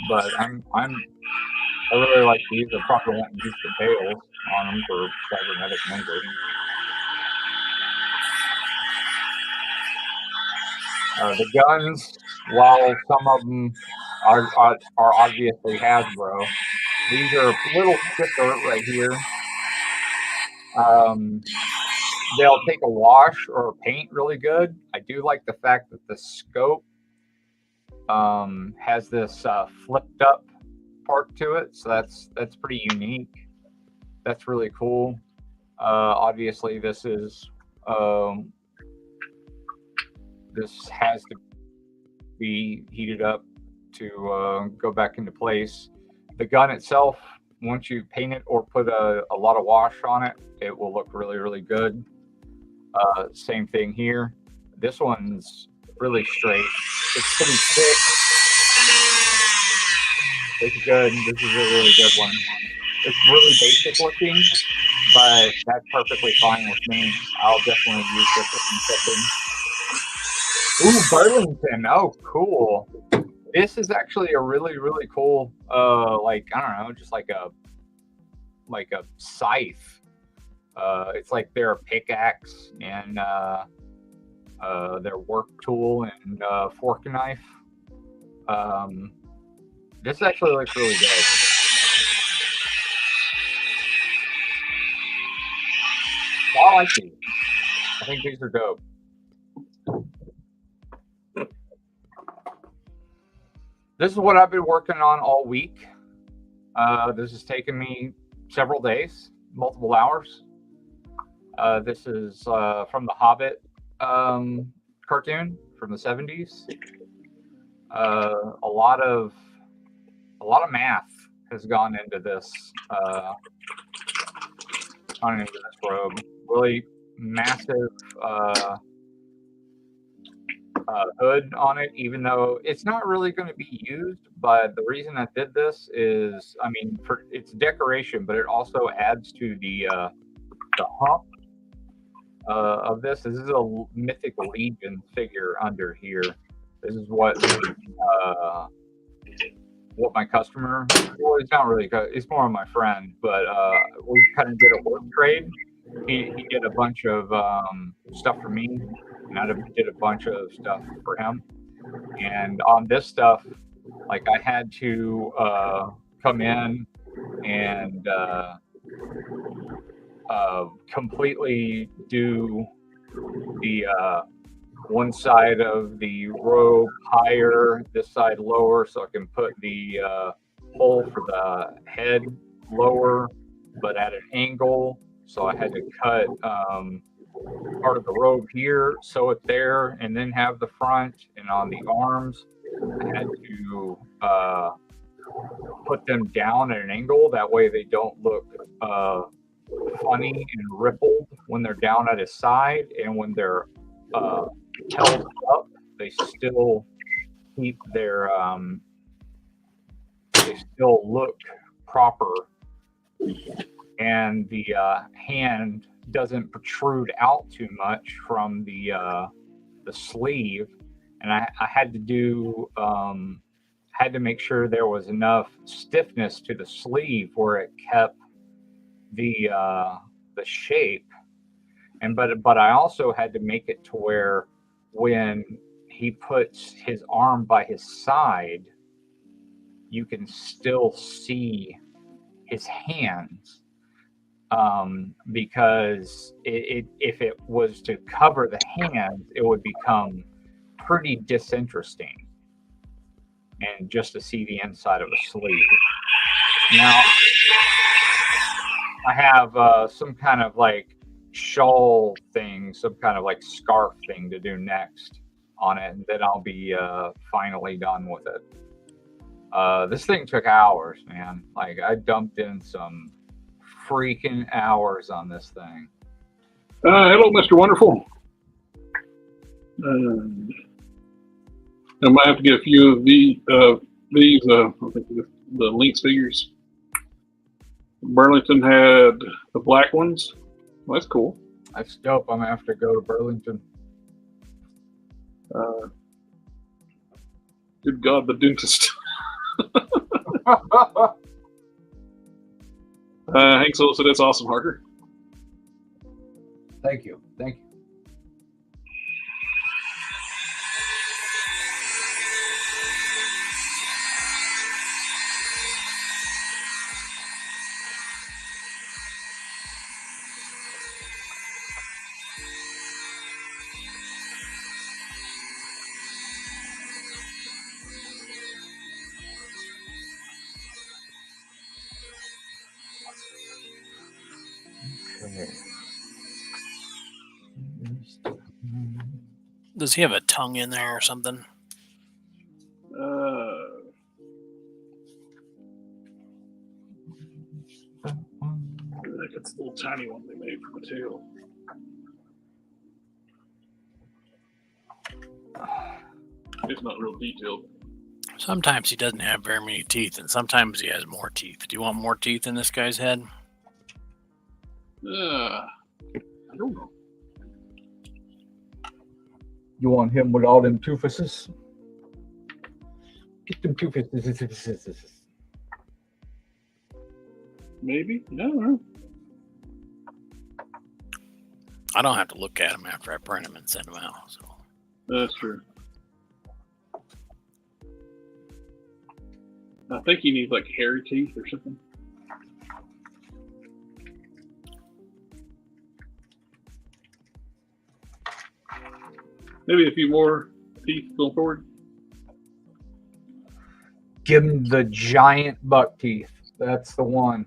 But I really like these. I probably won't use the tails on them for cybernetic ninja. The guns, while some of them are obviously Hasbro, these are a little thicker right here. They'll take a wash or a paint really good. I do like the fact that the scope has this flipped up part to it, so that's pretty unique. That's really cool. Obviously, this has to be heated up to go back into place. The gun itself, once you paint it or put a lot of wash on it, it will look really, really good. Same thing here. This one's really straight. It's pretty thick. It's good. This is a really good one. It's really basic looking, but that's perfectly fine with me. I'll definitely use this in Ooh, Burlington. Oh, cool. This is actually a really, really cool, like, I don't know, just like a scythe. It's like their pickaxe and their work tool and fork and knife. This actually looks really good. I like these. I think these are dope. This is what I've been working on all week. This has taken me several days, multiple hours. This is from the Hobbit cartoon from the 70s. A lot of math has gone into this robe. Really massive hood on it, even though it's not really going to be used. But the reason I did this is, I mean, for its decoration, but it also adds to the hump of this. This is a Mythic Legion figure under here. This is what my customer, well, it's not really, it's more of my friend, but we kind of did a work trade. He did a bunch of stuff for me, and I did a bunch of stuff for him. And on this stuff, like, I had to come in and completely do the one side of the robe higher, this side lower, so I can put the hole for the head lower, but at an angle. So I had to cut part of the robe here, sew it there, and then have the front. And on the arms, I had to put them down at an angle. That way they don't look funny and rippled when they're down at his side, and when they're held up, they still keep their they still look proper, and the hand doesn't protrude out too much from the sleeve. And I had to do had to make sure there was enough stiffness to the sleeve where it kept the shape. And but I also had to make it to where when he puts his arm by his side, you can still see his hands, because if it was to cover the hands, it would become pretty disinteresting, and just to see the inside of a sleeve. Now I have some kind of like shawl thing, some kind of like scarf thing to do next on it, and then I'll be finally done with it. This thing took hours, man. Like, I dumped in some freaking hours on this thing. Hello, Mr. Wonderful. I might have to get a few of these. I think the Lynx figures. Burlington had the black ones. Well, that's cool. That's dope. I'm gonna have to go to Burlington. Good God, the dentist. Hank Solo said that's awesome, Harker. Thank you. Thank you. Does he have a tongue in there or something? I think it's a little tiny one they made for the tail. It's not real detailed. Sometimes he doesn't have very many teeth, and sometimes he has more teeth. Do you want more teeth in this guy's head? I don't know. You want him with all them toofuses? Get them toofuses. Maybe? I don't know. I don't have to look at them after I print them and send them out. So That's true. I think he needs like hairy teeth or something. Maybe a few more teeth going forward. Give him the giant buck teeth. That's the one.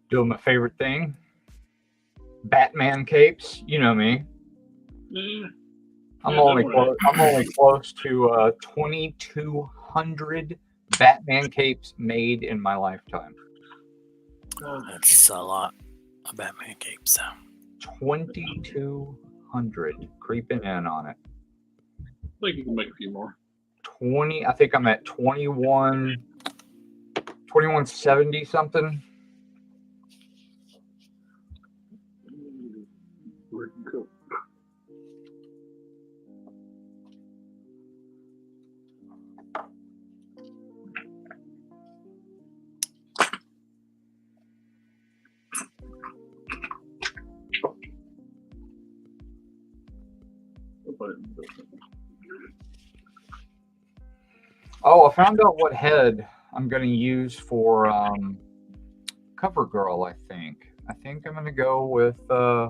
Doing my favorite thing. Batman capes. You know me. I'm only close to 2,200 Batman capes made in my lifetime. that's a lot of Batman capes. 2,200 creeping in on it. I think you can make a few more. 20. I think I'm at 2170 something. put it in the Oh, I found out what head I'm going to use for CoverGirl. I think I'm going to go with. I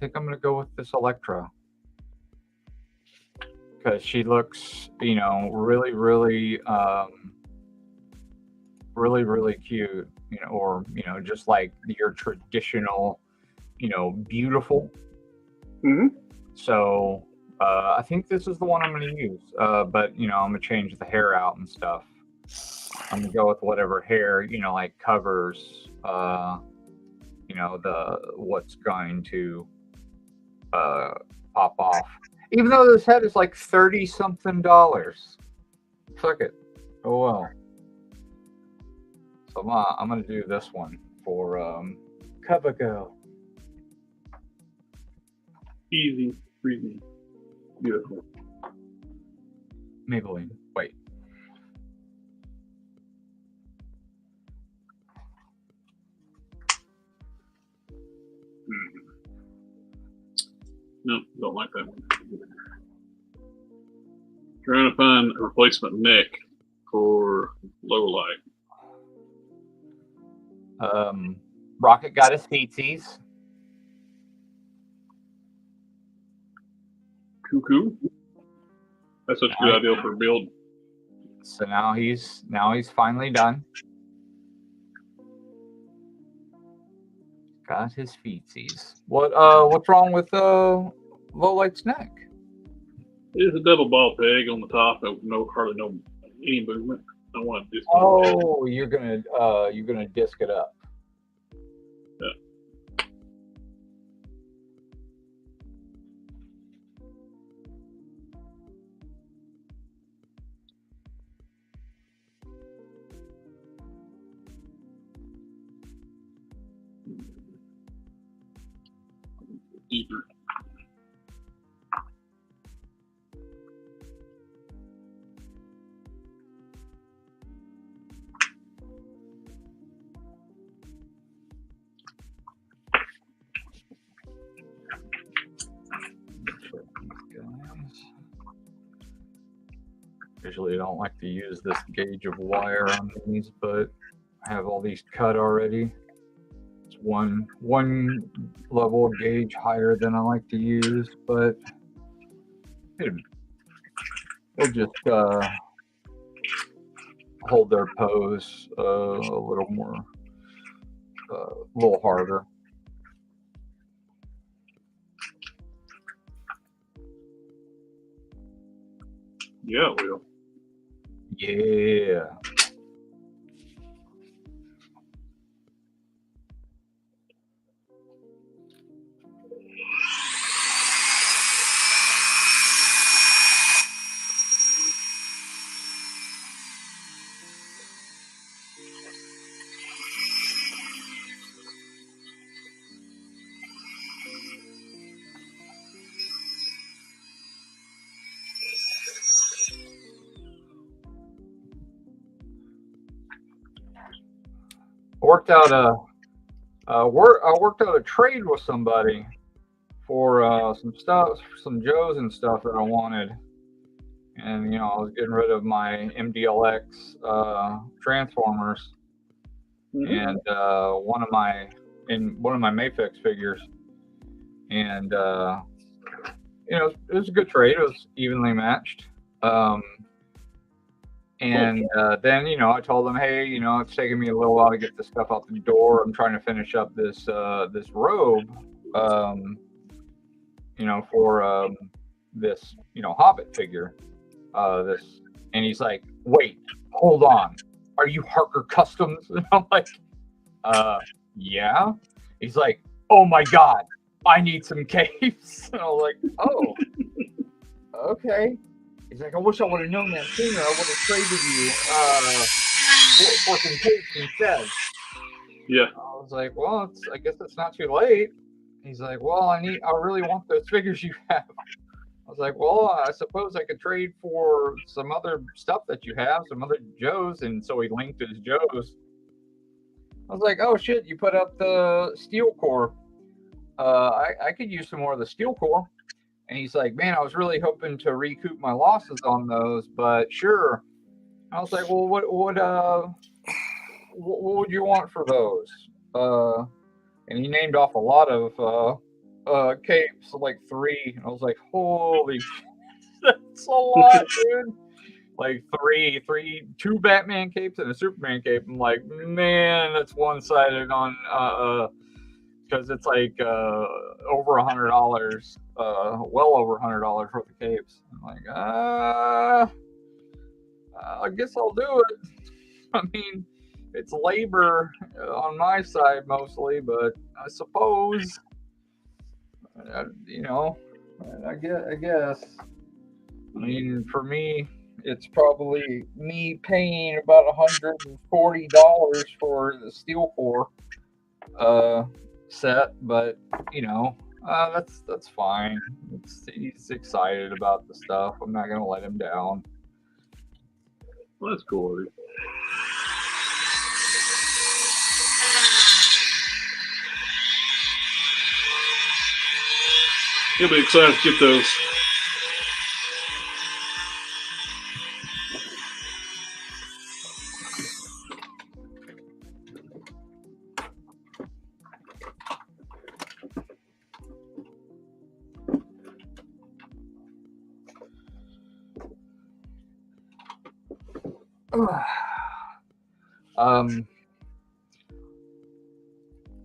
think I'm going to go with this Electra because she looks, you know, really, really, really cute. You know, or you know, just like your traditional, you know, beautiful. Mm-hmm. So I think this is the one I'm going to use. But you know, I'm going to change the hair out and stuff. I'm going to go with whatever hair, you know, like covers, you know, what's going to pop off. Even though this head is like $30-something. Fuck it. Oh well. So I'm going to do this one for CoverGirl. Easy, breezy, beautiful. Maybelline. Wait. No, don't like that one. Trying to find a replacement neck for low light. Rocket got his feetsies. Cuckoo. That's such a good idea for build. So now he's finally done. Got his feetsies. What's wrong with Lowlight's neck? It's a double ball peg on the top. Hardly any movement. I want to disc. Oh, you're gonna disc it up. Yeah. Deeper. Usually I don't like to use this gauge of wire on these, but I have all these cut already. It's one level of gauge higher than I like to use, but it'll just hold their pose a little more, a little harder. Yeah, it will. Yeah. I worked out a trade with somebody for some stuff, some Joes and stuff that I wanted, and you know I was getting rid of my MDLX transformers and one of my Mayfix figures, and you know it was a good trade. It was evenly matched. And then, you know, I told them, hey, you know, it's taking me a little while to get this stuff out the door. I'm trying to finish up this this robe, you know, for this, you know, Hobbit figure. This, and he's like, wait, hold on, are you Harker Customs? And I'm like, yeah. He's like, oh my God, I need some capes. And I was like, oh, okay. He's like, I wish I would have known that sooner. I would have traded you for some capes instead. Yeah. I was like, well, I guess it's not too late. He's like, well, I really want those figures you have. I was like, well, I suppose I could trade for some other stuff that you have, some other Joes. And so he linked his Joes. I was like, oh shit, you put up the steel core. I could use some more of the steel core. And he's like, man, I was really hoping to recoup my losses on those, but sure. I was like, well, what would you want for those? And he named off a lot of capes, like 3. And I was like, holy shit, that's a lot, dude. Like 2 Batman capes and a Superman cape. I'm like, man, that's one-sided on because it's like over $100, well over $100 worth of capes. I'm like, I guess I'll do it. I mean, it's labor on my side mostly, but I suppose, you know, I guess. I mean, for me, it's probably me paying about $140 for the Steel Core set, but you know, that's fine. He's excited about the stuff. I'm not gonna let him down. Well, that's cool. Dude. He'll be excited to get those.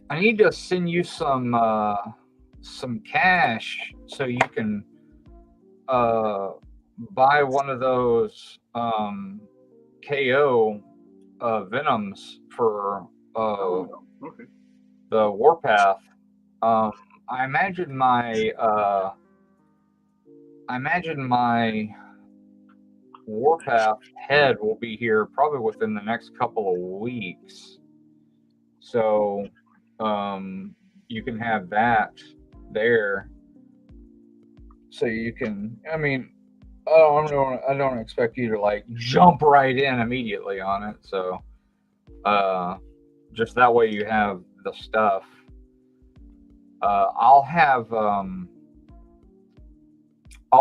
I need to send you some cash so you can buy one of those KO Venoms for Okay. the Warpath. I imagine my Warpath head will be here probably within the next couple of weeks. So you can have that there. So you can, I mean, I don't expect you to like jump right in immediately on it. So just that way you have the stuff. I'll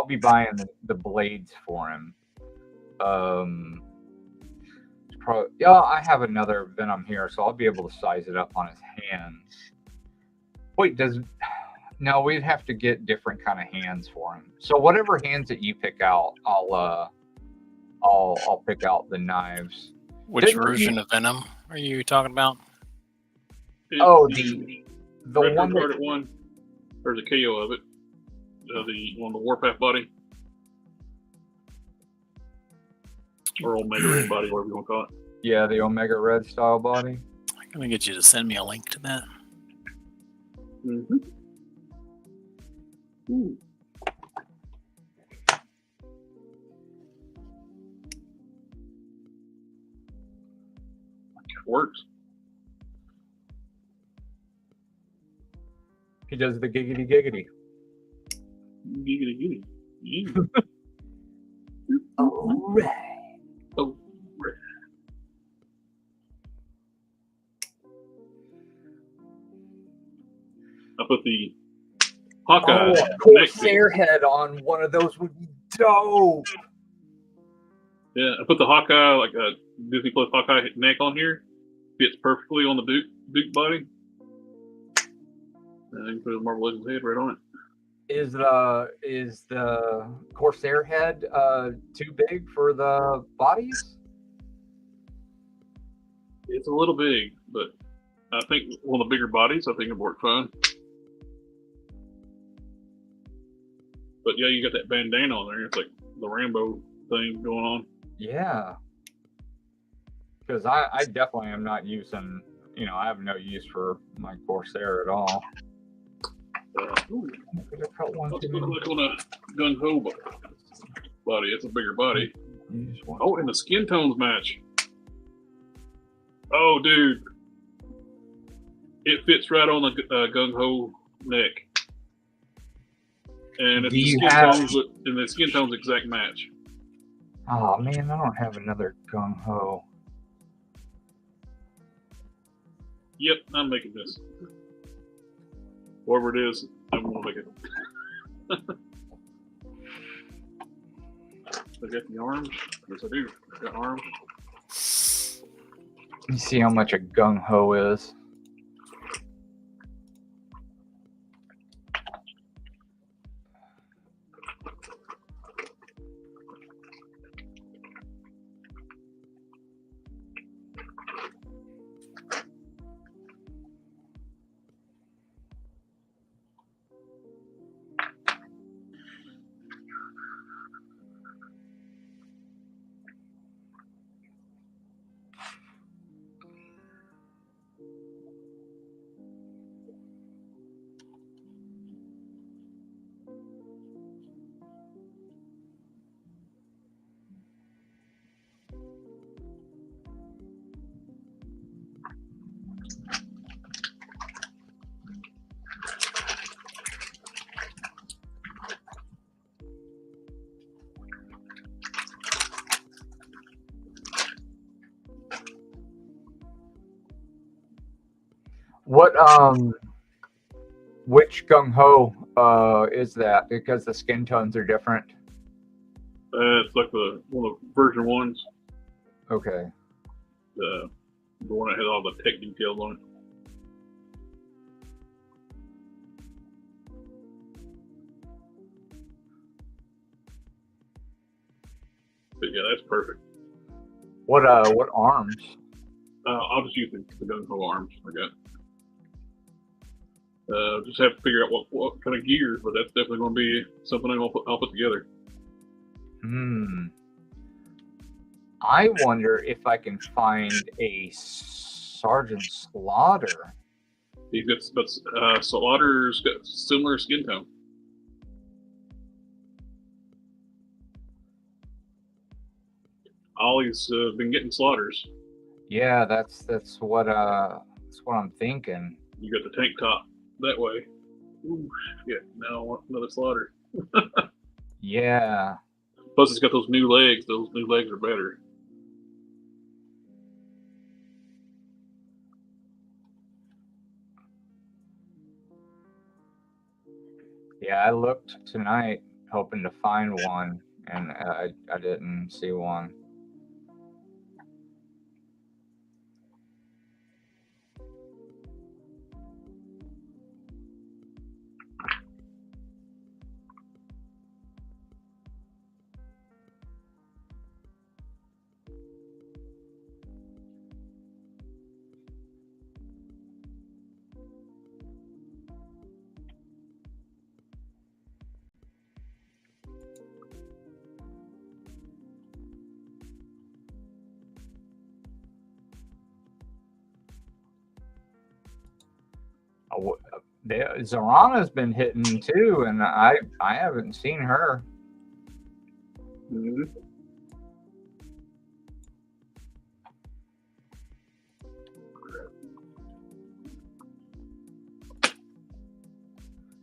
be buying the blades for him. I have another Venom here, so I'll be able to size it up on his hands. Wait, no, we'd have to get different kind of hands for him. So whatever hands that you pick out, I'll pick out the knives. Which version of Venom are you talking about? Oh, the one that one. There's a KO of it. The one, the Warpath body, or Omega Red body, whatever you want to call it. Yeah, the Omega Red style body. I'm gonna get you to send me a link to that. Mm-hmm. Ooh. It works. He does the giggity giggity. Giggity giggity. Yeah. All right. Oh, right. I put the Hawkeye Corsair head on one of those would be dope. Yeah, I put the Hawkeye, like a Disney Plus Hawkeye neck on here. Fits perfectly on the Duke body. And you can put a Marvel Legends head right on it. Is the Corsair head too big for the bodies? It's a little big, but I think one of the bigger bodies, I think it'd work fine. But yeah, you got that bandana on there. It's like the Rambo thing going on. Yeah. Because I definitely am not using, I have no use for my Corsair at all. Let's look on a gung ho body. It's a bigger body. Oh, and the skin tones match. Oh, dude. It fits right on the gung ho neck. And it's the skin tones exact match. Oh man, I don't have another gung ho. Yep, I'm making this. Whatever it is, I'm gonna make it. I got the arms. Yes, I do. I got arms. You see how much a gung ho is. What which gung ho is that? Because the skin tones are different. It's like one of the version ones. Okay. The one that had all the tech details on it. But yeah, that's perfect. What arms? I'll just use the gung ho arms I got. Just have to figure out what kind of gear, but that's definitely going to be something I'll put together. I wonder if I can find a Sergeant Slaughter. He's got Slaughter's got similar skin tone. Ollie's been getting Slaughters. Yeah, that's what I'm thinking. You got the tank top that way. Ooh, yeah, now I want another Slaughter. Yeah. Plus, it's got those new legs. Those new legs are better. Yeah, I looked tonight hoping to find one, and I didn't see one. Zorana's been hitting too, and I haven't seen her. Mm-hmm.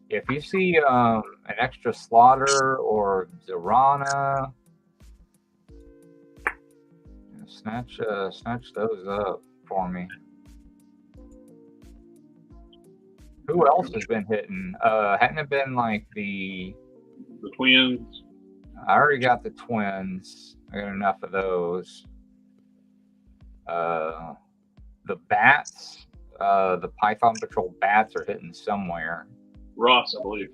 If you see an extra Slaughter or Zorana, snatch those up for me. Who else has been hitting? Hadn't it been like the twins? I already got the twins. I got enough of those. The bats, the Python Patrol bats are hitting somewhere. Ross, I believe.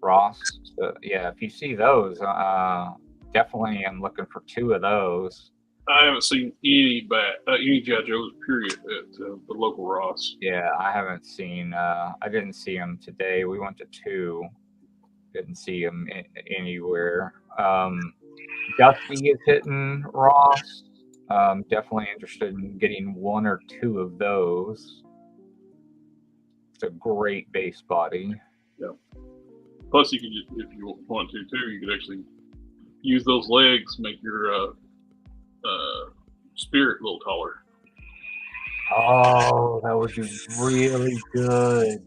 Ross. Yeah, if you see those, definitely I'm looking for 2 of those. I haven't seen any G.I. Joes, period, at the local Ross. Yeah, I haven't seen. I didn't see them today. We went to 2. Didn't see them anywhere. Dusty is hitting Ross. Definitely interested in getting 1 or 2 of those. It's a great base body. Yeah. Plus, you can just, if you want to too, you could actually use those legs, make your spirit a little taller. Oh, that would be really good.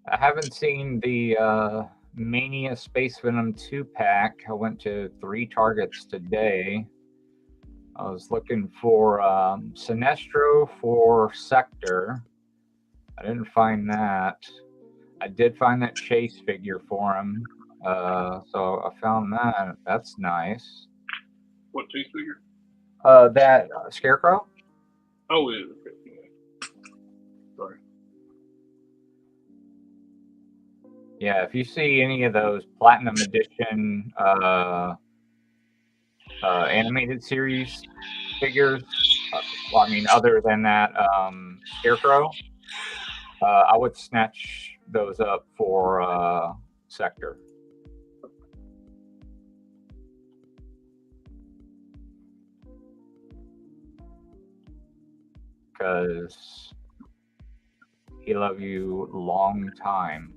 I haven't seen the Mania Space Venom 2-pack. I went to 3 Targets today. I was looking for Sinestro for Sector. I didn't find that. I did find that Chase figure for him. So I found that. That's nice. What Chase figure? That Scarecrow? Oh, yeah. Okay. Sorry. Yeah, if you see any of those Platinum Edition animated series figures, well, I mean, other than that Scarecrow, I would snatch those up for Sector. Because he love you long time.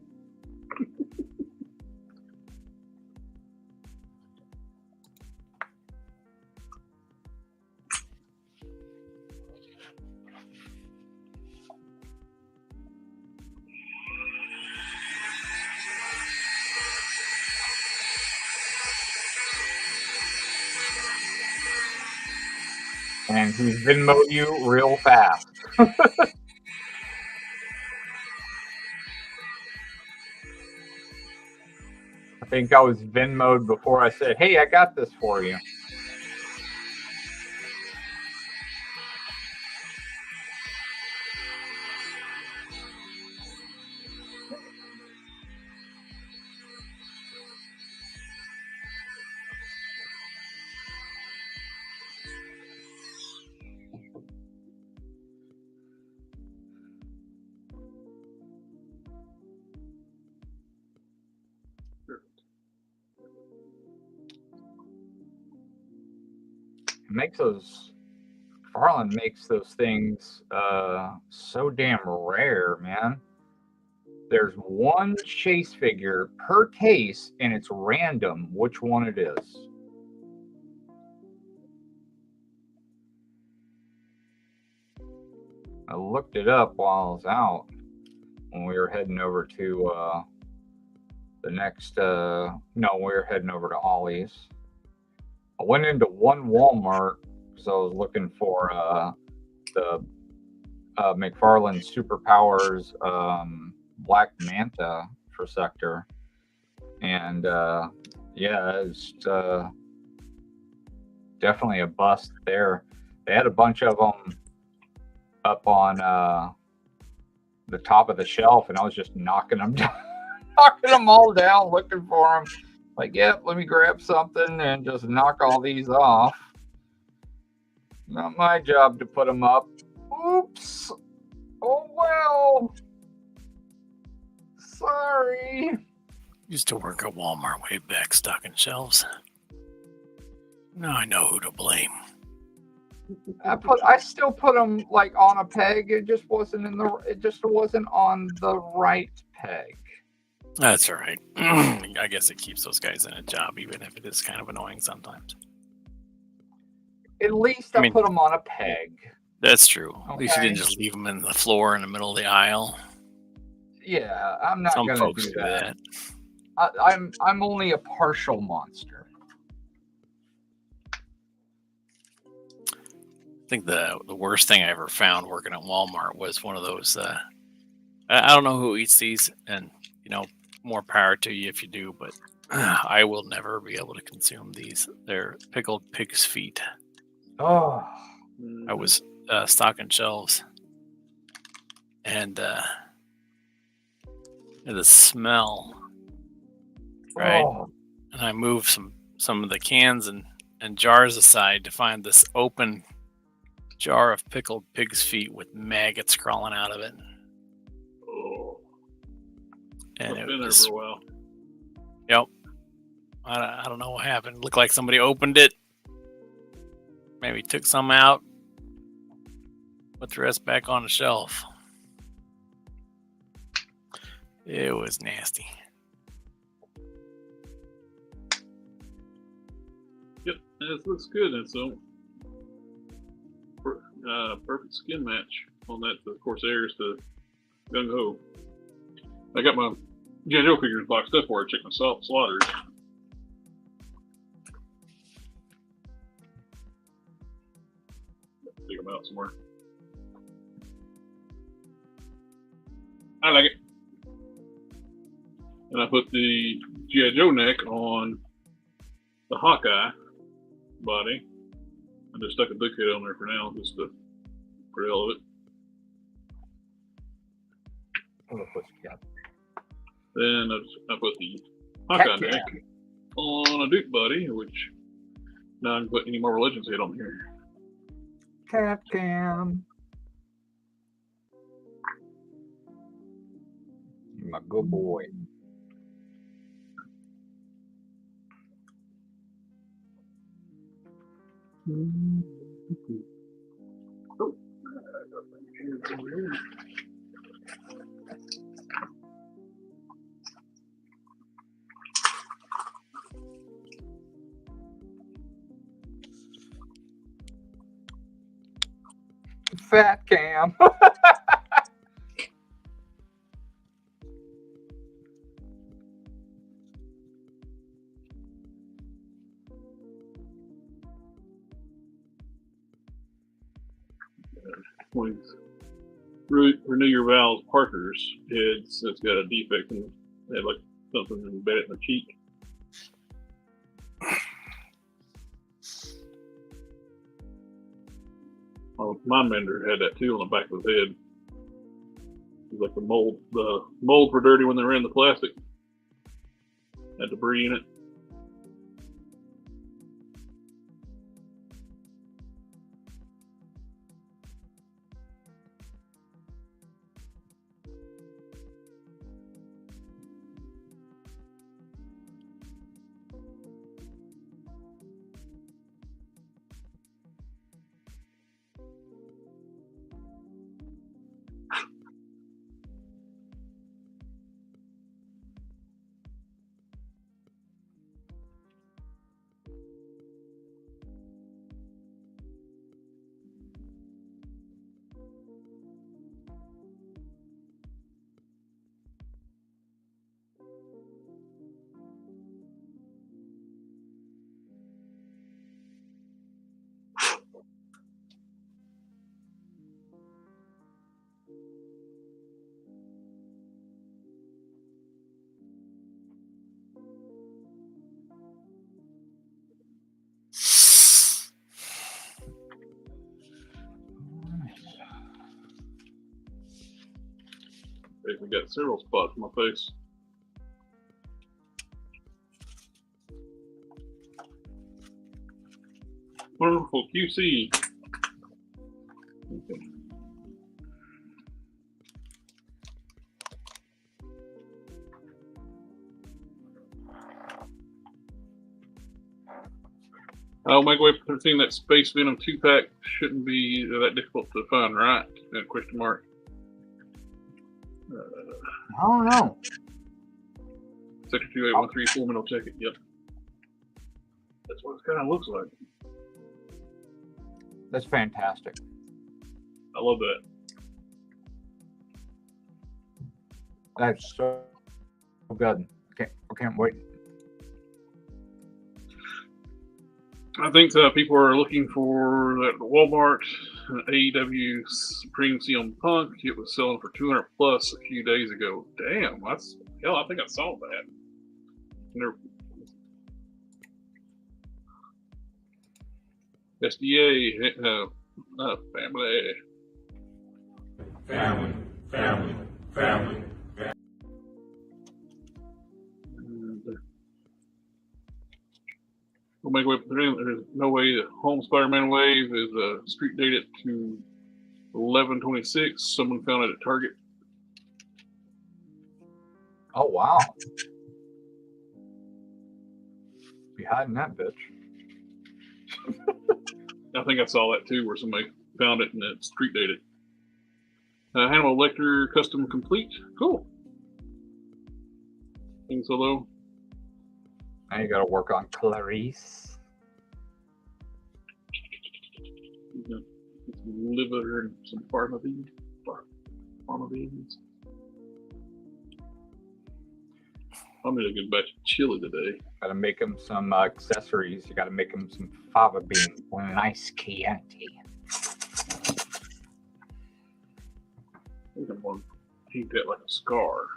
And he's Venmo'd you real fast. I think I was Venmo'd before I said, hey, I got this for you. Farland makes those things so damn rare, man. There's one Chase figure per case, and it's random which one it is. I looked it up while I was out when we were heading over to the next, no, we were heading over to Ollie's. I went into one Walmart because I was looking for the McFarlane Superpowers Black Manta for Sector. And yeah, it's definitely a bust there. They had a bunch of them up on the top of the shelf, and I was just knocking them down, knocking them all down, looking for them. Like, yep, let me grab something and just knock all these off. Not my job to put them up. Oops. Oh, well. Sorry. Used to work at Walmart way back stocking shelves. Now I know who to blame. I still put them like on a peg. It just wasn't on the right peg. That's all right. I guess it keeps those guys in a job, even if it is kind of annoying sometimes. At least I put them on a peg. That's true. Okay. At least you didn't just leave them in the floor in the middle of the aisle. Yeah, I'm not Some gonna folks do that. I'm only a partial monster. I think the worst thing I ever found working at Walmart was one of those. I don't know who eats these, and more power to you if you do, but I will never be able to consume these. They're pickled pig's feet. Oh, I was stocking shelves, and the smell, right? Oh. And I moved some of the cans and jars aside to find this open jar of pickled pig's feet with maggots crawling out of it. Oh. And I've it been there was, for a while. Yep. I don't know what happened. It looked like somebody opened it, maybe took some out, put the rest back on the shelf. It was nasty. Yep, it looks good. It's a perfect skin match on that. Of course, Corsairs to Gung Ho. I got my G.I. Joe figures boxed up where I check my slaughters. Take them out somewhere. I like it. And I put the G.I. Joe neck on the Hawkeye body. I just stuck a duck head on there for now, just for the hell of it. Then I put the Hawkeye neck on a Duke body, which now I can put any Marvel Legends head on here. Cat cam. You're my good boy. Oh. Fat cam. Please renew your valves Parker's heads. It's got a defect and they had like something embedded in the cheek. Oh, my mender had that too on the back of his head. It was like the molds were dirty when they were in the plastic. Had debris in it. Basically got several spots on my face. Wonderful QC. Okay. I'll make way for seeing that Space Venom 2-pack shouldn't be that difficult to find, right? Question mark. I don't know. Sector 2813 Full Metal Jacket. Yep. That's what it kind of looks like. That's fantastic. I love that. That's so good. I can't wait. I think people are looking for that Walmart AEW Supreme CM Punk. It was selling for $200 plus a few days ago. Damn, that's hell. I think I saw that. SDA family. We'll make way for there's no way the Home Spider-Man wave is street dated to 11/26. Someone found it at Target. Oh wow. Be hiding that bitch. I think I saw that too, where somebody found it and it's street dated. Hannibal Lecter custom complete. Cool. Think so though. Now you got to work on Clarice. Some liver and some Parma beans. I made a good batch of chili today. Gotta make him some accessories. You gotta make him some fava beans. Nice Chianti. I think I'm going to paint that like a scar.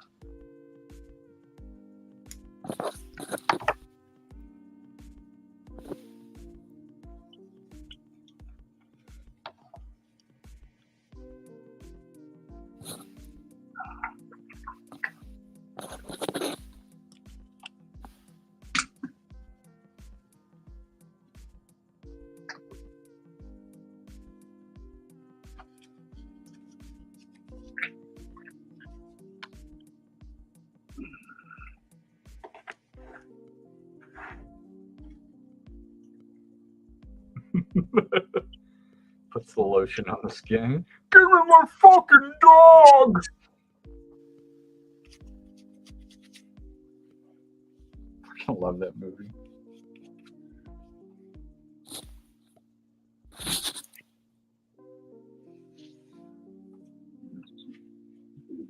Puts the lotion on the skin. Give me my fucking dog! I love that movie.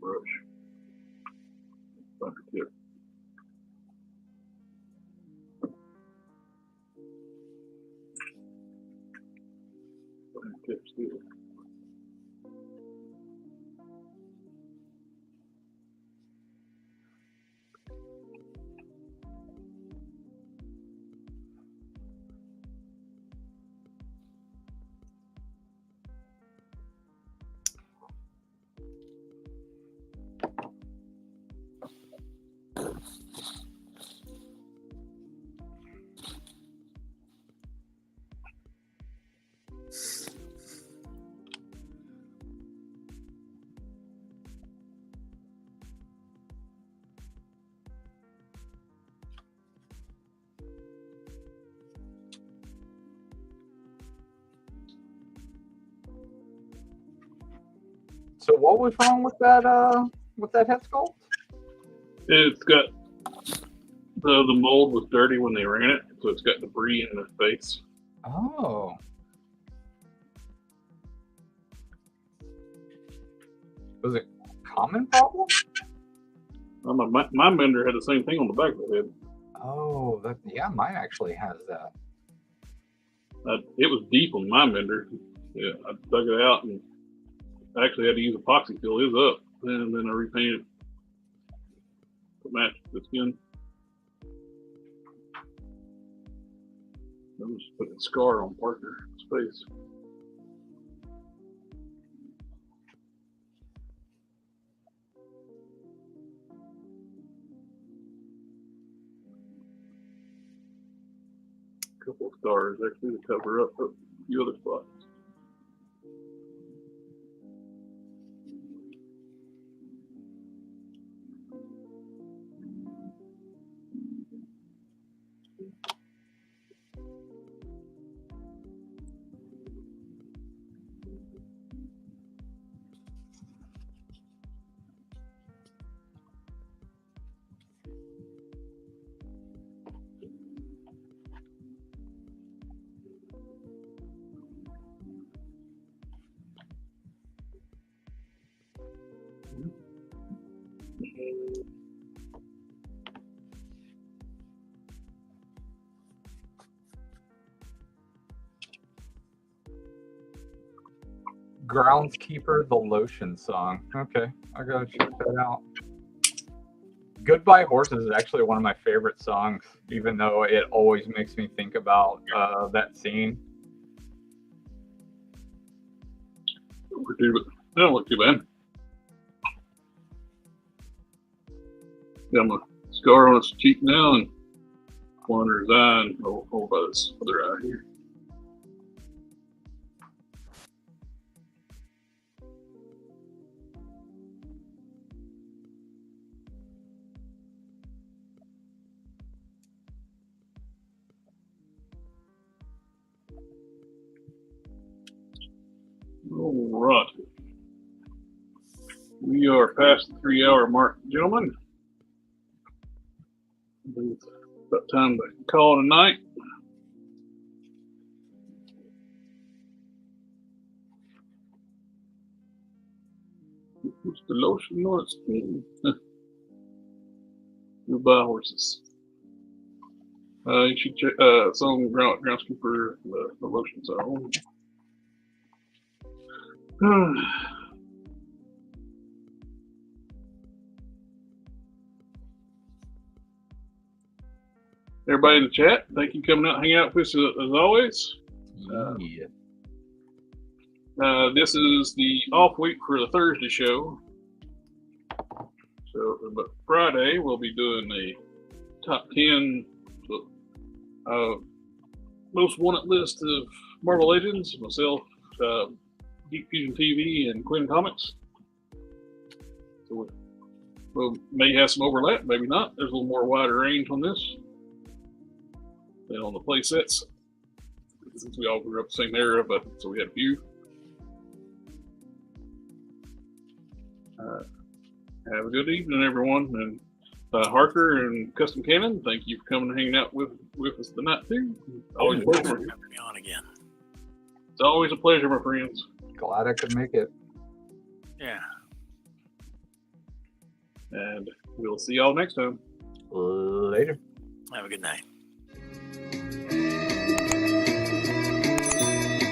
Brush. Butter tip. Butter tip still. So what was wrong with that head sculpt? It's got the mold was dirty when they ran it, so it's got debris in the face. Oh. Was it a common problem? My mender had the same thing on the back of the head. Oh, yeah, mine actually has that. It was deep on my mender. Yeah, I dug it out and I actually had to use epoxy till it was up, and then I repainted it to match the skin. I'm just putting a scar on Parker's face. A couple of scars actually to cover up a few other spots. Groundskeeper, the lotion song. Okay, I gotta check that out. Goodbye Horses is actually one of my favorite songs, even though it always makes me think about that scene. They don't look too bad. Got my scar on his cheek now and one under his eye and over by this other eye here. All right. We are past the 3-hour mark, gentlemen. It's about time to call it a night. Puts the lotion on its skin. Who buy horses? You should check some groundskeeper the lotion zone. Everybody in the chat, thank you for coming out and hanging out with us as always. Yeah. This is the off week for the Thursday show. So, but Friday we'll be doing the top 10 most wanted list of Marvel Legends. Myself, GeekFusionTV, and Quinn Comics. So we may have some overlap, maybe not. There's a little more wider range on this than on the play sets, since we all grew up the same era, but so we had a few. Have a good evening, everyone. And Harker and Custom Cannon, thank you for coming and hanging out with us tonight too. Always a pleasure. Having me on again. It's always a pleasure, my friends. Glad I could make it. Yeah. And we'll see y'all next time. Later. Have a good night.